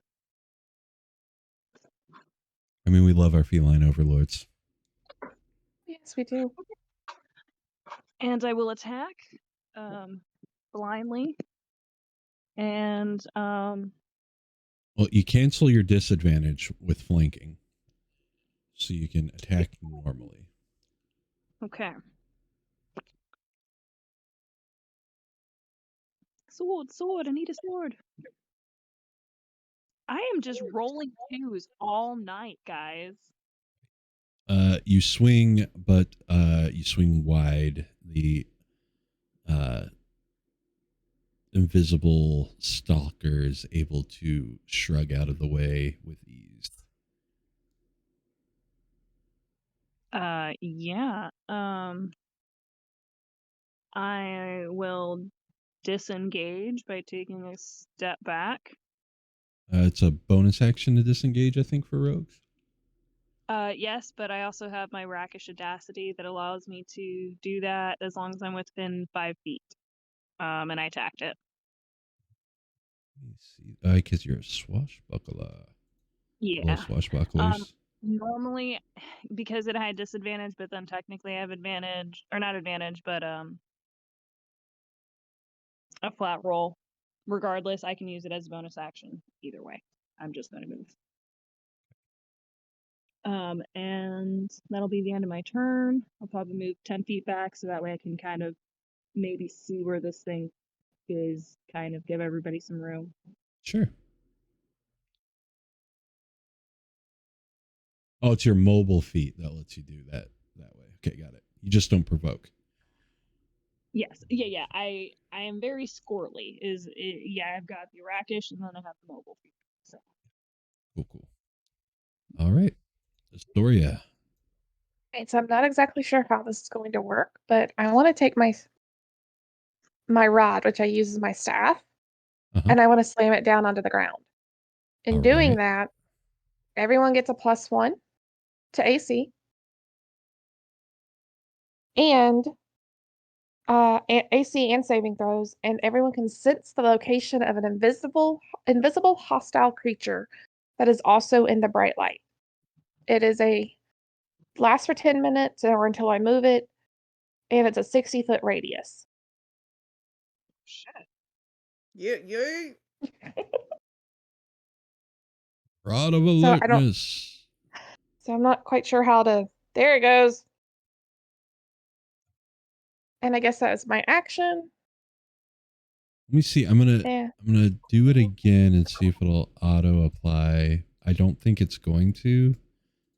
I mean, we love our feline overlords. Yes, we do. And I will attack blindly. And Well, you cancel your disadvantage with flanking, so you can attack normally. okay. Sword, I need a sword. I am just rolling twos all night, guys. You swing, but you swing wide. The invisible stalker is able to shrug out of the way with ease. Yeah. I will disengage by taking a step back. It's a bonus action to disengage, I think, for rogues. Yes, but I also have my Rakish Audacity that allows me to do that as long as I'm within 5 feet. And I attacked it. Let me see. Because you're a swashbuckler. Yeah. Well, swashbucklers. Normally, because it had disadvantage, but then technically I have advantage, or not advantage, but a flat roll. Regardless, I can use it as a bonus action. Either way, I'm just going to move. And that'll be the end of my turn. I'll probably move 10 feet back so that way I can kind of maybe see where this thing is, kind of give everybody some room. Sure. Oh, it's your mobile feat that lets you do that way. Okay, got it. You just don't provoke. Yes, yeah. I am very squirrely. Yeah, I've got the rakish and then I have the mobile feature. So Cool. All right, Astoria. Right, so I'm not exactly sure how this is going to work, but I want to take my rod, which I use as my staff, Uh-huh. and I want to slam it down onto the ground. In All doing right. that, everyone gets a +1 to AC, and AC and saving throws, and everyone can sense the location of an invisible hostile creature that is also in the bright light. It is a lasts for 10 minutes or until I move it, and it's a 60-foot radius. shit. Yeah. Rod of So I don't alertness. so I'm not quite sure how to. There it goes. And I guess that is my action. Let me see. I'm Yeah. gonna do it again and see if it'll auto apply. I don't think it's going to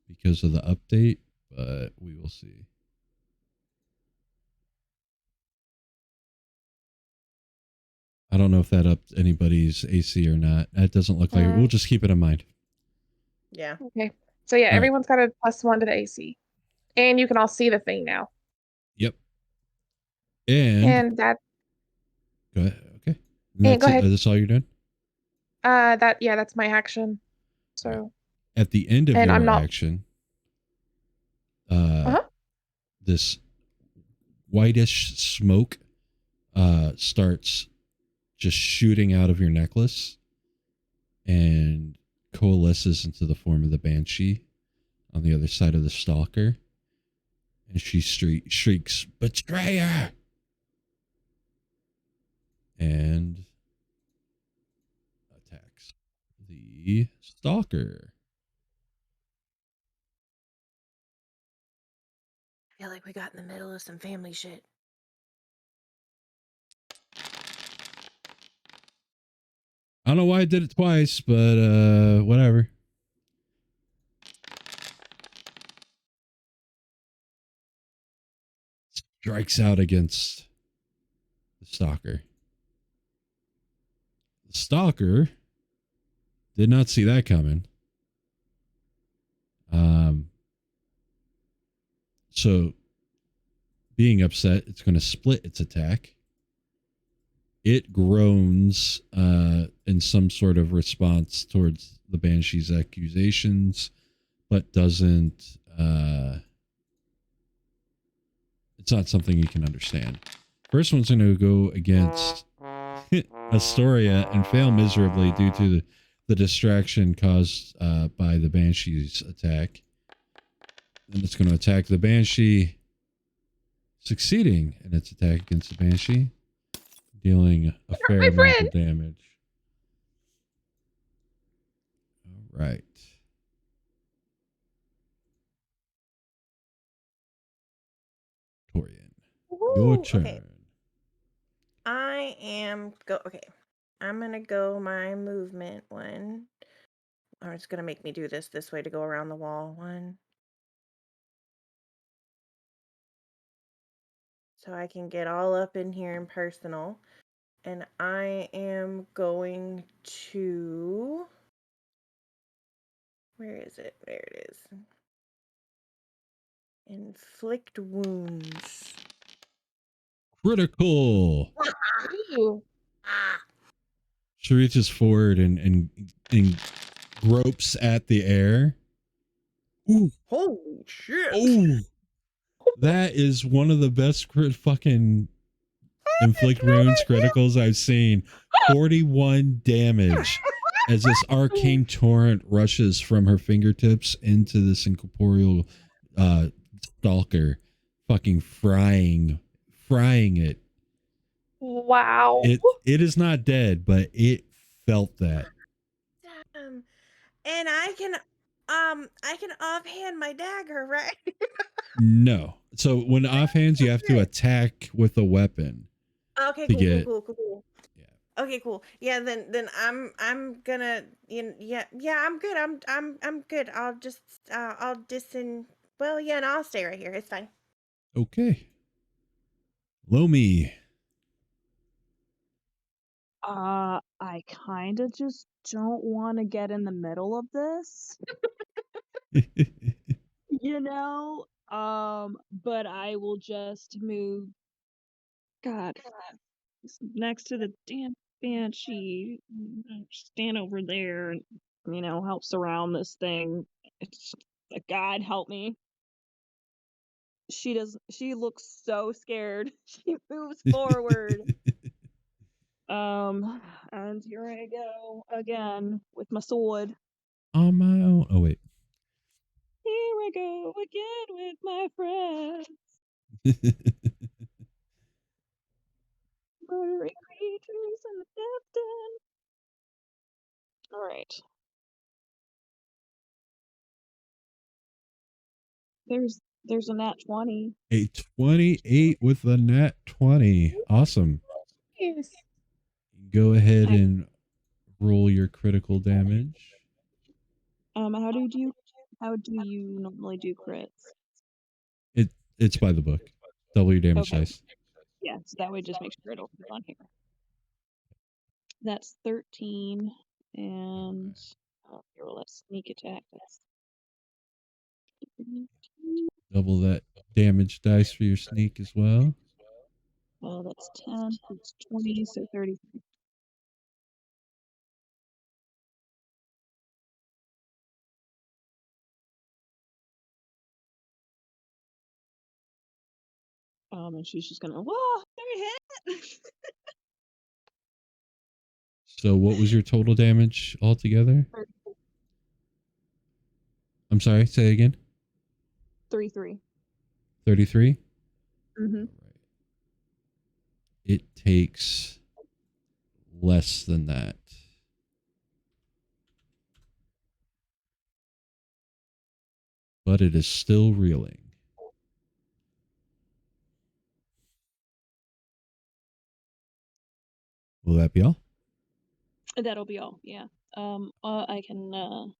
because of the update, but we will see. I don't know if that upped anybody's AC or not. That doesn't look like it. We'll just keep it in mind. Yeah. Okay. So yeah, All right. everyone's got a +1 to the AC. And you can all see the thing now. Yep. And that go ahead. Okay. and That's go it. ahead. That's all you're doing? That's my action. So Right. At the end of and your I'm not action, Uh-huh. this whitish smoke starts just shooting out of your necklace and coalesces into the form of the banshee on the other side of the stalker. And she shrieks, "Betrayer!" and attacks the stalker. I feel like we got in the middle of some family shit. I don't know why I did it twice, but whatever. Strikes out against the stalker. The stalker did not see that coming. So being upset, it's going to split its attack. It groans in some sort of response towards the banshee's accusations, but doesn't. It's not something you can understand. First one's going to go against Astoria and fail miserably due to the distraction caused by the banshee's attack. Then it's going to attack the banshee, succeeding in its attack against the banshee, dealing a fair my amount friend. of damage. All right. Torian, your Woo, turn. okay. Okay. I'm gonna go my movement one. Or it's gonna make me do this way to go around the wall one. So I can get all up in here and personal. And I am going to. Where is it? There it is. Inflict wounds. Critical. Ooh. She reaches forward and gropes at the air. Ooh. Holy shit. Oh. That is one of the best fucking inflict wounds criticals I've seen. 41 damage as this arcane torrent rushes from her fingertips into this incorporeal stalker, fucking frying it. Wow. It is not dead, but it felt that. And I can offhand my dagger, right? No. So when offhands, you have to attack with a weapon. Okay, to cool, get, cool. Yeah. Okay, cool. Yeah, then I'm gonna I'm good. I'm good. I'll just I'll and I'll stay right here. It's fine. Okay. Lomi. I kind of just don't want to get in the middle of this, you know? But I will just move. God, next to the damn banshee, stand over there and help surround this thing. It's God help me. She looks so scared. She moves forward. And here I go again with my sword. On my own. Oh, wait. Here I go again with my friends. Murdering creatures in the distance. All right. There's a nat 20. A 28 with a nat 20. Awesome. Yes. Go ahead and roll your critical damage. How do you normally do crits? It's by the book. Double your damage dice. Yeah, so that way just make sure it'll put on here. That's 13, and here, let's sneak attack. That's Double that damage dice for your sneak as well. that's 10, it's 20, so 30. And she's just gonna, whoa, they're hit! So what was your total damage altogether? I'm sorry, say again. 33. 33? Mm-hmm. All right. It takes less than that. But it is still reeling. Will that be all? That'll be all, yeah. I can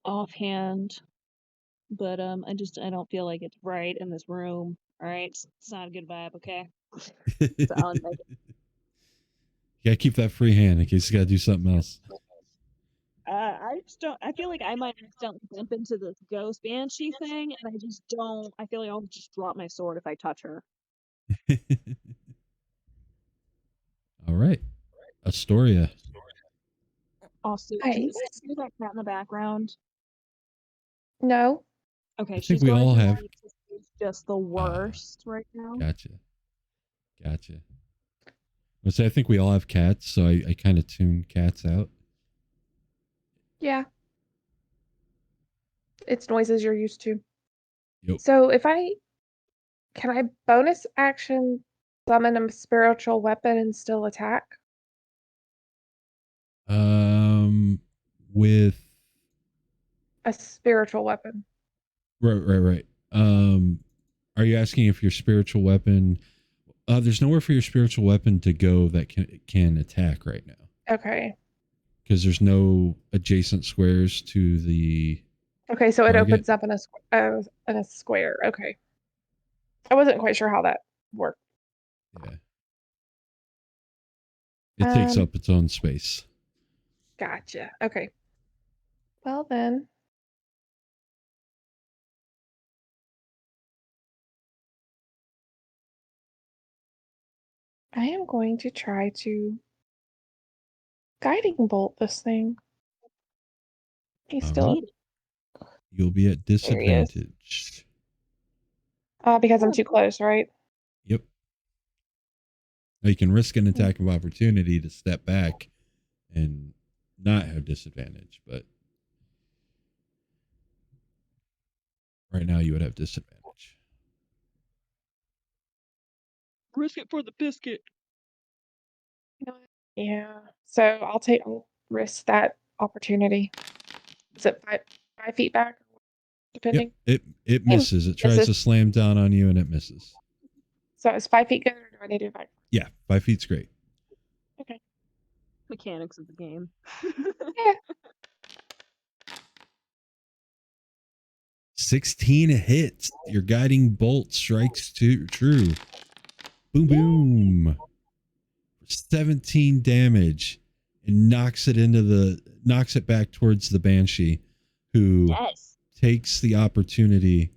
offhand, but I don't feel like it's right in this room. All right, it's not a good vibe. Okay. So I'll make it. You gotta keep that free hand in case you gotta do something else. I just don't. I feel like I might accidentally bump into this ghost banshee thing, and I just don't. I feel like I'll just drop my sword if I touch her. All right. Astoria. Also, do you guys hear that cat in the background? No. Okay, I she's think we going all through have. just the worst right now. Gotcha. Let's say I think we all have cats, so I kind of tune cats out. Yeah. It's noises you're used to. Yep. So can I bonus action summon a spiritual weapon and still attack? With A spiritual weapon. right. Are you asking if your spiritual weapon? There's nowhere for your spiritual weapon to go that can attack right now. Okay. Because there's no adjacent squares to the. Okay, so target. it opens up in a square. Okay. I wasn't quite sure how that worked. Yeah. It takes up its own space. Gotcha. Okay. Well then. I am going to try to guiding bolt this thing. He's still You'll be at disadvantage. because I'm too close, right? Yep. Now you can risk an attack of opportunity to step back and not have disadvantage, but right now you would have disadvantage. Risk it for the biscuit. Yeah. So I'll risk that opportunity. Is it 5 feet back? Depending. Yep. It misses. It tries to slam down on you and it misses. So is 5 feet good, or do I need to do 5? Yeah, 5 feet's great. Okay. Mechanics of the game. Yeah. 16 hits. Your guiding bolt strikes true. Boom, boom. 17 damage and knocks it back towards the Banshee, who Yes. takes the opportunity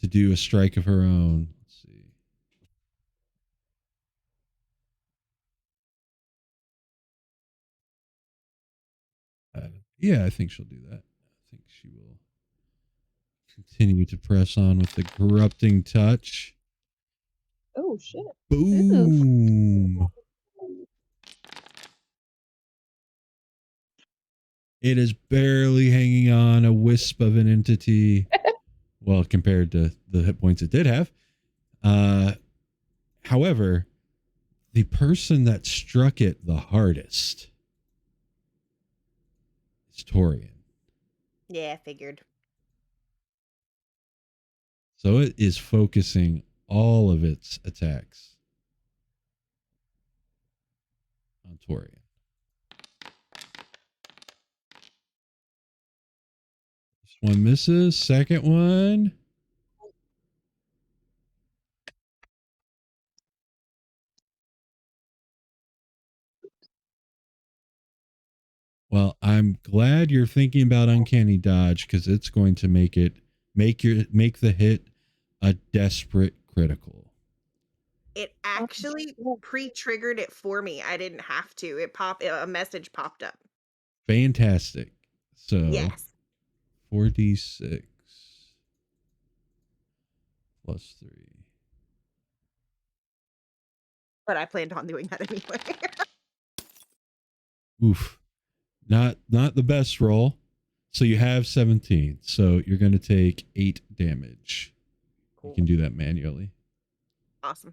to do a strike of her own. Let's see. Yeah, I think she'll do that. I think she will continue to press on with the corrupting touch. Oh shit. Boom. It is barely hanging on, a wisp of an entity. Well, compared to the hit points it did have. However, the person that struck it the hardest is Torian. Yeah, figured. So it is focusing all of its attacks on Torian. First one misses. Second one. Well, I'm glad you're thinking about uncanny dodge, because it's going to make the hit a desperate critical. It actually pre-triggered it for me. I didn't have to. A message popped up. Fantastic. So Yes. 4d6 plus 3. But I planned on doing that anyway. Oof. Not the best roll. So you have 17. So you're going to take 8 damage. Cool. You can do that manually. Awesome.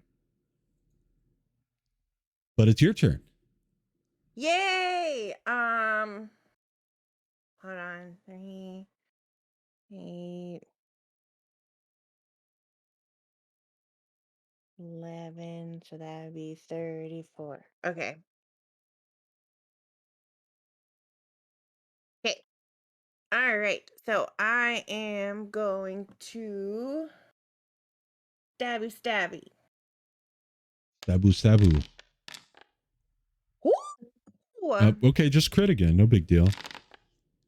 But it's your turn. Yay! Hold on. 3, 8, 11. So that would be 34. Okay. Okay. All right. So I am going to stabby. Sabu. Ooh. Okay, just crit again. No big deal.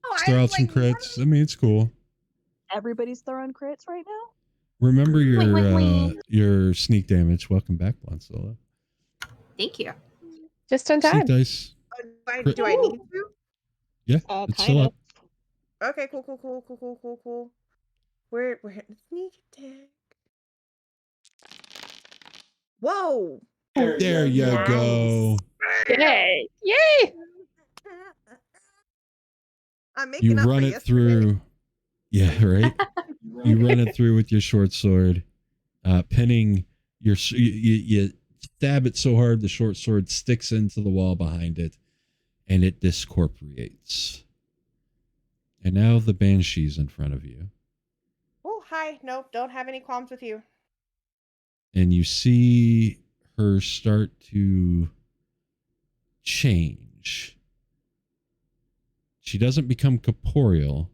Oh, Just throw out some crits. I mean, it's cool. Everybody's throwing crits right now? Remember your sneak damage. Welcome back, Blonde Solo. Thank you. Just in time. Sneak dice. Do I need to? Yeah, it's still up. Okay, cool. We're hitting the sneak attack. Whoa! There you go. Yay! Yay! I'm making You up run for it yesterday. through. Yeah, right. You run it through with your short sword, pinning you stab it so hard the short sword sticks into the wall behind it, and it discorporates. And now the Banshee's in front of you. Oh, hi. Nope, don't have any qualms with you. And you see her start to change. She doesn't become corporeal,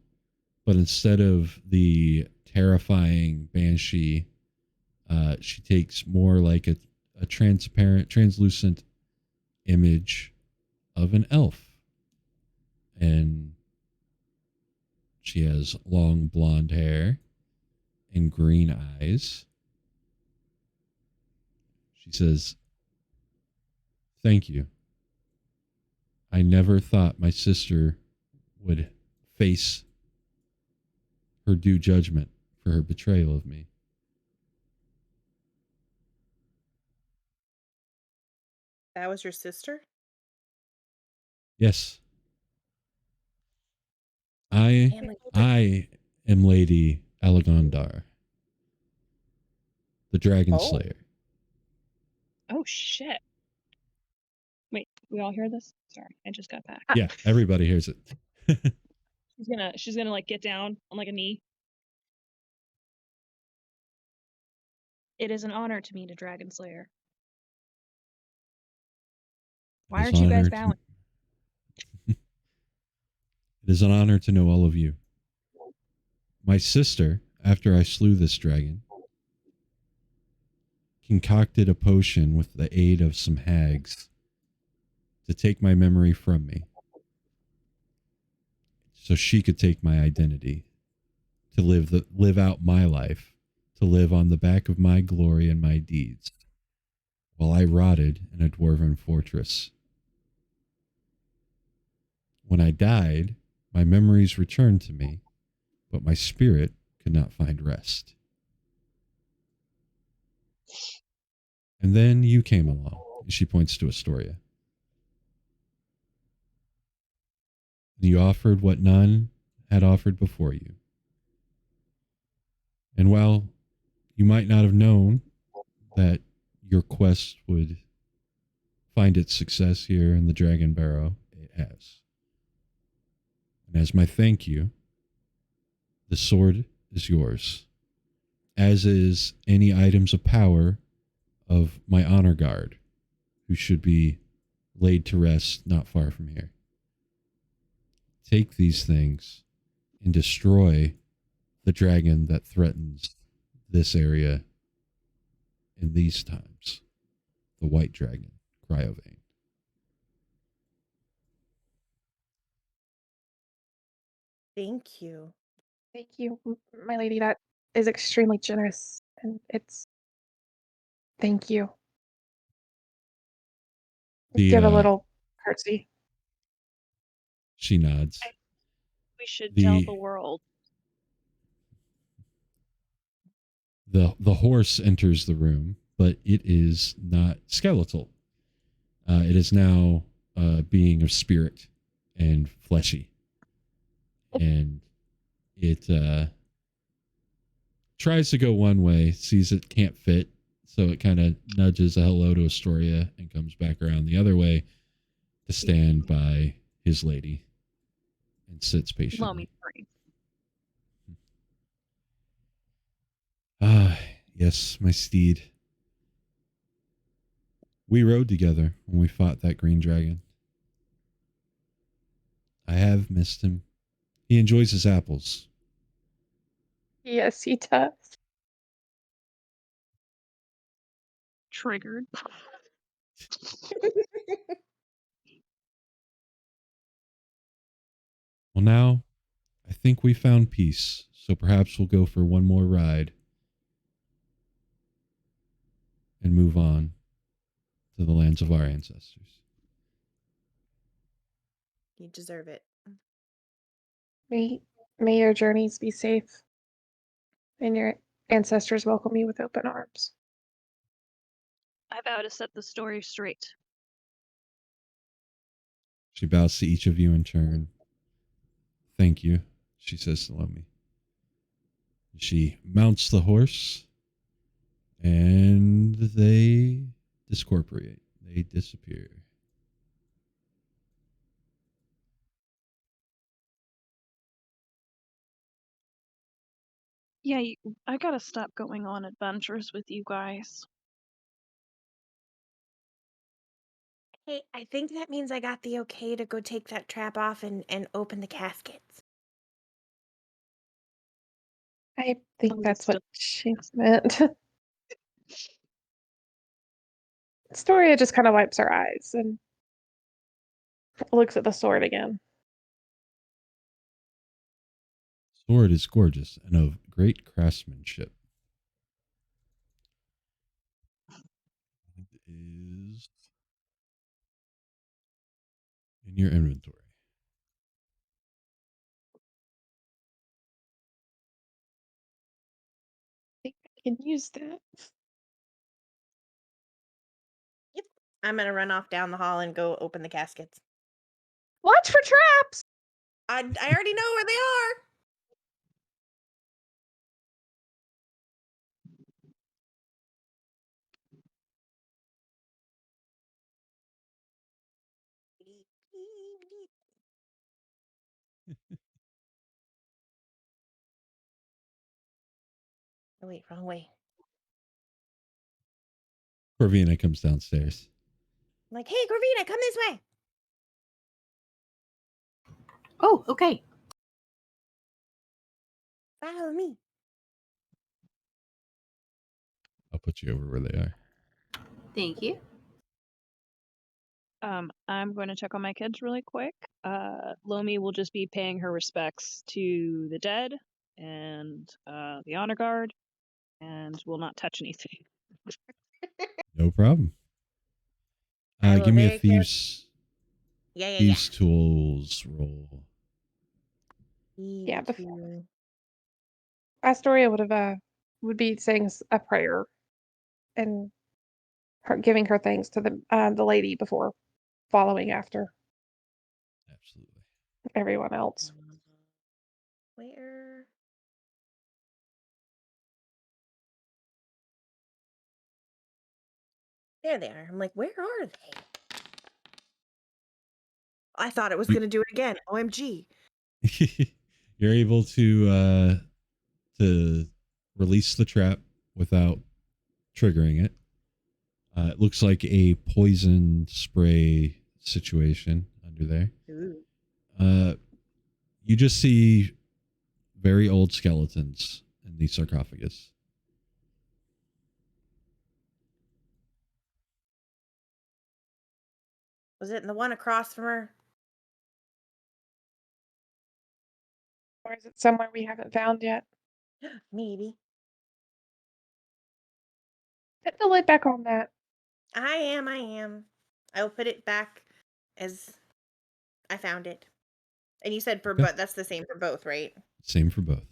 but instead of the terrifying Banshee, she takes more like a translucent image of an elf. And she has long blonde hair and green eyes. She says, "Thank you. I never thought my sister would face her due judgment for her betrayal of me." That was your sister? Yes. I am Lady Alagondar, the Dragon Slayer. Oh shit. Wait, we all hear this? Sorry, I just got back. Yeah, everybody hears it. She's gonna like get down on like a knee. It is an honor to meet a Dragon Slayer. Why aren't you guys bowing? It is an honor to know all of you. My sister, after I slew this dragon, concocted a potion with the aid of some hags to take my memory from me so she could take my identity, to live out my life, to live on the back of my glory and my deeds, while I rotted in a dwarven fortress. When I died, my memories returned to me, but my spirit could not find rest. And then you came along, and she points to Astoria. You offered what none had offered before you. And while you might not have known that your quest would find its success here in the Dragon Barrow, it has. And as my thank you, the sword is yours, as is any items of power of my honor guard, who should be laid to rest not far from here. Take these things and destroy the dragon that threatens this area in these times, the white dragon, Cryovane. Thank you. Thank you, my lady. That is extremely generous, and it's thank you. Give a little curtsy. She nods. We should tell the world. The horse enters the room, but it is not skeletal. It is now a being of spirit and fleshy. And it tries to go one way, sees it can't fit, so it kind of nudges a hello to Astoria and comes back around the other way to stand by his lady and sits patiently. Lomi free. Ah, yes, my steed. We rode together when we fought that green dragon. I have missed him. He enjoys his apples. Yes, he does. Triggered. Well, now I think we found peace, so perhaps we'll go for one more ride and move on to the lands of our ancestors. You deserve it. May your journeys be safe, and your ancestors welcome you with open arms. I vow to set the story straight. She bows to each of you in turn. Thank you, she says to Lomi. She mounts the horse, and they discorporate. They disappear. Yeah, I gotta stop going on adventures with you guys. Hey, I think that means I got the okay to go take that trap off and open the caskets. I think that's what she meant. Astoria just kind of wipes her eyes and looks at the sword again. Sword is gorgeous and of great craftsmanship. It is in your inventory. I think I can use that. Yep. I'm gonna run off down the hall and go open the caskets. Watch for traps! I already know where they are. Oh, wait, wrong way. Corvina comes downstairs. I'm like, hey, Corvina, come this way. Oh, okay. Follow me. I'll put you over where they are. Thank you. I'm going to check on my kids really quick. Lomi will just be paying her respects to the dead and the honor guard, and will not touch anything. No problem. I will Give me a very care- thieves tools roll. Yeah, Thieves before too. Astoria would be saying a prayer and giving her thanks to the lady before following after Absolutely. everyone else. Where? There they are. I'm like, where are they? I thought it was You- going to do it again. OMG. You're able to release the trap without triggering it. It looks like a poison spray situation under there. Ooh. You just see very old skeletons in the sarcophagus. Was it in the one across from her? Or is it somewhere we haven't found yet? Maybe. Put the lid back on that. I am. I'll put it back as I found it. And you said for Okay. but that's the same for both, right? Same for both.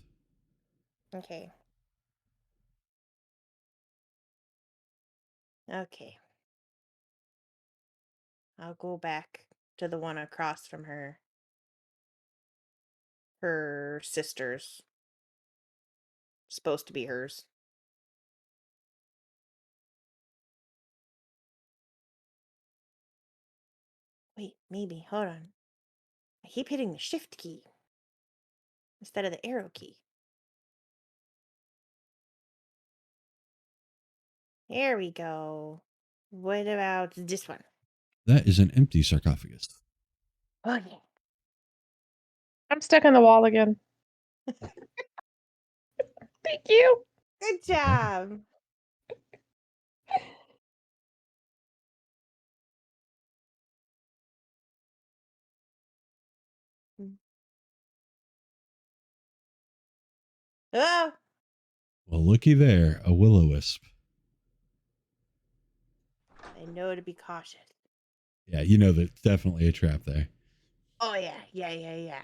Okay. Okay. I'll go back to the one across from her. Her sister's. Supposed to be hers. Wait, maybe. Hold on. I keep hitting the shift key instead of the arrow key. There we go. What about this one? That is an empty sarcophagus. Oh, yeah. I'm stuck in the wall again. Thank you. Good No problem. job. Oh, Well, looky there, a will-o-wisp. I know to be cautious. Yeah, you know there's definitely a trap there. Oh, yeah.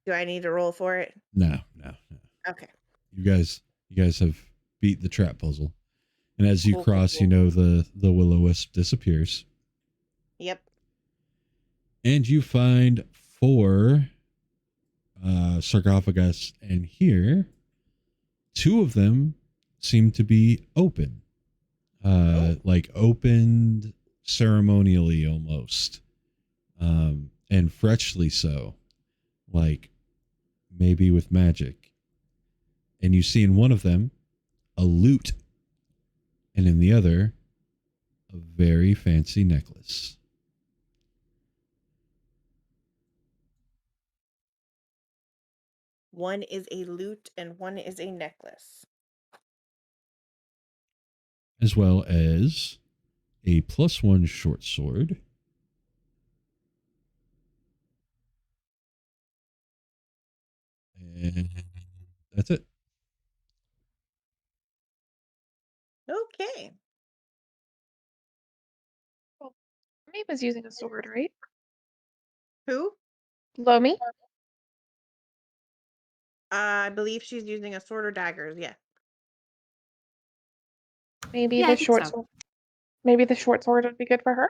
Do I need to roll for it? No. Okay. You guys have beat the trap puzzle. And as you Cool. cross, you know the will-o-wisp disappears. Yep. And you find 4 sarcophagus, and here 2 of them seem to be open. Like opened ceremonially almost. And freshly so. Like maybe with magic. And you see in one of them a lute, and in the other a very fancy necklace. One is a lute and one is a necklace. As well as a +1 short sword. And that's it. Okay. Well, Lomi was using a sword, right? Who? Lomi? I believe she's using a sword or daggers. Yeah. Maybe Yeah, the I think short so. sword. Maybe the short sword would be good for her,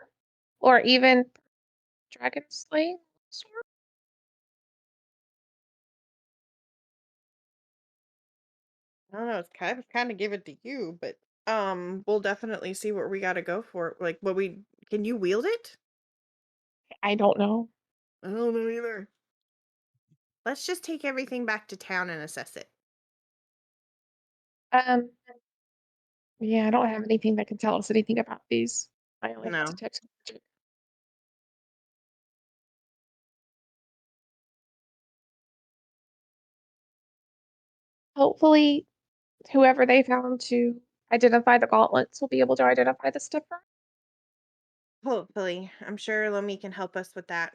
or even dragon slaying sword. I don't know. It's kind of give it to you, but we'll definitely see what we got to go for. Like, what we can you wield it? I don't know. I don't know either. Let's just take everything back to town and assess it. Um. Yeah, I don't have anything that can tell us anything about these. I only have No. detect magic. Hopefully, whoever they found to identify the gauntlets will be able to identify the stuff. Hopefully. I'm sure Lomi can help us with that.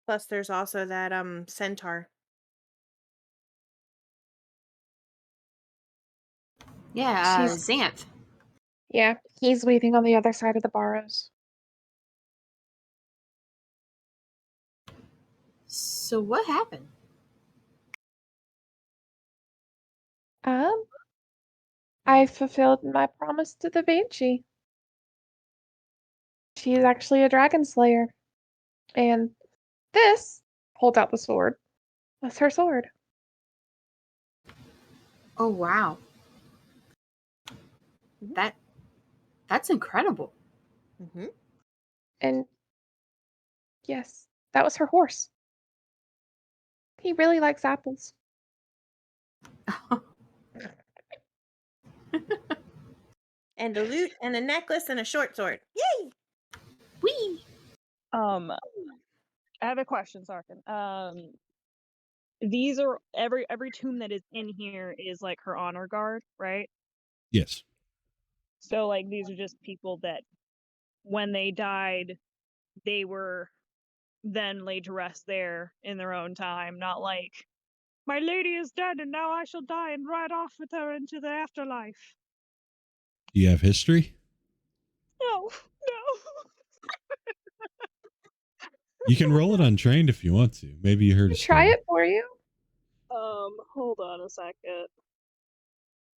Plus, there's also that centaur. Yeah, She's- Xanth. Yeah, he's waiting on the other side of the Barrows. So what happened? I fulfilled my promise to the Banshee. She's actually a dragon slayer. And this, hold out the sword, was her sword. Oh wow. That's incredible. Mm-hmm. And yes, that was her horse. He really likes apples. And a lute and a necklace and a short sword. Yay! Whee! I have a question, Sarkin. These are every tomb that is in here is like her honor guard, right? Yes. So like these are just people that when they died, they were then laid to rest there in their own time, not like my lady is dead and now I shall die and ride off with her into the afterlife. Do you have history? No. You can roll it untrained if you want to. Maybe you heard a Try story. it for you. Hold on a second.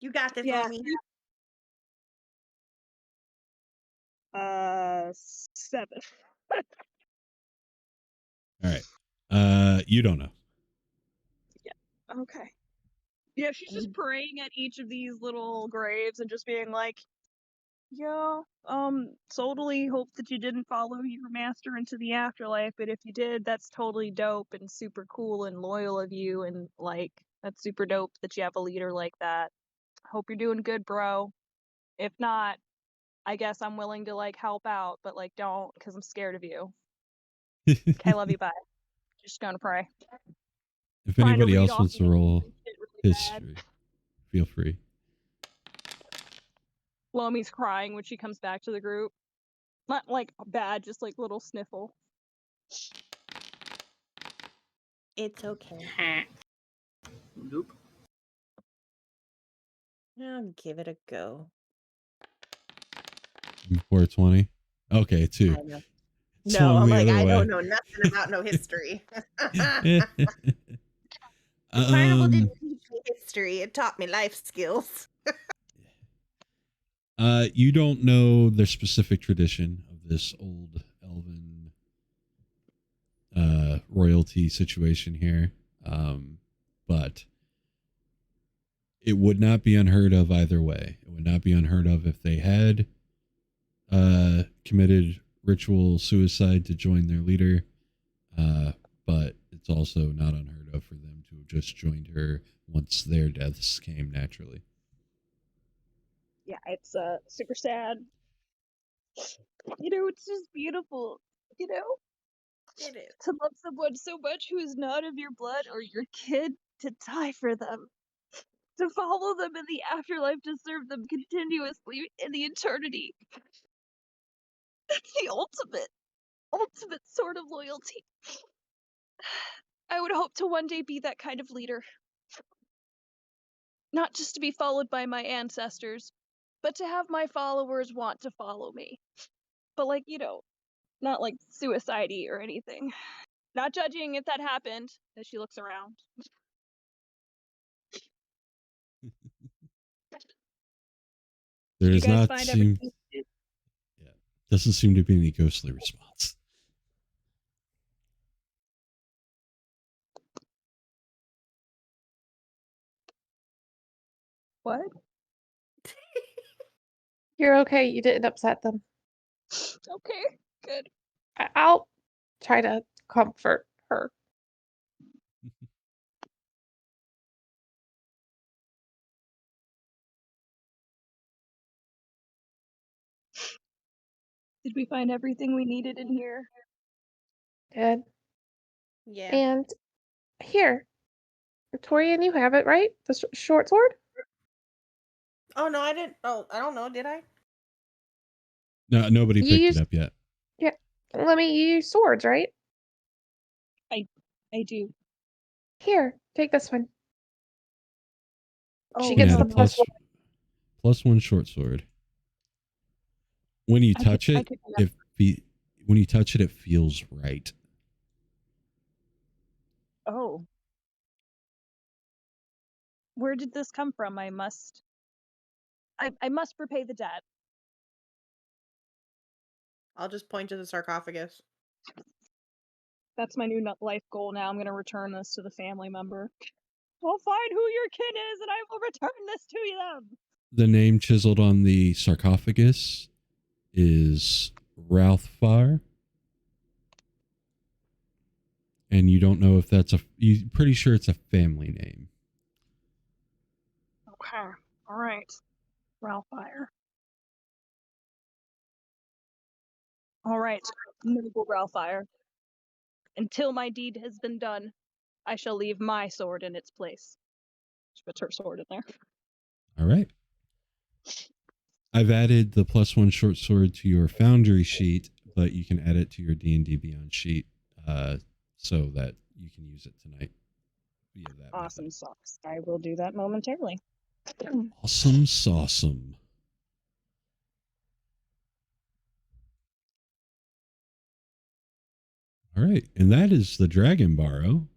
You got this, Yeah. Lomi. 7. All right. You don't know. Okay. Yeah, she's just praying at each of these little graves and just being like, yeah, totally hope that you didn't follow your master into the afterlife, but if you did, that's totally dope and super cool and loyal of you, and like, that's super dope that you have a leader like that. Hope you're doing good, bro. If not, I guess I'm willing to like help out, but like don't, because I'm scared of you. Okay, love you, bye. Just gonna pray. If Trying to anybody read else off wants to names roll and shit really bad. history, feel free. Lomi's crying when she comes back to the group. Not like bad, just like little sniffle. It's okay. Nope. I'll give it a go. 420. Okay, 2. I know. Swung I'm the like, other I way. don't know nothing about no history. The carnival didn't teach me history. It taught me life skills. You don't know the specific tradition of this old elven royalty situation here, but it would not be unheard of either way. It would not be unheard of if they had committed ritual suicide to join their leader, but it's also not unheard of for them to have just joined her once their deaths came naturally. Yeah, it's super sad. You know, it's just beautiful. You know, It is. to love someone so much who is not of your blood or your kid, to die for them, to follow them in the afterlife, to serve them continuously in the eternity. That's the ultimate sort of loyalty. I would hope to one day be that kind of leader. Not just to be followed by my ancestors, but to have my followers want to follow me. But like, you know, not like suicide-y or anything. Not judging if that happened, as she looks around. There Did you does guys not find seem, everything? doesn't seem to be any ghostly response. What? You're okay. You didn't upset them. Okay, good. I'll try to comfort her. Did we find everything we needed in here? Did. Yeah. And here, Torian, you have it, right? The short sword? Oh no, I didn't. Oh, I don't know. Did I? No, nobody You picked used- it up yet. Yeah. Let me use swords, right? I do. Here, take this one. Oh, She You can gets add the a plus one. +1 short sword. When you touch I it, could do that. when you touch it, it feels right. Oh. Where did this come from? I must repay the debt. I'll just point to the sarcophagus. That's my new life goal now. I'm going to return this to the family member. I'll find who your kin is and I will return this to them. The name chiseled on the sarcophagus is Ralphfar. And you don't know if that's you're pretty sure it's a family name. Okay. All right. Ralphfire. All right. Noble Ralphfire. Until my deed has been done, I shall leave my sword in its place. She puts her sword in there. All right. I've added the +1 short sword to your Foundry sheet, but you can add it to your D&D Beyond sheet so that you can use it tonight via that Awesome method. sauce. I will do that momentarily. Awesome sauceum. All right, and that is the Dragon Barrow.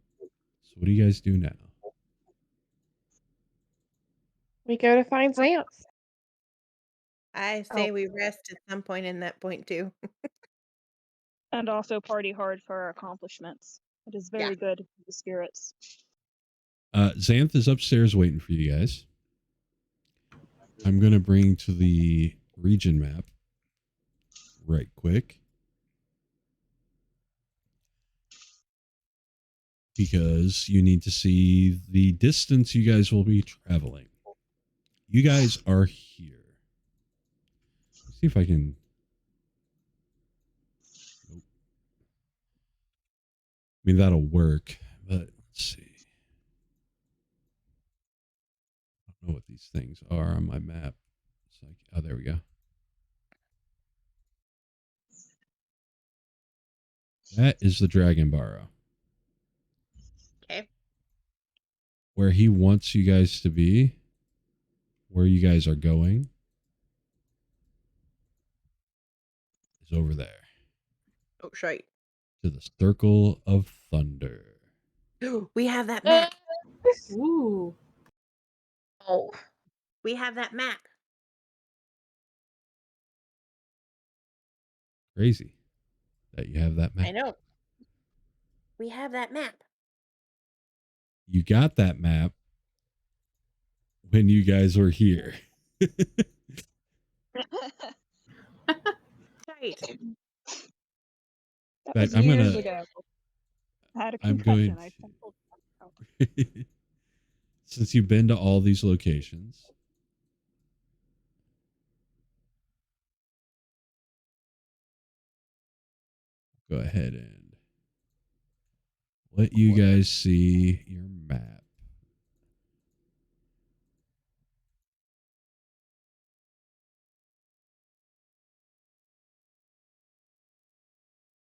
So what do you guys do now? We go to find Xanth. I say we rest at some point in that point too. And also party hard for our accomplishments. It is very good for the spirits. Xanth is upstairs waiting for you guys. I'm going to bring to the region map right quick. Because you need to see the distance you guys will be traveling. You guys are here. Let's see if I can... Nope. I mean, that'll work, but let's see. I don't know what these things are on my map. It's like, oh, there we go. That is the Dragon Barrow. Okay. Where he wants you guys to be, where you guys are going, is over there. Oh, shite. To the Circle of Thunder. We have that map. Ooh. Oh. We have that map. Crazy that you have that map. I know. We have that map. You got that map when you guys were here. Right. That But was I'm years gonna- ago. I had a I'm concussion. going I to- stumbled. Since you've been to all these locations, go ahead and let you guys see your map.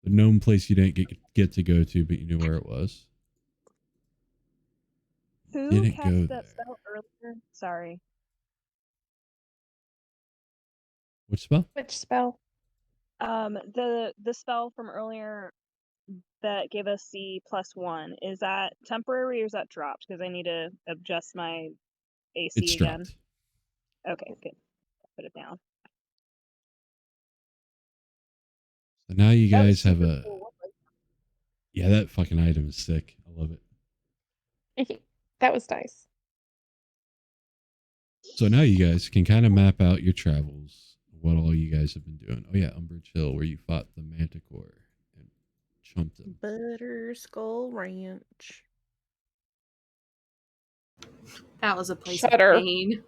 The known place you didn't get to go to, but you knew where it was. Who Didn't cast go that there. spell earlier? Sorry. Which spell? Which spell? The spell from earlier that gave us the +1, is that temporary or is that dropped? Because I need to adjust my AC It's again. dropped. Okay, good. Put it down. So now you That was guys have super a... cool. Yeah, that fucking item is sick. I love it. That was nice. So now you guys can kind of map out your travels, what all you guys have been doing. Oh yeah, Umbrage Hill, where you fought the Manticore and chumped him. Butterskull Ranch. That was a place Shudder. of pain.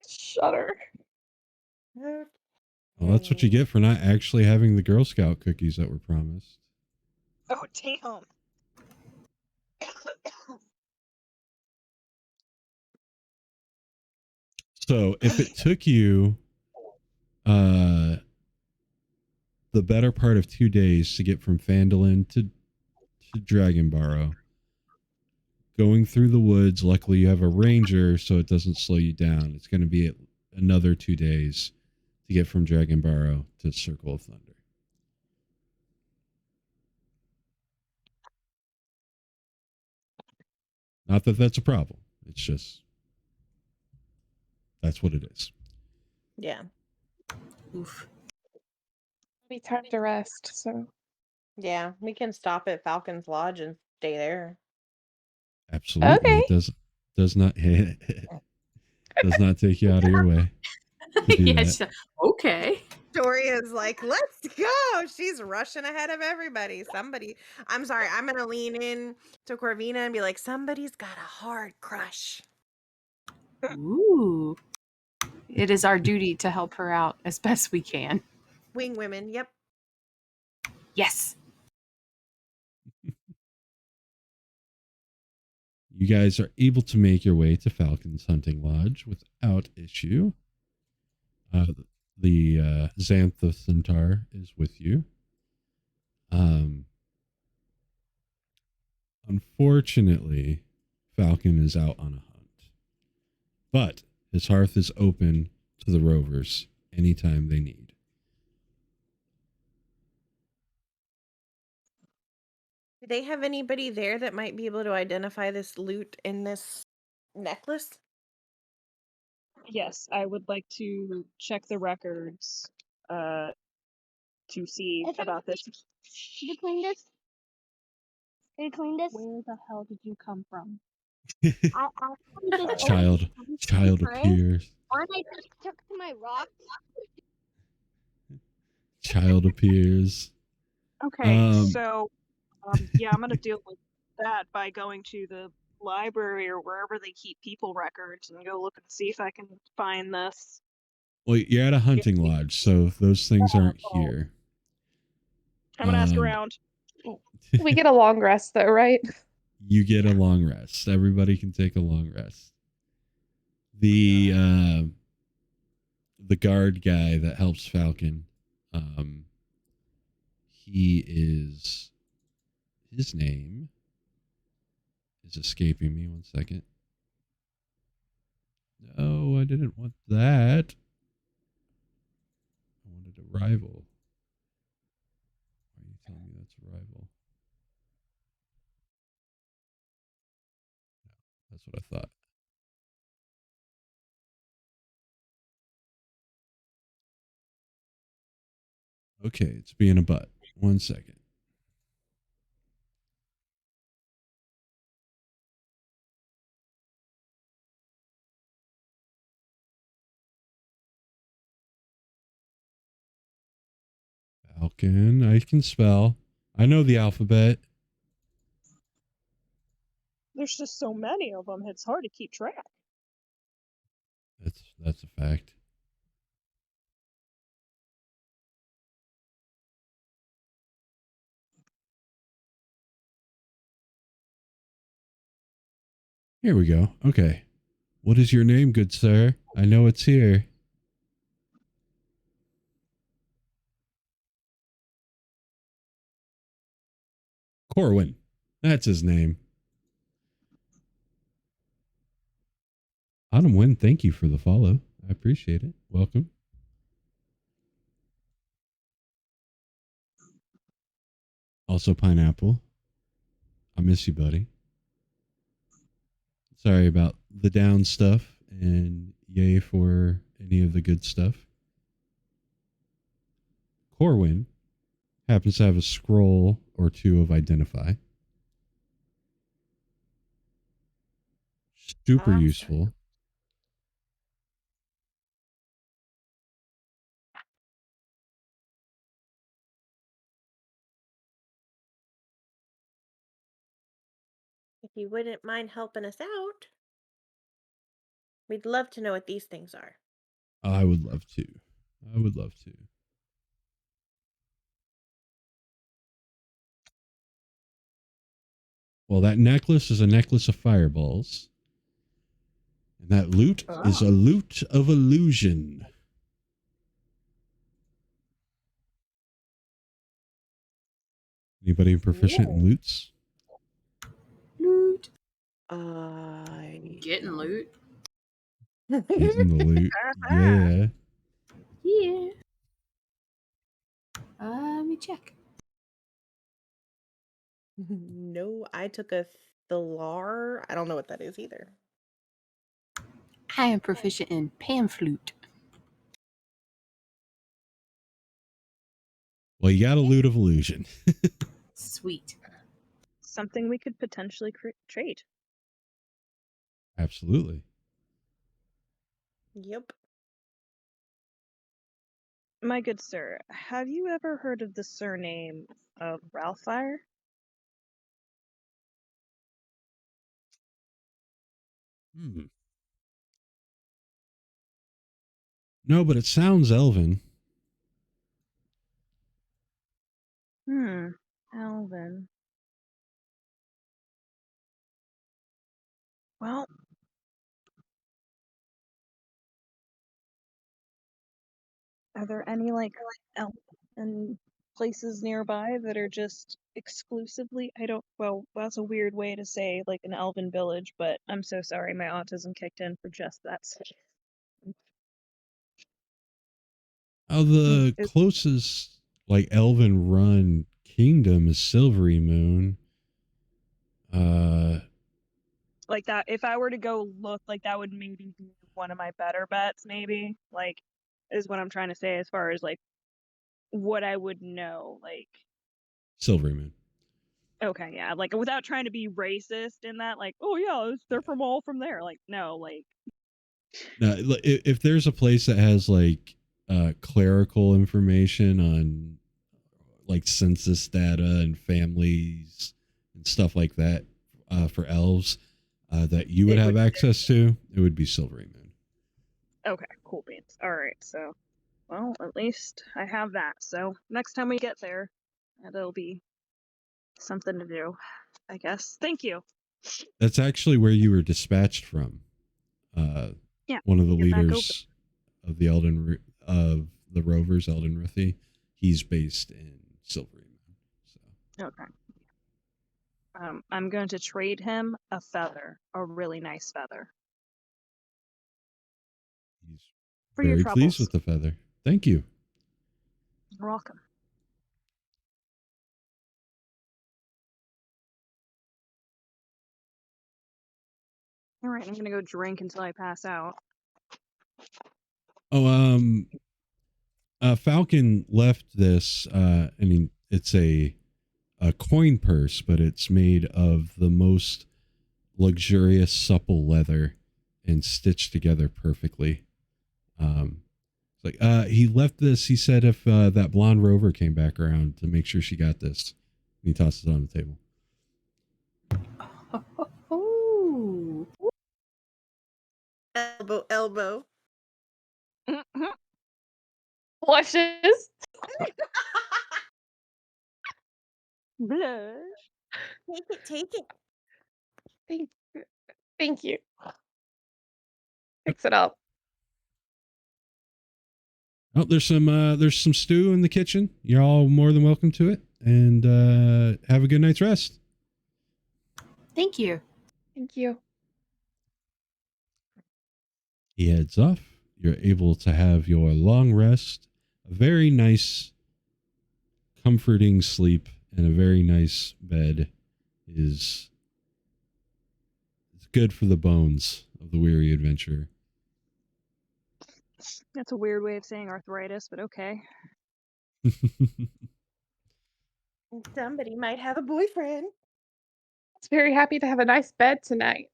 Shudder. Well, that's what you get for not actually having the Girl Scout cookies that were promised. Oh, damn. So if it took you the better part of 2 days to get from Phandalin to Dragon Barrow, going through the woods, luckily you have a ranger so it doesn't slow you down. It's going to be another 2 days to get from Dragon Barrow to Circle of Thunder. Not that that's a problem. It's just that's what it is. Yeah. Oof. Be time to rest. So Yeah. We can stop at Falcon's Lodge and stay there. Absolutely. Okay. It does not does not take you out of your way to do Yeah, that. she's like, okay. Victoria's like, let's go. She's rushing ahead of everybody. I'm sorry, I'm gonna lean in to Corvina and be like, somebody's got a hard crush. Ooh. It is our duty to help her out as best we can. Wing women, yep. Yes. You guys are able to make your way to Falcon's Hunting Lodge without issue. The Xantha Centaur is with you. Unfortunately, Falcon is out on a hunt, but his hearth is open to the Rovers anytime they need. Do they have anybody there that might be able to identify this loot in this necklace? Yes, I would like to check the records to see about this. Did you clean this? Did you clean this? Where the hell did you come from? I cleaned this Child appears. When I just took to my rocks. Child appears. Okay, so yeah, I'm gonna deal with that by going to the library or wherever they keep people records and go look and see if I can find this. Well, you're at a hunting lodge, so those things aren't here. I'm gonna ask around. we get a long rest though, right? You get a long rest. Everybody can take a long rest. The guard guy that helps Falcon, his name is escaping me. 1 second. No, I didn't want that. I wanted a rival. Why are you telling me that's a rival? No, that's what I thought. Okay, it's being a butt. 1 second. Falcon, I can spell. I know the alphabet. There's just so many of them, it's hard to keep track. That's a fact. Here we go. Okay. What is your name, good sir? I know it's here. Corwin. That's his name. Autumn Wind, thank you for the follow. I appreciate it. Welcome. Also, Pineapple. I miss you, buddy. Sorry about the down stuff, and yay for any of the good stuff. Corwin happens to have a scroll or two of Identify. Super Awesome. useful. If you wouldn't mind helping us out, we'd love to know what these things are. I would love to. I would love to. Well, that necklace is a necklace of fireballs. And that loot is a loot of illusion. Anybody proficient in loots? Loot. I Getting loot. Getting the loot. Yeah. Yeah. Let me check. No, I took a Thalar. I don't know what that is either. I am proficient in pan flute. Well, you got a loot of illusion. Sweet. Something we could potentially trade. Absolutely. Yep. My good sir, have you ever heard of the surname of Ralphire? No, but it sounds elven. Alvin. Well, are there any elven places nearby that are just exclusively? Well, that's a weird way to say like an elven village, but I'm so sorry, my autism kicked in for just that second. The Is- closest like elven run kingdom is Silvery Moon. Like that, if I were to go look, like that would maybe be one of my better bets, maybe, like, is what I'm trying to say as far as like what I would know, like. Silvery Moon. Okay, yeah, like without trying to be racist in that, like, oh yeah, they're from all from there. Like, no, like. Now, if there's a place that has like clerical information on like census data and families and stuff like that for elves that you would have access to, it would be Silvery Moon. Okay, cool beans. All right, so, well, at least I have that. So next time we get there, that'll be something to do, I guess. Thank you. That's actually where you were dispatched from. Yeah, one of the get back leaders of the of the Rovers, Elden Ruthie, he's based in Silvery Moon. So. Okay. I'm going to trade him a feather, a really nice feather. He's For your very pleased troubles. with the feather. Thank you. You're welcome. All right, I'm gonna go drink until I pass out. Oh, Falcon left this. I mean, it's a coin purse, but it's made of the most luxurious, supple leather and stitched together perfectly. He left this. He said if that blonde rover came back around to make sure she got this. And he tosses it on the table. Oh. Elbow. Blushes. Blush. Take it. Thank you. Fix it up. Oh, there's some stew in the kitchen. You're all more than welcome to it, and have a good night's rest. Thank you. Thank you. He heads off. You're able to have your long rest, a very nice, comforting sleep, and a very nice bed is good for the bones of the weary adventurer. That's a weird way of saying arthritis, but okay. Somebody might have a boyfriend. I was very happy to have a nice bed tonight.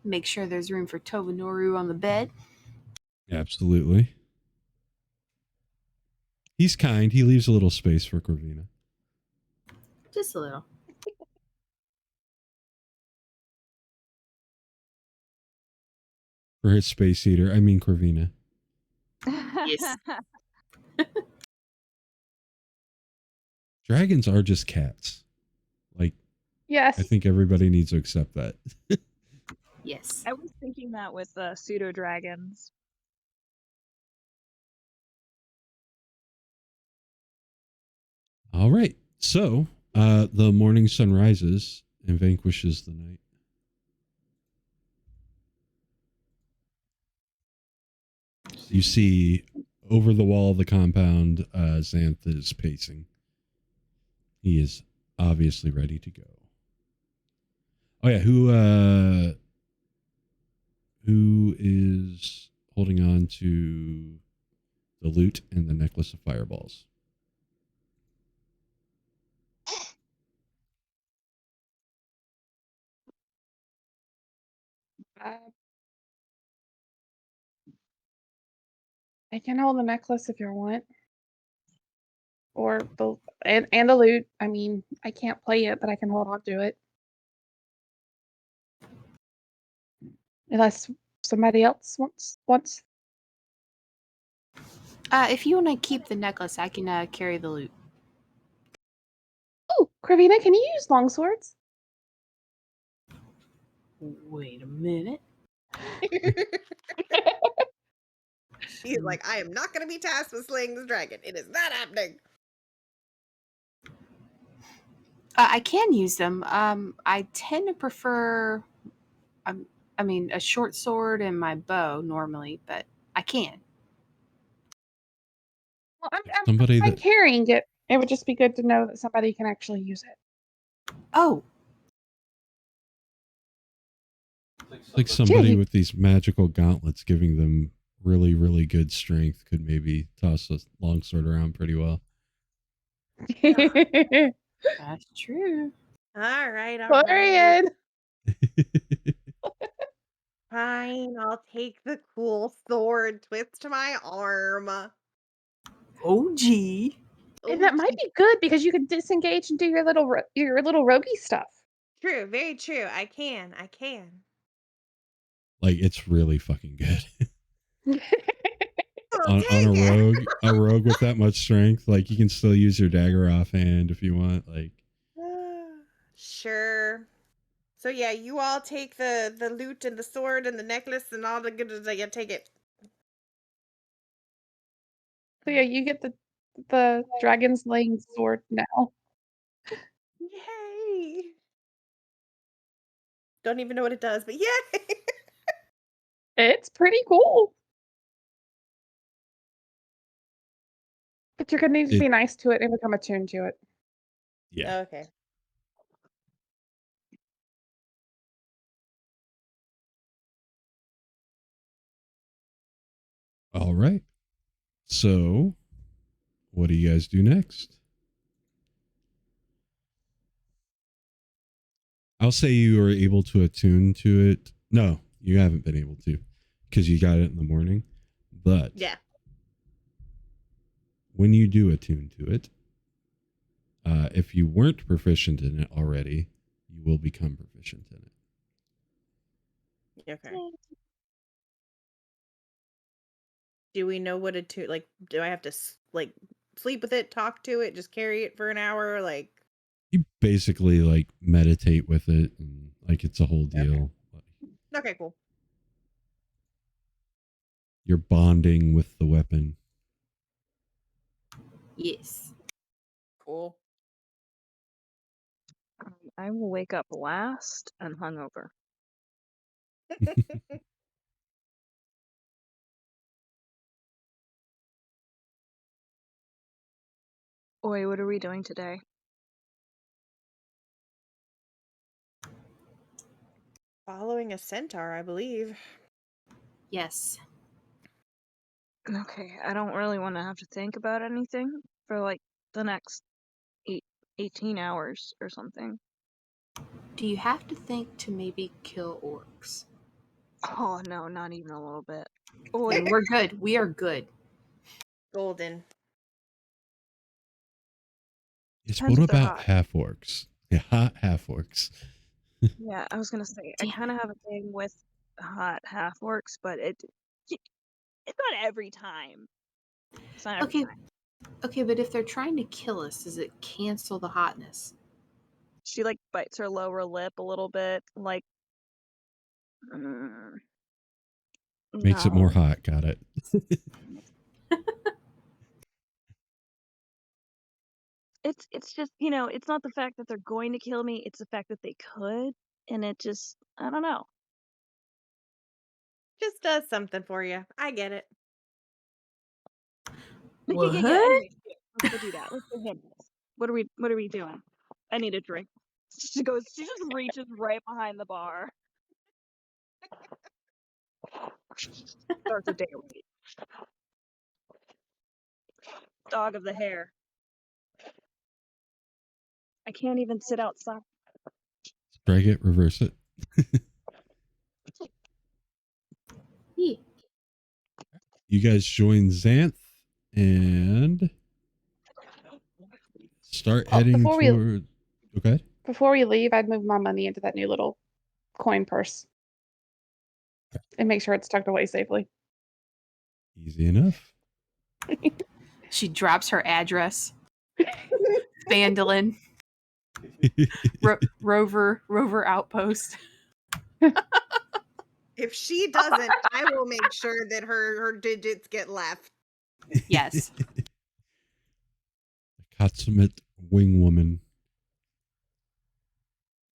Make sure there's room for Tobanoru on the bed. Absolutely. He's kind. He leaves a little space for Corvina. Just a little. For his space eater. I mean Corvina. Yes. Dragons are just cats. Like, Yes. I think everybody needs to accept that. Yes. I was thinking that with pseudo dragons. All right. So, the morning sun rises and vanquishes the night. You see over the wall of the compound, Xanth is pacing. He is obviously ready to go. Oh yeah, who is holding on to the loot and the necklace of fireballs? Uh, I can hold the necklace if you want. Or and the loot. I mean, I can't play it, but I can hold on to it. Unless somebody else wants. If you want to keep the necklace, I can carry the loot. Oh, Kravina, can you use longswords? Wait a minute. She's like, I am not going to be tasked with slaying this dragon. It is not happening. I can use them. I tend to prefer, I mean, a short sword and my bow normally, but I can. Well, Somebody I'm that carrying it. It would just be good to know that somebody can actually use it. Oh, like somebody you- with these magical gauntlets giving them really, really good strength could maybe toss a longsword around pretty well. that's true. All right, all right. Florian. Fine, I'll take the cool sword twist to my arm. OG. And that might be good because you can disengage and do your little roguey stuff. True, very true. I can. Like, it's really fucking good. I'll on take a rogue with that much strength, like you can still use your dagger offhand if you want. Like, Sure. So yeah, you all take the loot and the sword and the necklace and all the goodies that you take it. So yeah, you get the dragon slaying sword now. Yay! Don't even know what it does, but yay! It's pretty cool. But you're gonna need to be nice to it and become attuned to it. Yeah. Okay. All right. So, what do you guys do next? I'll say you are able to attune to it. No, you haven't been able to because you got it in the morning. But Yeah. when you do attune to it, if you weren't proficient in it already, you will become proficient in it. Okay. Do we know what to like? Do I have to like sleep with it, talk to it, just carry it for an hour? Like, You basically like meditate with it, and like it's a whole deal. okay, cool. You're bonding with the weapon. Yes. Cool. I will wake up last and hungover. Oi, what are we doing today? Following a centaur, I believe. Yes. Okay, I don't really want to have to think about anything for like the next 18 hours or something. Do you have to think to maybe kill orcs? Oh no, not even a little bit. Then we're good. We are good. Golden. Yes, Depends what if they're about hot. half orcs? Yeah, hot half orcs. Yeah, I was gonna say I Damn kind of have a thing with hot half orcs, but it's not every time. It's not every Okay. time. Okay, but if they're trying to kill us, does it cancel the hotness? She like bites her lower lip a little bit, like mm, Makes it more no. hot. Got it. It's just, you know, it's not the fact that they're going to kill me, it's the fact that they could, and it just, I don't know. Just does something for you. I get it. What? Anyway, let's go do that. Let's go handle this. What are we doing? I need a drink. She just reaches right behind the bar. Starts a dairy. Dog of the hair. I can't even sit outside. Drag it, reverse it. Yeah. You guys join Xanth and start heading before we- toward. Okay. Before we leave, I'd move my money into that new little coin purse and make sure it's tucked away safely. Easy enough. She drops her address. Vandalin. Rover outpost. If she doesn't, I will make sure that her digits get left. Yes. Consummate wing woman.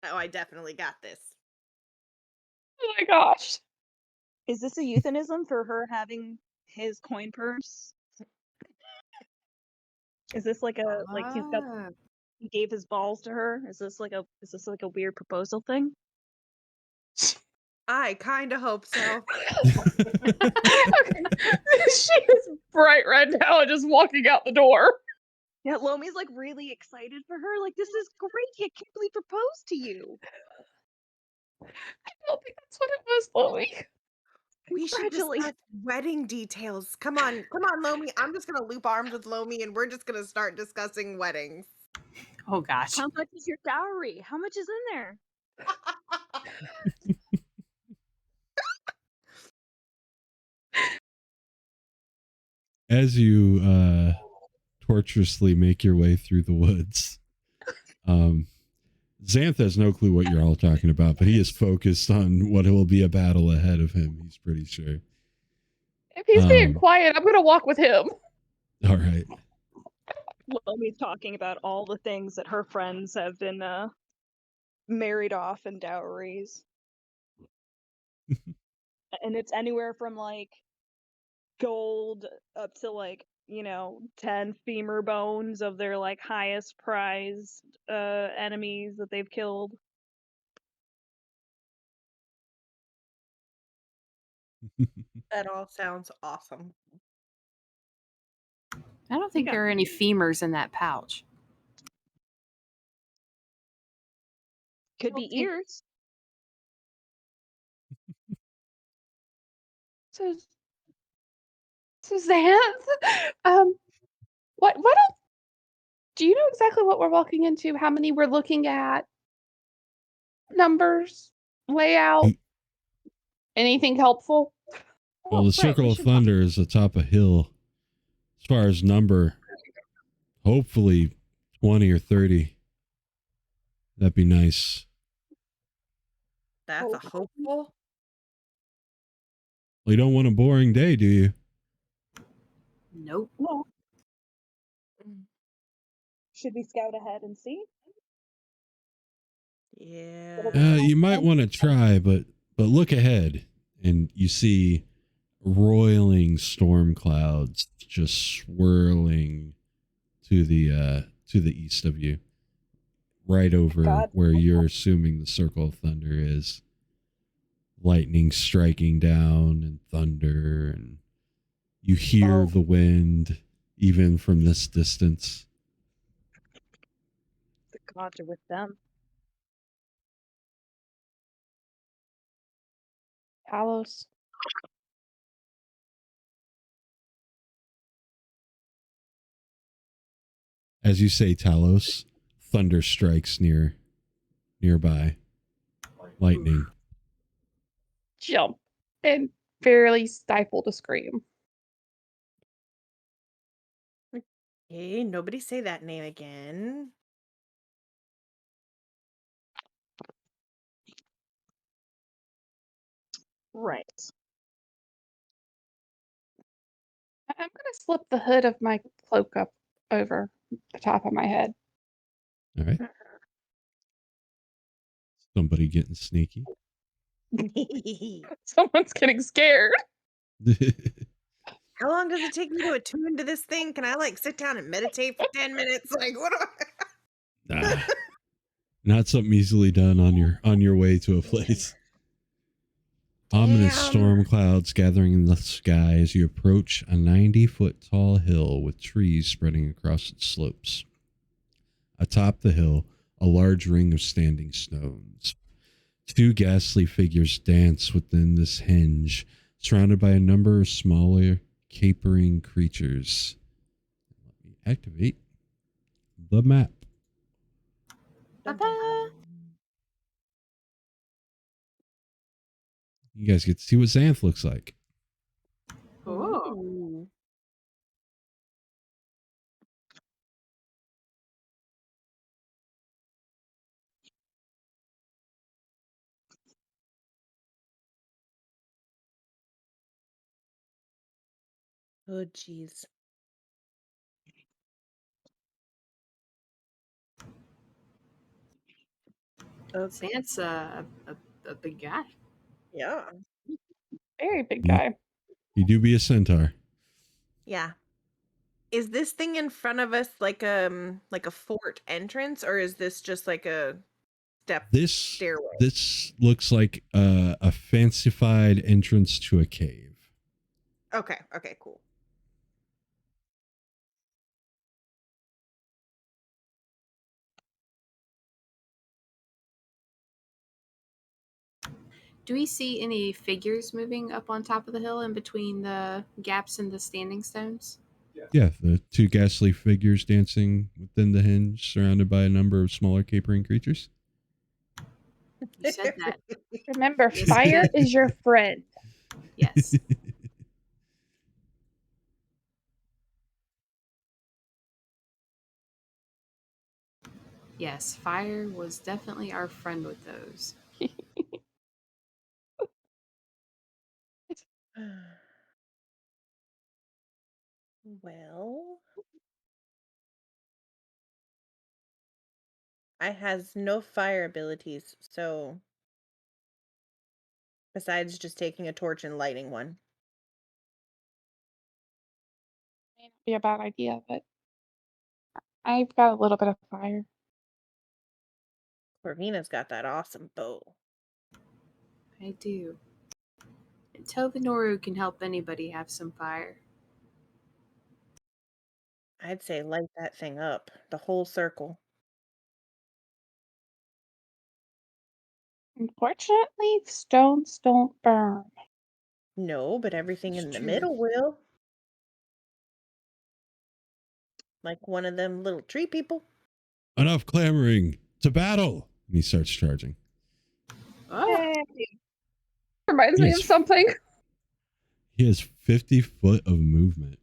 Oh, I definitely got this. Oh my gosh. Is this a euphemism for her having his coin purse? Is this like a he gave his balls to her? Is this like a weird proposal thing? I kind of hope so. Okay. She is bright red now and just walking out the door. Yeah, Lomi's like really excited for her. Like, this is great. I can't believe he proposed to you. I don't think that's what it was, Lomi. We should discuss wedding details. Come on, Lomi. I'm just gonna loop arms with Lomi, and we're just gonna start discussing weddings. Oh gosh. How much is your dowry? How much is in there? As you tortuously make your way through the woods, Xanth has no clue what you're all talking about, but he is focused on what will be a battle ahead of him. He's pretty sure. If he's being quiet, I'm going to walk with him. All right. Lomi's talking about all the things that her friends have been married off in dowries. And it's anywhere from like gold up to like, 10 femur bones of their like highest prized enemies that they've killed. That all sounds awesome. I don't think there are any femurs in that pouch. Could be ears. So Xanth, what else? Do you know exactly what we're walking into? How many we're looking at? Numbers? Layout? Anything helpful? Well, the Circle of Thunder is atop a hill. As far as number, hopefully 20 or 30. That'd be nice. That's a hopeful. Well, you don't want a boring day, do you? Nope. No. Should we scout ahead and see? Yeah. You might want to try, but look ahead, and you see roiling storm clouds just swirling to the east of you, right over where you're assuming the Circle of Thunder is. Lightning striking down and thunder, and you hear the wind even from this distance. The gods are with them. Talos. As you say, Talos, thunder strikes nearby. Lightning. Jump and barely stifled a scream. Hey, nobody say that name again. Right. I'm gonna slip the hood of my cloak up over the top of my head. All right. Somebody getting sneaky. Someone's getting scared. How long does it take me to attune to this thing? Can I like sit down and meditate for 10 minutes? Like, what do I... Nah, not something easily done on your way to a place. Ominous storm clouds gathering in the sky as you approach a 90-foot tall hill with trees spreading across its slopes. Atop the hill, a large ring of standing stones. Two ghastly figures dance within this henge, surrounded by a number of smaller, capering creatures. Let me activate the map. You guys get to see what Xanth looks like. Oh. Oh, jeez. Okay. Xanth's a big guy. Yeah. Very big guy. You do be a centaur. Yeah. Is this thing in front of us like a fort entrance, or is this just like a stairway? This looks like a fancified entrance to a cave. Okay, cool. Do we see any figures moving up on top of the hill in between the gaps in the standing stones? Yeah, the two ghastly figures dancing within the hinge, surrounded by a number of smaller capering creatures. You said that. Remember, Yes. fire is your friend. Yes. Yes, fire was definitely our friend with those. Well, I has no fire abilities, so besides just taking a torch and lighting one. May not be a bad idea, but I've got a little bit of fire. Corvina's got that awesome bow. I do. And Tobinoru can help anybody have some fire. I'd say light that thing up, the whole circle. Unfortunately, stones don't burn. No, but everything It's in the true. middle will. Like one of them little tree people. Enough clamoring! To battle! And he starts charging. Oh, Reminds me of Yes. something. He has 50 foot of movement.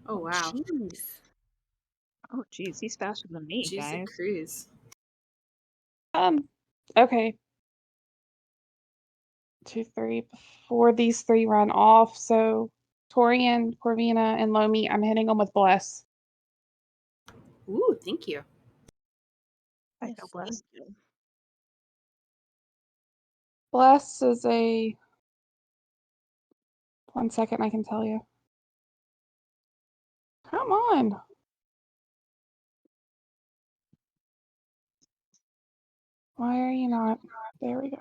oh wow. Jeez. Oh, geez, he's faster than me, She's a guys. cruise. Okay. 2, 3, before these three run off. So Torian, Corvina, and Lomi, I'm hitting them with Bless. Ooh, thank you. I Yes, feel blessed. thank you. Bless is a... 1 second, I can tell you. Come on. Why are you not? There we go.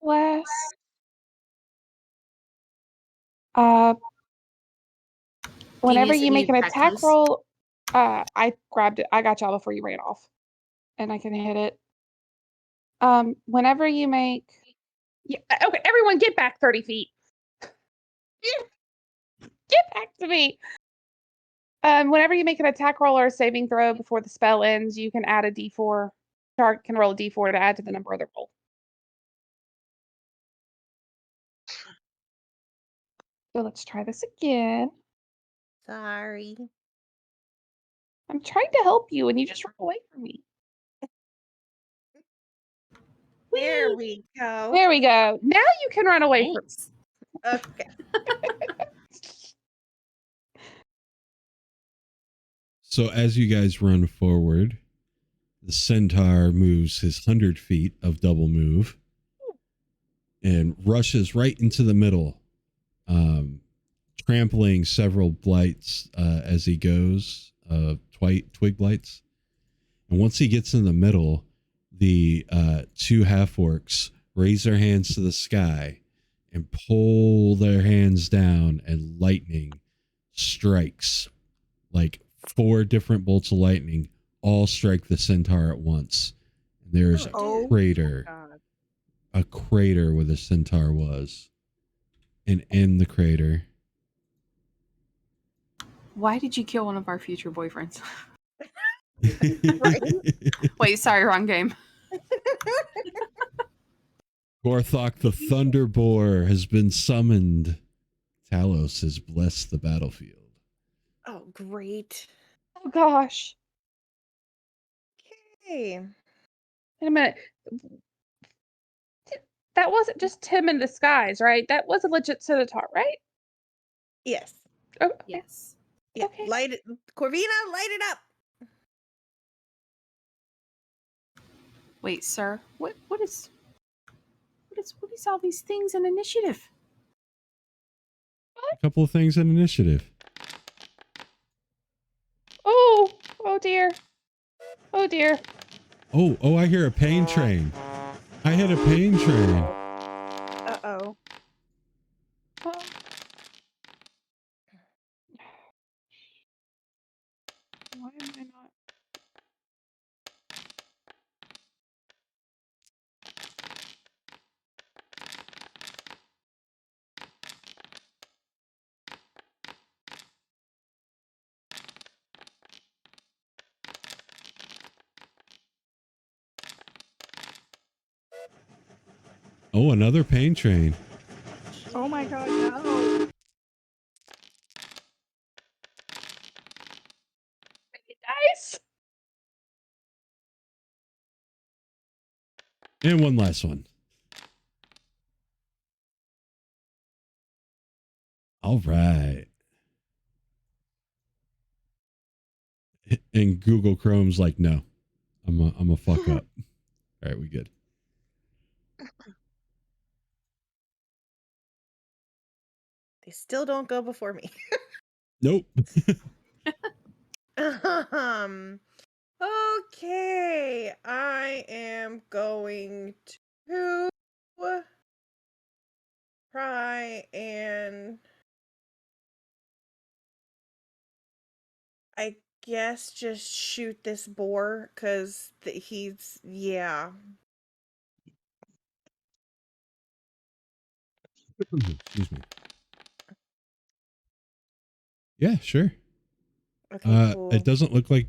Bless. Whenever use you make an any attack reckless? roll, I grabbed it. I got y'all before you ran off, and I can hit it. Whenever you make, yeah, okay, everyone, get back 30 feet. Get back to me. Whenever you make an attack roll or a saving throw before the spell ends, you can add a D4. Target can roll a D4 to add to the number of the roll. So let's try this again. Sorry. I'm trying to help you and you just run away from me. There we go. There we go. Now you can run away from Thanks. Okay. So as you guys run forward, the centaur moves his 100 feet of double move and rushes right into the middle, trampling several blights as he goes, twig blights. And once he gets in the middle, the two half-orcs raise their hands to the sky and pull their hands down, and lightning strikes. Like 4 different bolts of lightning all strike the centaur at once. And there's Oh, a crater, God. a crater where the centaur was. And in the crater, Why did you kill one of our future boyfriends? Right. Wait, sorry, wrong game. Gorthok the Thunderboar has been summoned. Talos has blessed the battlefield. Oh, great. Oh gosh. Okay. Wait a minute. That wasn't just Tim in disguise, right? That was a legit Centaur, right? Yes. Oh, okay. Yes. Yeah. Okay. Light it. Corvina, light it up. Wait, sir. What is all these things in initiative? A couple of things in initiative. Oh, oh dear. Oh dear. Oh, I hear a pain train. I hit a pain train. Uh-oh. Oh. Why am I not? Oh, another pain train. Oh my god, no. Nice. And one last one. All right. And Google Chrome's like, no, I'm a fuck up. All right, we good. They still don't go before me. Nope. Okay. I am going to try and I guess just shoot this boar because he's, yeah. Excuse me. Yeah, sure. Okay, cool. It doesn't look like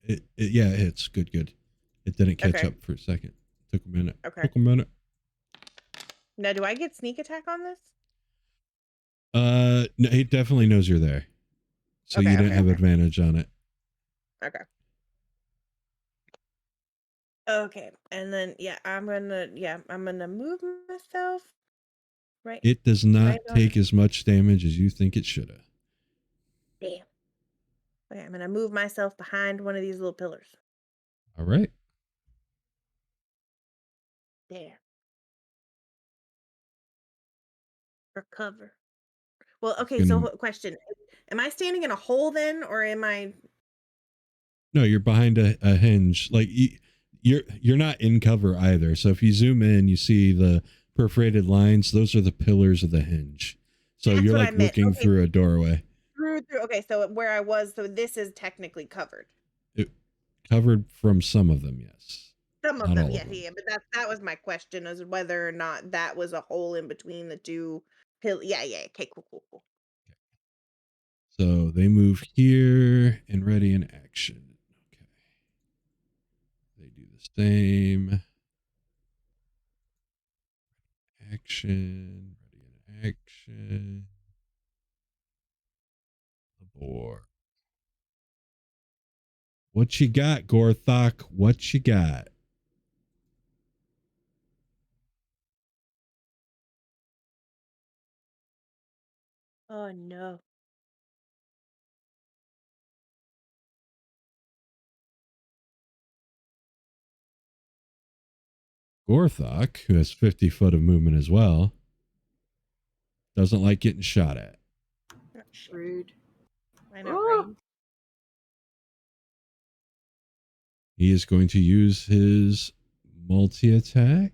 it. Yeah, it's good. It didn't catch Okay. up for a second. Took a minute. Okay. Took a minute. Now, do I get sneak attack on this? No, he definitely knows you're there, so Okay, you didn't okay, have okay. advantage on it. Okay. Okay, and then I'm gonna move myself right. It does not Right on. take as much damage as you think it should have. Damn. Okay, I'm gonna move myself behind one of these little pillars. All right. There. For cover. Well, okay, so question. Am I standing in a hole then, or am I? No, you're behind a hinge. Like you're not in cover either. So if you zoom in, you see the perforated lines. Those are the pillars of the hinge. So That's you're what I like meant. looking Okay. through a doorway. Through. Okay, so where I was, so this is technically covered. Covered from some of them, yes. Some of Not them, all yeah, of them. yeah. But that was my question, is whether or not that was a hole in between the two pillars. Yeah. Okay, cool. So they move here and ready in action. Okay. They do the same. Action. Ready in action. 4. What you got, Gorthok? What you got? Oh no. Gorthok, who has 50 foot of movement as well, doesn't like getting shot at. Oh, shit. Rude. I know, right? He is going to use his multi-attack.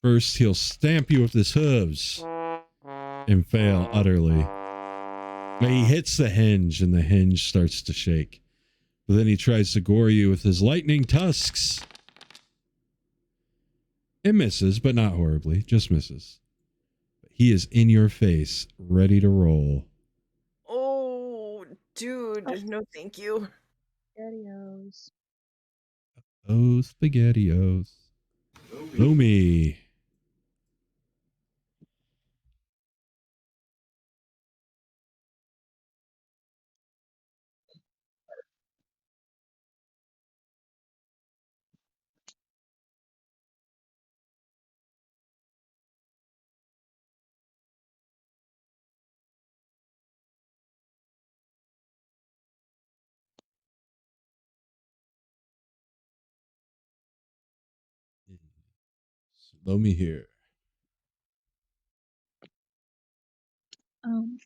First, he'll stamp you with his hooves and fail utterly. He hits the hinge, and the hinge starts to shake. But then he tries to gore you with his lightning tusks. It misses, but not horribly. Just misses. He is in your face, ready to roll. Oh, dude. No, thank you. Spaghettios. Oh, SpaghettiOs. Lumi. Lumi here.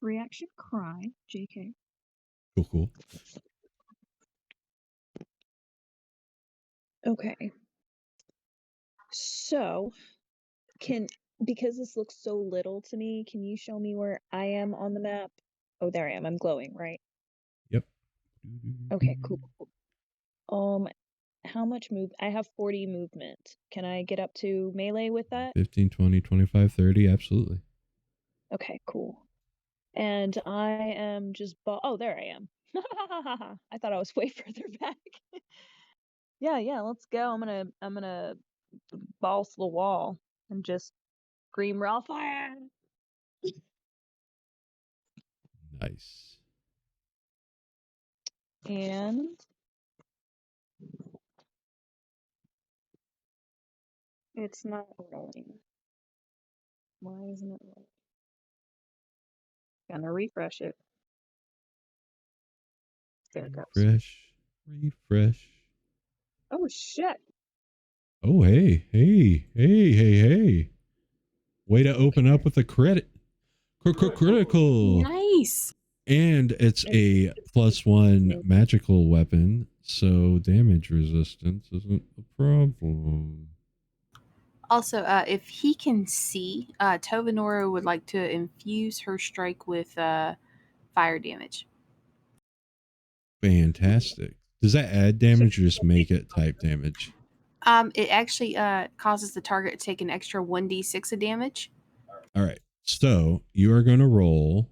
Reaction cry. JK. Cool, cool. Okay. So, because this looks so little to me, can you show me where I am on the map? Oh, there I am. I'm glowing, right? Yep. Okay, cool. How much move? I have 40 movement. Can I get up to melee with that? 15, 20, 25, 30. Absolutely. Okay, cool. And I am just oh, there I am. I thought I was way further back. Yeah, let's go. I'm gonna boss the wall and just scream raw fire. Nice. And it's not rolling. Why isn't it rolling? Gonna refresh it. There it goes. Refresh. Oh shit. Oh, hey. Way to open up with a credit. Critical. Nice. And it's a +1 magical weapon, so damage resistance isn't a problem. Also, if he can see, Tovanora would like to infuse her strike with fire damage. Fantastic. Does that add damage or just make it type damage? It actually causes the target to take an extra 1d6 of damage. All right. So you are going to roll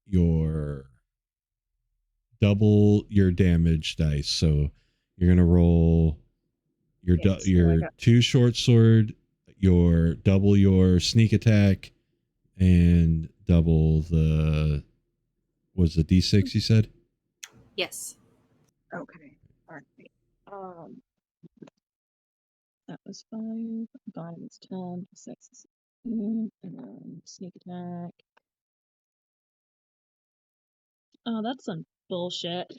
your double your damage dice. So you're going to roll your your 2 short sword, your double your sneak attack, and double the was the D6 you said? Yes. Okay. All right. That was 5. Guidance 10. 6. And then sneak attack. Oh, that's some bullshit.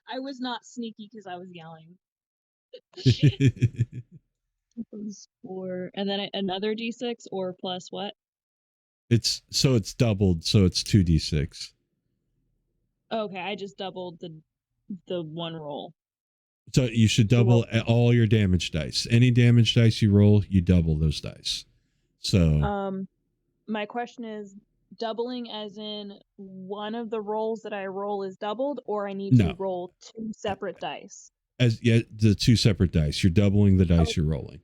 I was not sneaky because I was yelling. It was 4, and then another d6 or plus what? It's doubled, so it's 2d6. Okay, I just doubled the one roll. So you should double all your damage dice. Any damage dice you roll, you double those dice. So my question is doubling as in one of the rolls that I roll is doubled, or I need to roll 2 separate dice? The 2 separate dice. You're doubling the dice you're rolling.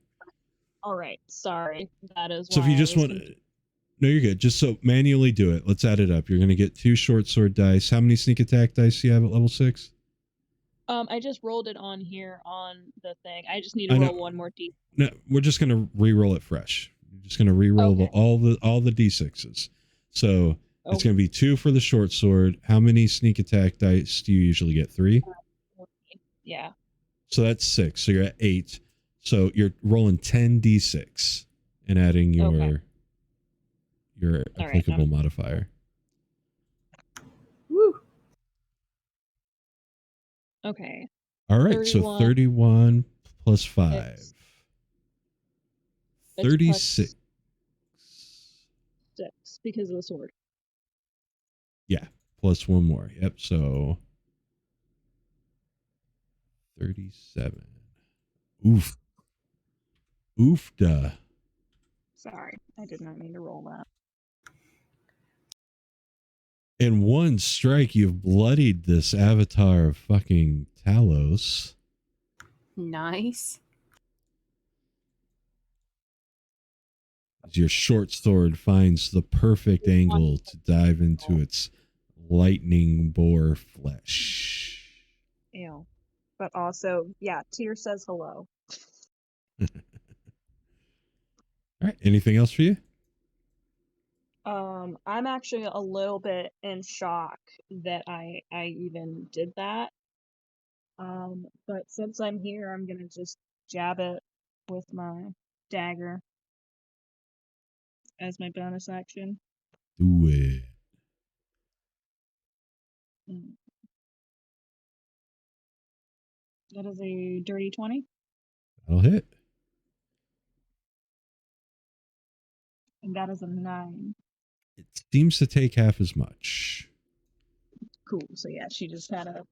All right, sorry. That is so if you just want no, you're good. Just so manually do it. Let's add it up. You're going to get 2 short sword dice. How many sneak attack dice do you have at level 6? I just rolled it on here on the thing. I just need to I know. roll one more d. No, we're just gonna re-roll it fresh. We're just gonna re-roll Okay. all the d6s. So it's Okay. gonna be 2 for the short sword. How many sneak attack dice do you usually get? 3. Yeah. So that's 6. So you're at 8. So you're rolling 10 d6 and adding your Okay. All right, applicable modifier. Woo. Okay. All right. So 31 plus 5. It's 36. 6 because of the sword. Yeah. Plus 1 more. Yep. So 37. Oof. Oofda. Sorry, I did not mean to roll that. In one strike, you've bloodied this avatar of fucking Talos. Nice. As your short sword finds the perfect angle to dive into its lightning bore flesh. Ew. But also, yeah, Tyr says hello. All right. Anything else for you? I'm actually a little bit in shock that I even did that. But since I'm here, I'm gonna just jab it with my dagger as my bonus action. Do it. That is a dirty 20, That'll hit. and that is a 9. It seems to take half as much. Cool. So yeah, she just had a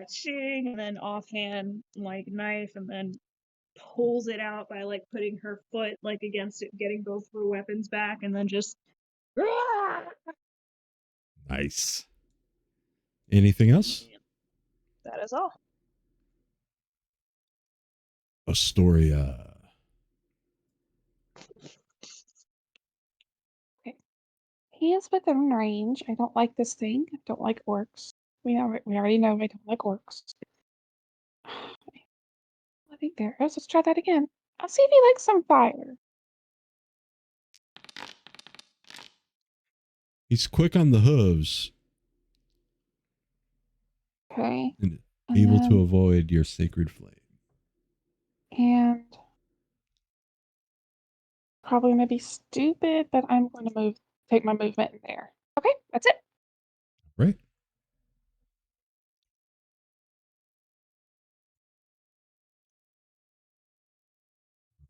ching, and then offhand like knife, and then pulls it out by like putting her foot like against it, getting both her weapons back, and then just. Nice. Anything else? That is all. Astoria. He is within range. I don't like this thing. I don't like orcs. We already know I don't like orcs. I think there is. Let's try that again. I'll see if he likes some fire. He's quick on the hooves Okay. and And able then- to avoid your sacred flame. And probably gonna be stupid, but I'm going to take my movement in there. Okay, that's it. Right.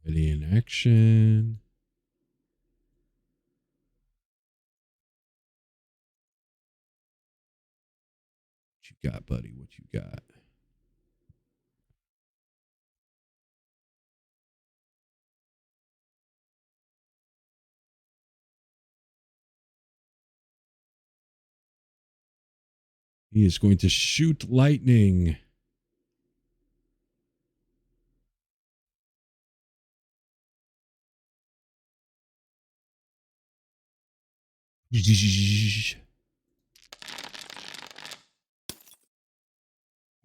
Ready in action. What you got, buddy? What you got? He is going to shoot lightning.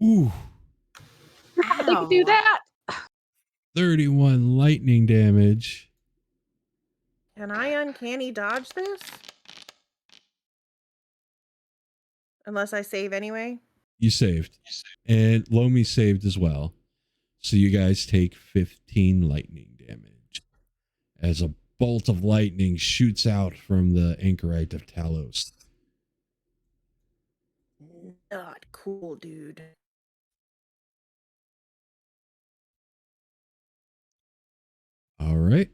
Ooh, They can do Ow. that. 31 lightning damage. Can I uncanny dodge this? Unless I save anyway. You saved. And Lomi saved as well. So you guys take 15 lightning damage as a bolt of lightning shoots out from the anchorite of Talos. Not cool, dude. All right.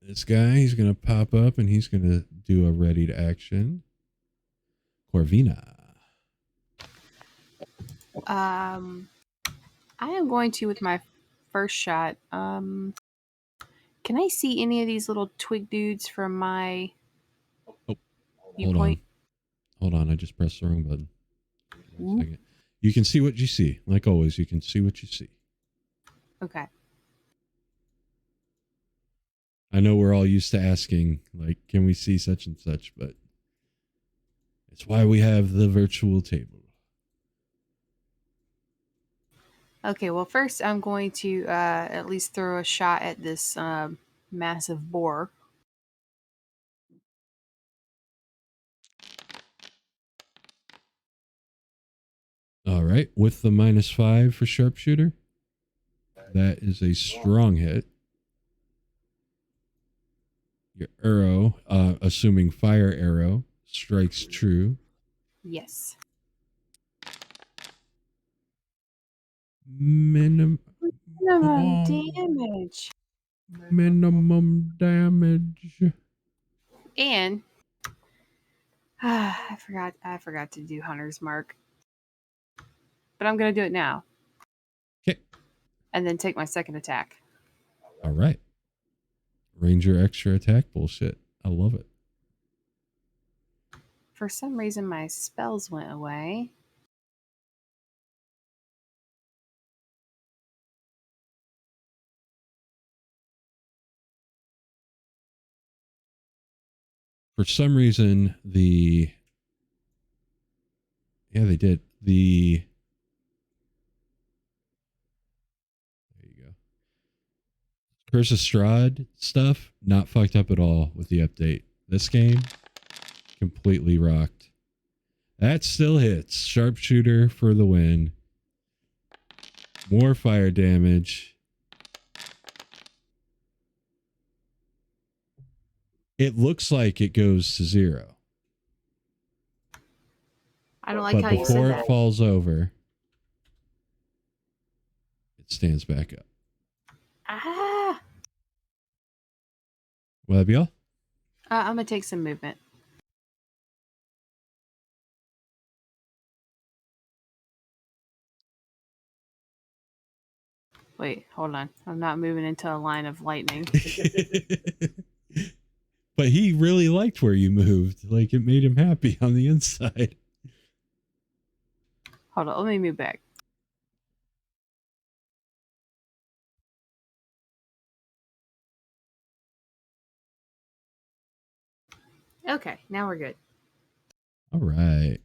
This guy, he's going to pop up and he's going to do a ready to action. Corvina. I am going to with my first shot. Can I see any of these little twig dudes from my viewpoint? Hold on. I just pressed the wrong button. Ooh. Second. You can see what you see. Like always, you can see what you see. Okay. I know we're all used to asking, like, can we see such and such, but it's why we have the virtual table. Okay, well, first I'm going to at least throw a shot at this massive boar. All right, with the -5 for sharpshooter, that is a strong hit. Your arrow, assuming fire arrow, strikes true. Yes. Minimum Damage. Minimum damage. And I forgot to do Hunter's Mark. But I'm gonna do it now. Okay. And then take my second attack. All right. Ranger extra attack bullshit. I love it. For some reason my spells went away. For some reason, they did. There you go. Curse of Strahd stuff, not fucked up at all with the update. This game, completely rocked. That still hits. Sharpshooter for the win. More fire damage. It looks like it goes to 0. I don't like But how you said before that. it falls over, it stands back up. Ah! Will that be all? I'm gonna take some movement. Wait, hold on. I'm not moving into a line of lightning. But he really liked where you moved. Like, it made him happy on the inside. Hold on, let me move back. Okay, now we're good. All right.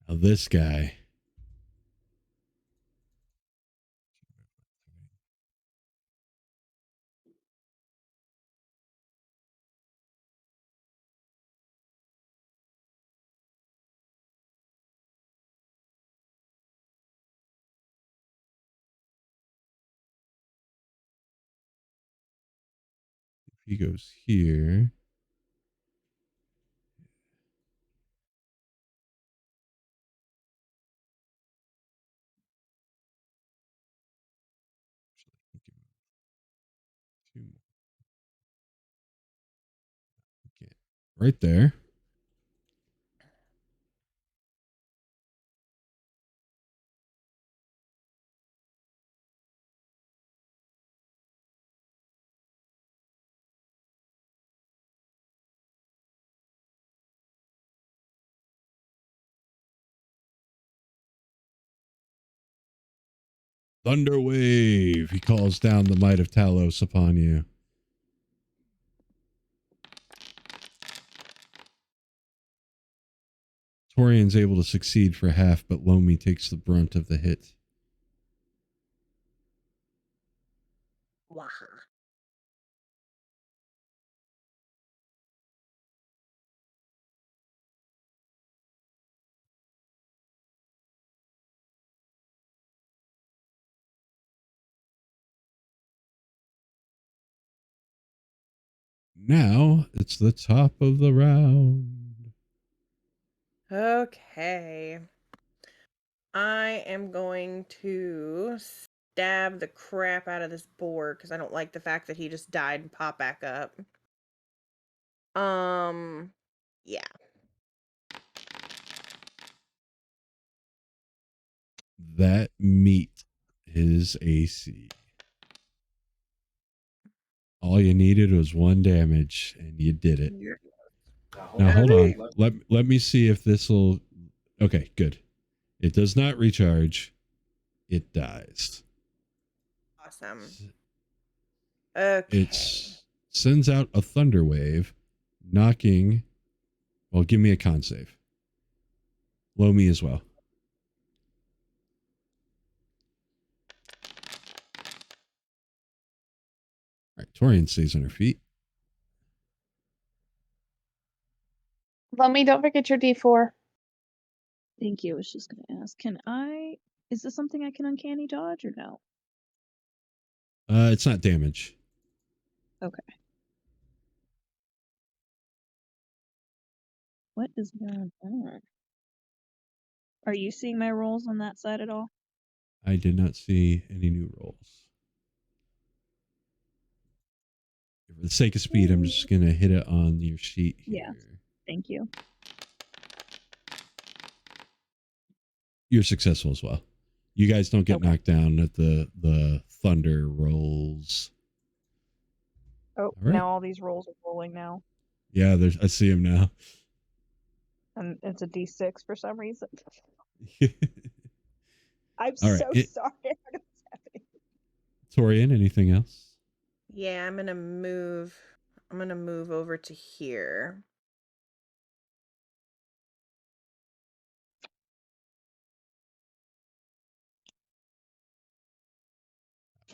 Now this guy. He goes here. Okay. Right there. Thunder wave. He calls down the might of Talos upon you. Torian's able to succeed for half, but Lomi takes the brunt of the hit. Wow. Now it's the top of the round. Okay. I am going to stab the crap out of this boar because I don't like the fact that he just died and popped back up. Yeah. That meat his AC. All you needed was 1 damage, and you did it. Now hold on. Let me see if this will. Okay, good. It does not recharge. It dies. Awesome. Okay. It sends out a thunder wave, knocking. Well, give me a con save. Lomi as well. All right, Torian stays on her feet. Lummy, don't forget your D4. Thank you. I was just gonna ask, is this something I can uncanny dodge or no? It's not damage. Okay. What is going on? Are you seeing my rolls on that side at all? I did not see any new rolls. For the sake of speed, I'm just going to hit it on your sheet here. Yeah. Thank you. You're successful as well. You guys don't get Okay. knocked down at the thunder rolls. Oh, right. now all these rolls are rolling now. Yeah, I see them now. And it's a D6 for some reason. I'm All right, so sorry. I don't know what's happening. Torian, anything else? Yeah, I'm gonna move over to here.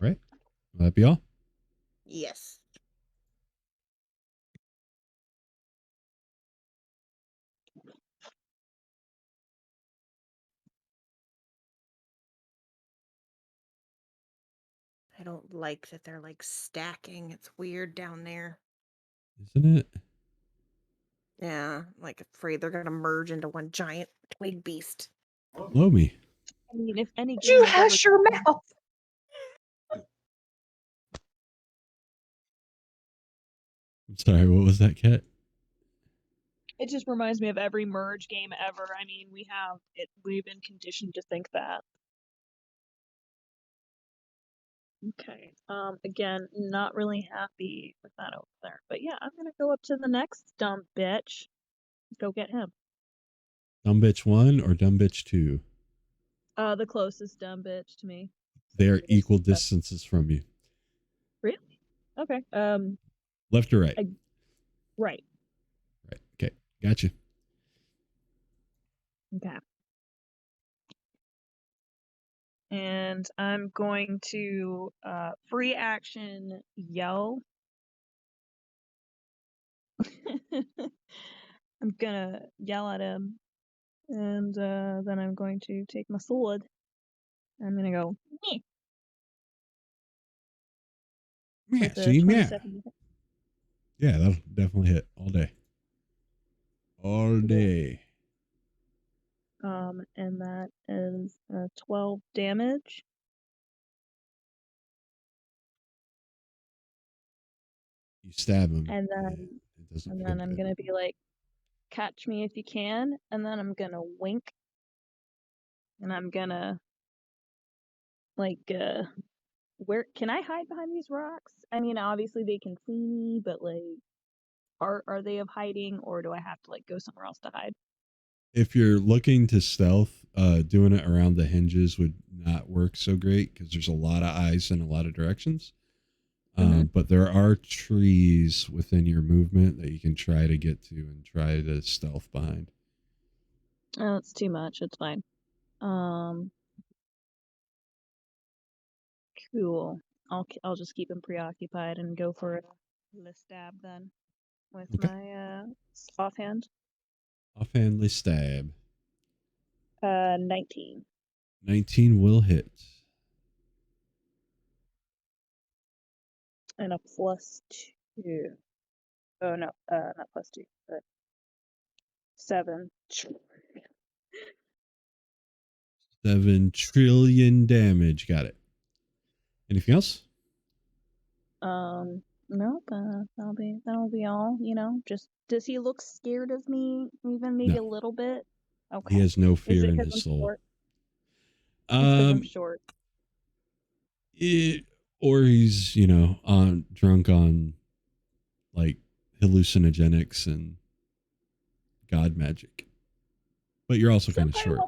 All right. Will that be all? Yes. I don't like that they're like stacking. It's weird down there. Isn't it? Yeah, I'm like afraid they're gonna merge into one giant twig beast. Lomi. I mean, if any You game I've ever hush your mouth. I'm sorry, what was that, Cat? It just reminds me of every merge game ever. I mean, we've been conditioned to think that. Okay. Again, not really happy with that over there. But yeah, I'm gonna go up to the next dumb bitch. Go get him. Dumb bitch 1 or dumb bitch 2? The closest dumb bitch to me. They are equal distances from you. Really? Okay. Left or right? Right. Right. Okay. Gotcha. Okay. And I'm going to free action yell. I'm gonna yell at him, and then I'm going to take my sword. I'm gonna go me. Yeah, With a see, yeah. 27. Yeah, that'll definitely hit all day. All day. And that is 12 damage. You stab him. And then, it doesn't and feel then I'm good. gonna be like, catch me if you can, and then I'm gonna wink, and I'm gonna like where can I hide behind these rocks? I mean, obviously they can see me, but like, are they of hiding, or do I have to like go somewhere else to hide? If you're looking to stealth, doing it around the hinges would not work so great because there's a lot of eyes in a lot of directions. But there are trees within your movement that you can try to get to and try to stealth behind. Oh, it's too much. It's fine. Cool. I'll just keep him preoccupied and go for a stab then with my offhand. Offhandly stab. 19. 19 will hit. And a +2. Oh no, not +2, but 7. 7 trillion damage. Got it. Anything else? Nope. That'll be all. You know, just does he look scared of me? Even maybe a little bit. Okay. He has no fear in Is it his because I'm soul. short? Because I'm short. Or he's drunk on like hallucinogenics and god magic. But you're also kind of short.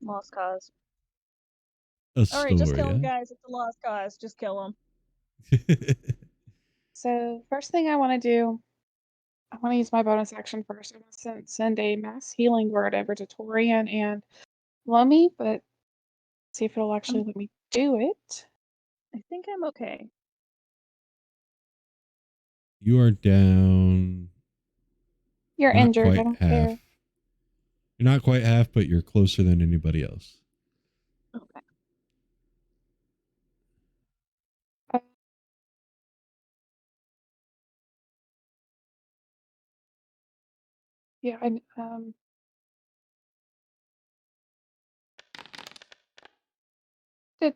Lost cause. All right, just kill him, guys. It's a lost cause. Just kill him. So first thing I want to do I want to use my bonus action first. I want to send a mass healing word over to Torian and Lummy, but see if it'll actually let me do it. I think I'm okay. You are down. You're Not injured. I quite don't half. care. You're not quite half, but you're closer than anybody else. Okay. Yeah, did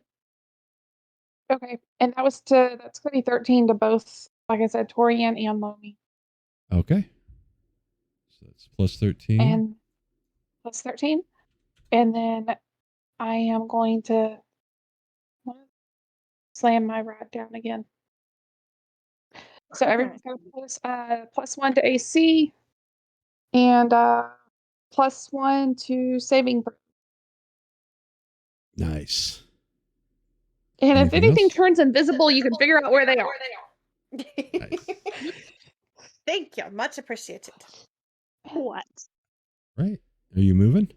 okay, and that's gonna be 13 to both, like I said, Torian and Lomi, Okay. So that's plus 13. and plus 13, and then I am going to slam my rod down again. So Okay. everyone's got +1 to AC and +1 to saving throw. Nice. And if Anything anything else? turns invisible, you can figure out where they are. Nice. Thank you. Much appreciated. What? Right. Are you moving?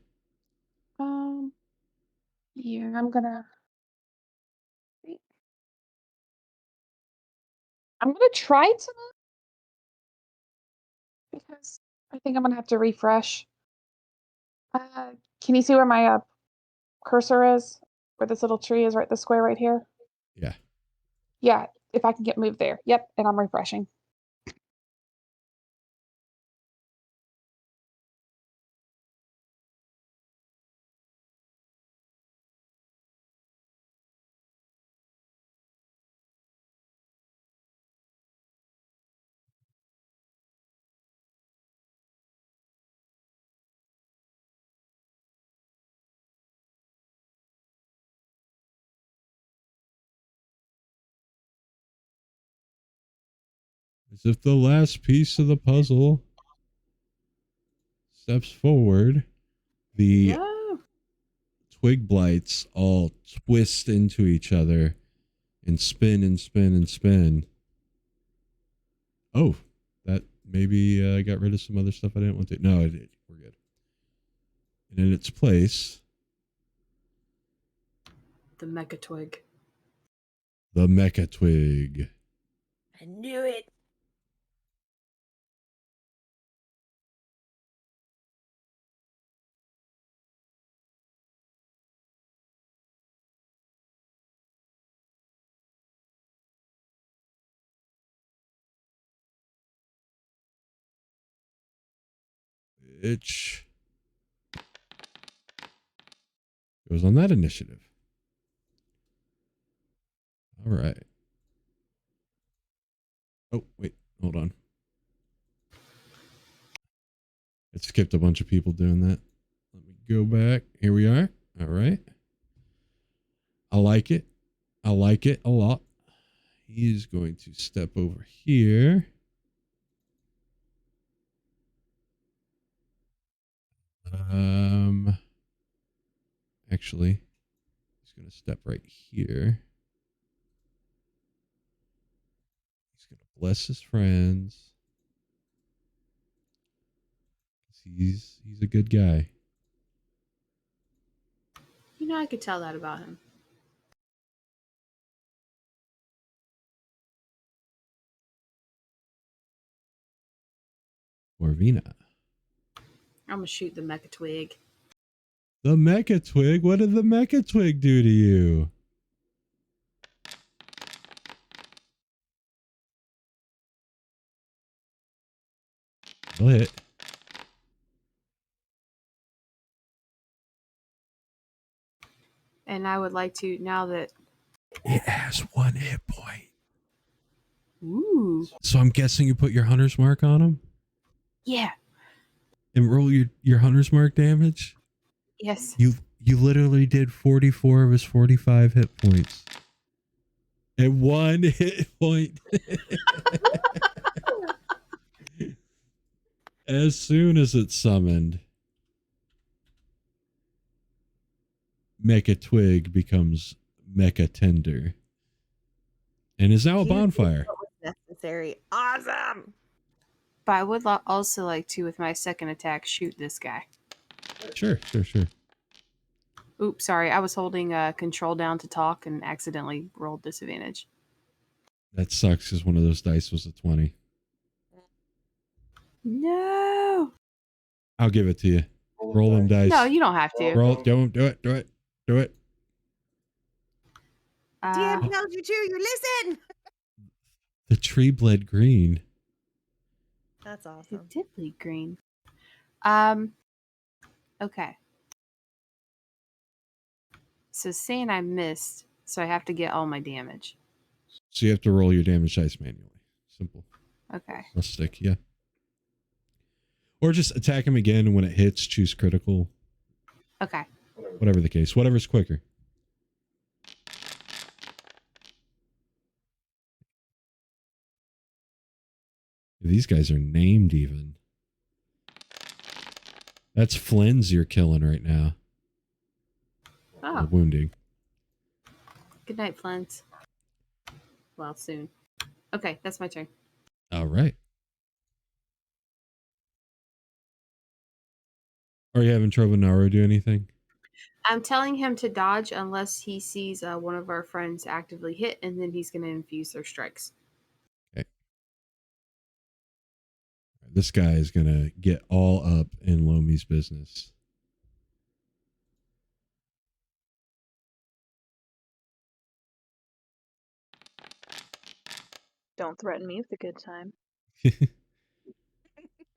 Yeah, I'm gonna try to move because I think I'm gonna have to refresh. Can you see where my cursor is? Where this little tree is, right? The square right here. Yeah. Yeah, if I can get moved there. Yep, and I'm refreshing. As if the last piece of the puzzle steps forward, the No. twig blights all twist into each other and spin and spin and spin. Oh, that maybe I got rid of some other stuff I didn't want to. No, I did. We're good. And in its place, The mecha twig. the mecha twig. I knew it. Which goes on that initiative. All right. Oh, wait. Hold on. It skipped a bunch of people doing that. Let me go back. Here we are. All right. I like it. I like it a lot. He's going to step over here. Actually, he's going to step right here. He's going to bless his friends. He's a good guy. You know, I could tell that about him. Corvina. I'm gonna shoot the mecha twig. The mecha twig? What did the mecha twig do to you? Go ahead. And I would like to, now that... It has 1 hit point. Ooh. So I'm guessing you put your hunter's mark on him? Yeah. And roll your hunter's mark damage? Yes. You literally did 44 of his 45 hit points. At 1 hit point. As soon as it's summoned, Mecha Twig becomes Mecha Tender and is now a bonfire. What was necessary. Awesome. But I would also like to, with my second attack, shoot this guy. Sure. Oops, sorry. I was holding control down to talk and accidentally rolled disadvantage. That sucks because one of those dice was a 20. No. I'll give it to you. Roll them dice. No, you don't have to. Roll. Do it. DM tells you to. You listen. The tree bled green. That's It awesome. did bleed green. Okay. So saying I missed, so I have to get all my damage. So you have to roll your damage dice manually. Simple. Okay. Rustic, yeah. Or just attack him again, and when it hits, choose critical. Okay. Whatever the case. Whatever's quicker. These guys are named even. That's Flynn's you're killing right now. Oh. Or wounding. Good night, Flint. Well, soon. Okay, that's my turn. All right. Are you having Trovanaro do anything? I'm telling him to dodge unless he sees one of our friends actively hit, and then he's going to infuse their strikes. Okay. This guy is going to get all up in Lomi's business. Don't threaten me with a good time.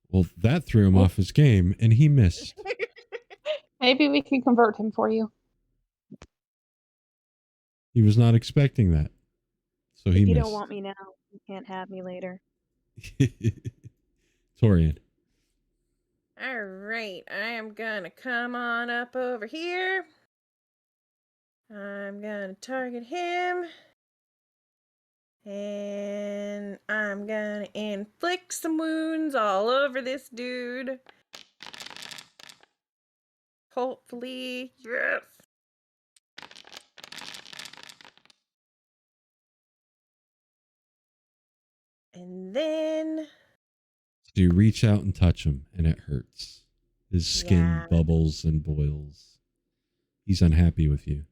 Well, that threw him off his game, and he missed. Maybe we can convert him for you. He was not expecting that. So he If you missed. don't want me now, you can't have me later. Torian. All right, I am gonna come on up over here. I'm gonna target him. And I'm gonna inflict some wounds all over this dude. Hopefully, yes. And then So you reach out and touch him, and it hurts. His skin Yeah. bubbles and boils. He's unhappy with you.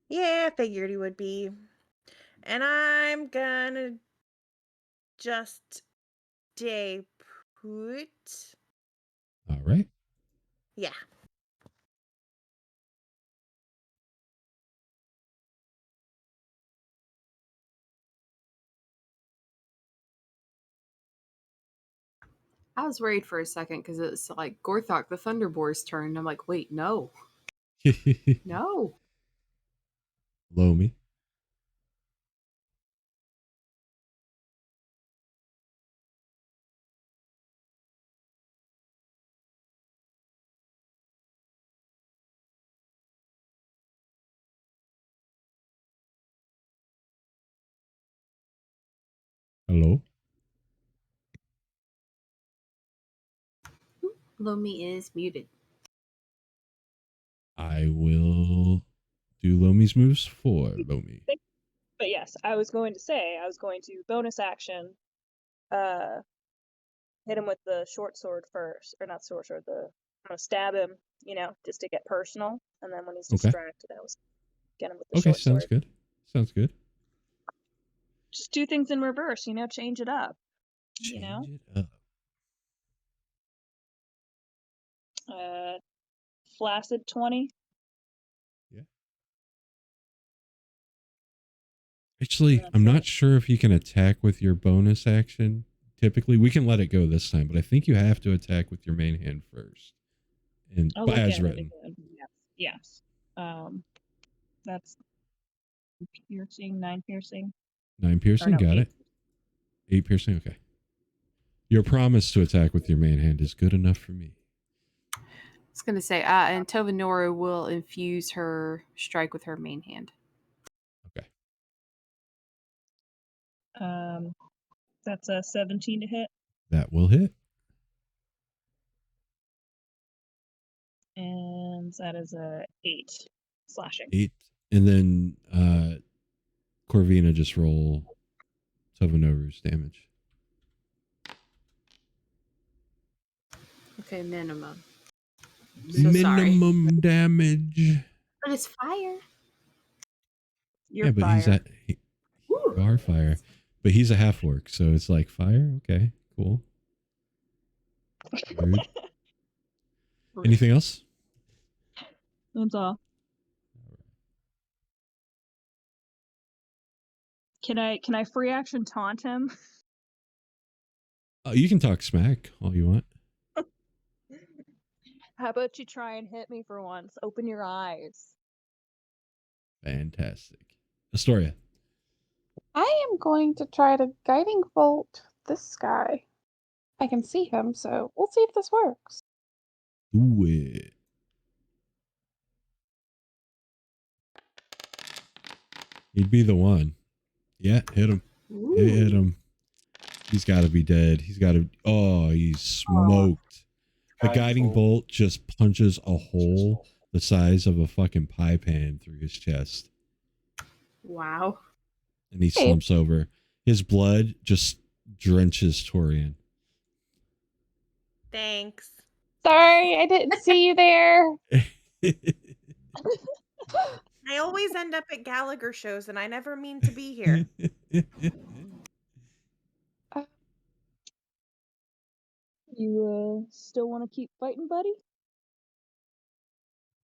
yeah, I figured he would be. And I'm gonna just stay put. All right. Yeah. I was worried for a second because it's like Gorthok, the Thunderboar's turn. And I'm like, wait, no. No. Lomi. Hello. Lomi is muted. I will do Lomi's moves for Lomi. But yes, I was going to bonus action, hit him with the short sword first, or not short sword. I'm gonna stab him, just to get personal, and then when he's Okay. distracted, I was get him with the Okay, short sounds sword. good. Sounds good. Just do things in reverse, change it up. Change it up. Flaccid 20. Yeah. Actually, I'm not sure if you can attack with your bonus action. Typically, we can let it go this time, but I think you have to attack with your main hand first. And I'll look as at written. it again. Yes. That's piercing, 9 piercing. 9 piercing, no, got 8. it. 8 piercing, okay. Your promise to attack with your main hand is good enough for me. I was going to say, and Tovanora will infuse her strike with her main hand. Okay. That's a 17 to hit. That will hit. And that is a 8 slashing. 8. And then Corvina just roll Tovanoru's damage. Okay, minimum. So sorry. Minimum damage. But it's fire. You're Yeah, but fire. you are fire. But he's a half orc, so it's like fire. Okay, cool. Rude. Rude. Anything else? That's all. Can I free action taunt him? You can talk smack all you want. How about you try and hit me for once? Open your eyes. Fantastic. Astoria. I am going to try to guiding bolt this guy. I can see him, so we'll see if this works. Do it. He'd be the one. Yeah, hit him. Hit him. He's got to be dead. He's got to. Oh, he's smoked. The guiding bolt just punches a hole the size of a fucking pie pan through his chest. Wow. And he slumps over. His blood just drenches Torian. Thanks. Sorry, I didn't see you there. I always end up at Gallagher shows and I never mean to be here. You still want to keep fighting, buddy?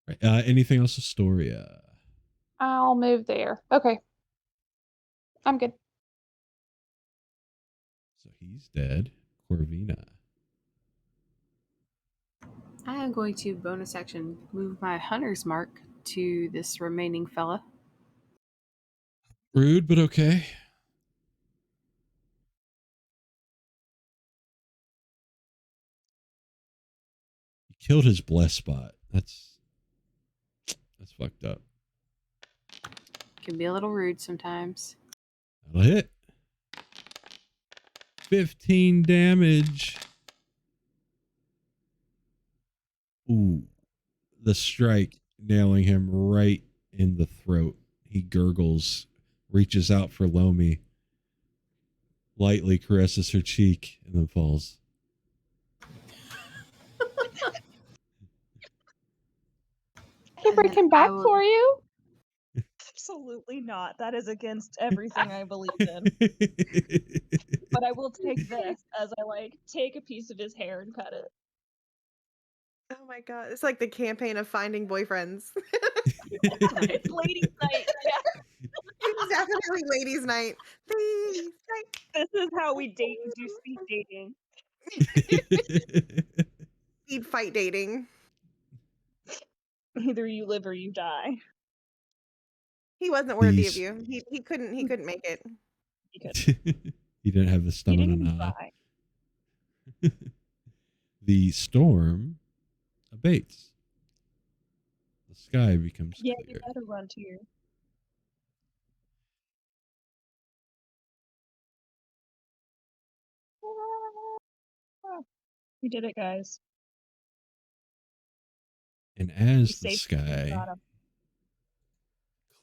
Right. Anything else, Astoria? I'll move there. Okay. I'm good. So he's dead. Corvina. I am going to bonus action move my hunter's mark to this remaining fella. Rude, but okay. He killed his bless spot. That's fucked up. Can be a little rude sometimes. That'll hit. 15 damage. Ooh. The strike nailing him right in the throat. He gurgles, reaches out for Lomi, lightly caresses her cheek, and then falls. I can bring him back for you. Absolutely not. That is against everything I believe in. But I will take this as I take a piece of his hair and cut it. Oh my god, it's like the campaign of finding boyfriends. It's ladies' night. Yeah. It's definitely ladies' night. Ladies' night. This is how we date and do speed dating. Speed fight dating. Either you live or you die. He wasn't worthy of you. He couldn't make it. He couldn't. He didn't have the He stamina didn't even now. try. The storm abates. The sky becomes Yeah, clear. you better run to your... We did it, guys. And as We the saved sky Got him.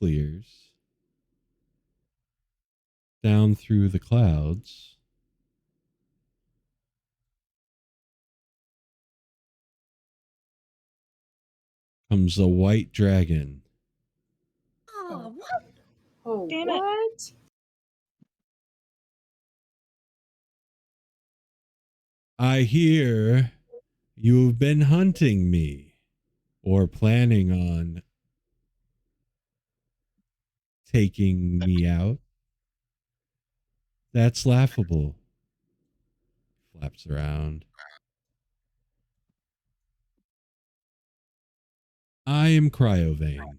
clears, down through the clouds comes a white dragon. Oh, what? Oh, Damn it. what? I hear you have been hunting me or planning on taking me out. That's laughable. Flaps around. I am Cryovane.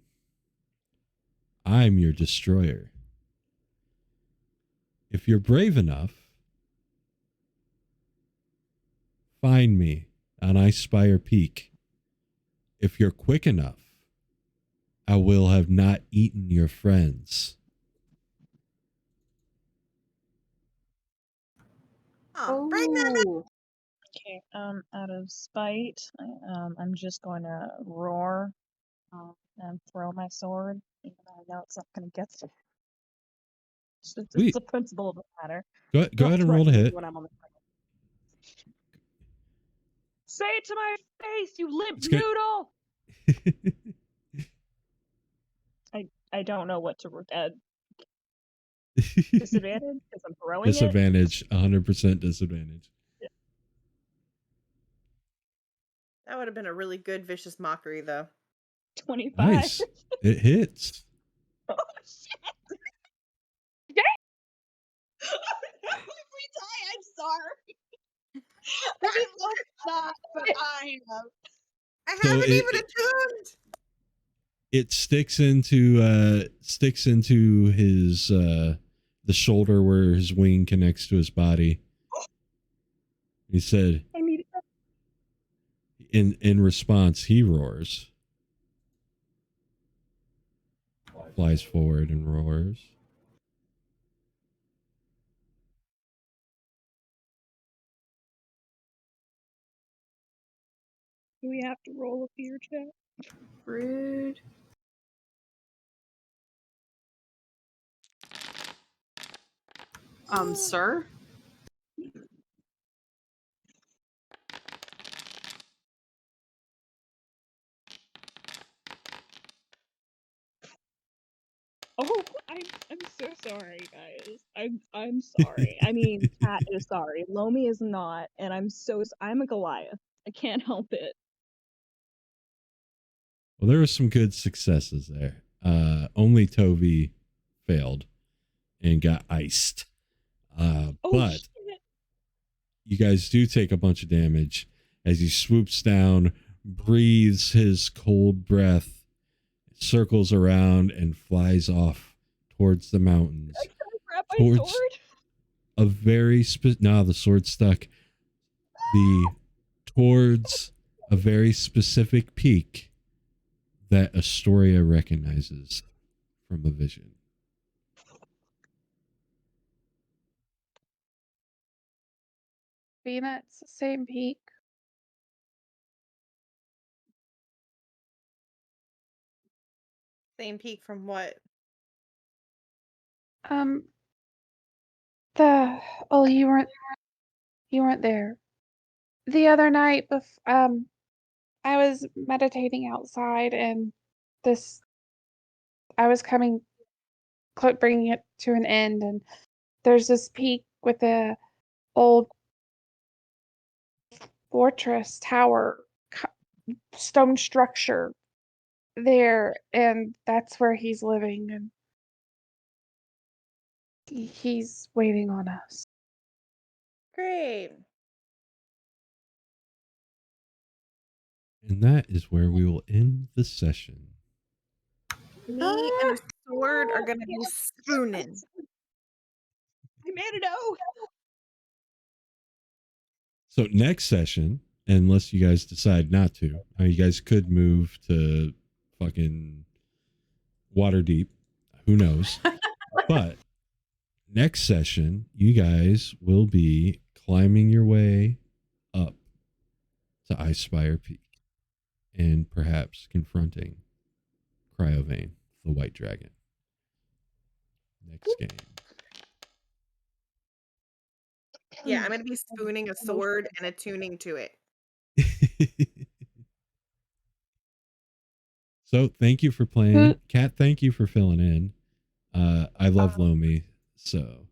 I'm your destroyer. If you're brave enough, find me on Icespire Peak. If you're quick enough, I will have not eaten your friends. Oh, bring them in. Oh, Okay, out of spite, I'm just going to roar and throw my sword, even though I know it's not going to get there. It's Sweet. the principle of the matter. Go ahead and roll to hit. When I'm on the Say it to my face, you limp It's good. noodle! I don't know what to disadvantage because I'm throwing it. Disadvantage, 100% disadvantage. That would have been a really good vicious mockery, though. 25. Nice. It hits. Oh shit! If we die, I'm sorry. I mean, no, it's not, but I am. I So haven't even attuned. It sticks into his the shoulder where his wing connects to his body. He said, I need it. in response, he roars, flies forward and roars. Do we have to roll a fear check? Rude. Sir? Oh, I'm so sorry, guys. I'm sorry. I mean, Cat is sorry. Lomi is not, and I'm a Goliath. I can't help it. Well, there were some good successes there. Only Toby failed and got iced. Oh, But shit. you guys do take a bunch of damage as he swoops down, breathes his cold breath, circles around, and flies off towards the mountains. I tried to grab my Towards sword. a very the sword's stuck. Towards a very specific peak that Astoria recognizes from a vision. Vina, it's the same peak. Same peak from what? You weren't there. The other night, I was meditating outside, and I was bringing it to an end, and there's this peak with a old fortress tower, stone structure there, and that's where he's living, and he's waiting on us. Great. And that is where we will end the session. Me and the sword are gonna be spooning. I made it out. So next session, unless you guys decide not to, you guys could move to fucking Waterdeep. Who knows? But next session, you guys will be climbing your way up to Icespire Peak and perhaps confronting Cryovane, the white dragon. Next game. Yeah, I'm gonna be spooning a sword and attuning to it. So thank you for playing. Kat, thank you for filling in. I love Lomi, so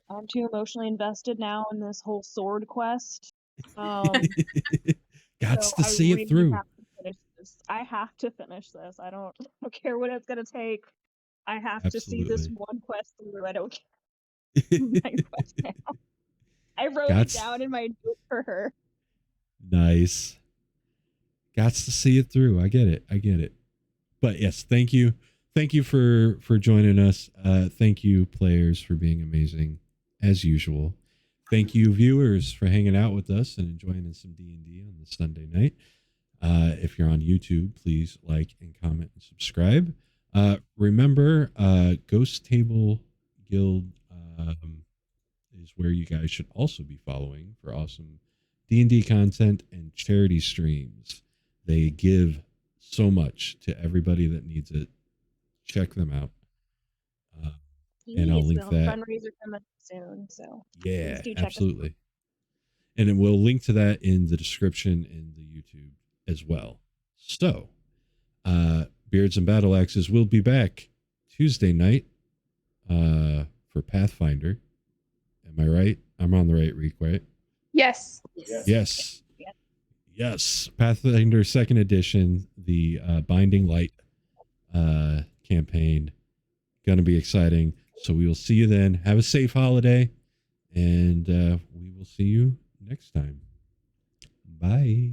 I'm too emotionally invested now in this whole sword quest. Gots So to see it through. Have to finish this. I have to finish this. I don't care what it's gonna take. I have to see this one quest through. I don't care. My quest now. I wrote it down in my note for her. Nice. Gots to see it through. I get it. But yes, thank you for joining us. Thank you, players, for being amazing as usual. Thank you, viewers, for hanging out with us and enjoying some D&D on this Sunday night. If you're on YouTube, please like and comment and subscribe. Remember, Ghost Table Guild is where you guys should also be following for awesome D&D content and charity streams. They give so much to everybody that needs it. Check them out. And I'll link that. Fundraiser coming soon, so yeah, absolutely. And we'll link to that in the description in the YouTube as well. So, Beards and Battle Axes will be back Tuesday night for Pathfinder. Am I right? I'm on the right week, right? Yes. Yes. Yes. Pathfinder 2nd Edition, the Binding Light campaign. Gonna be exciting. So we will see you then. Have a safe holiday, and we will see you next time. Bye.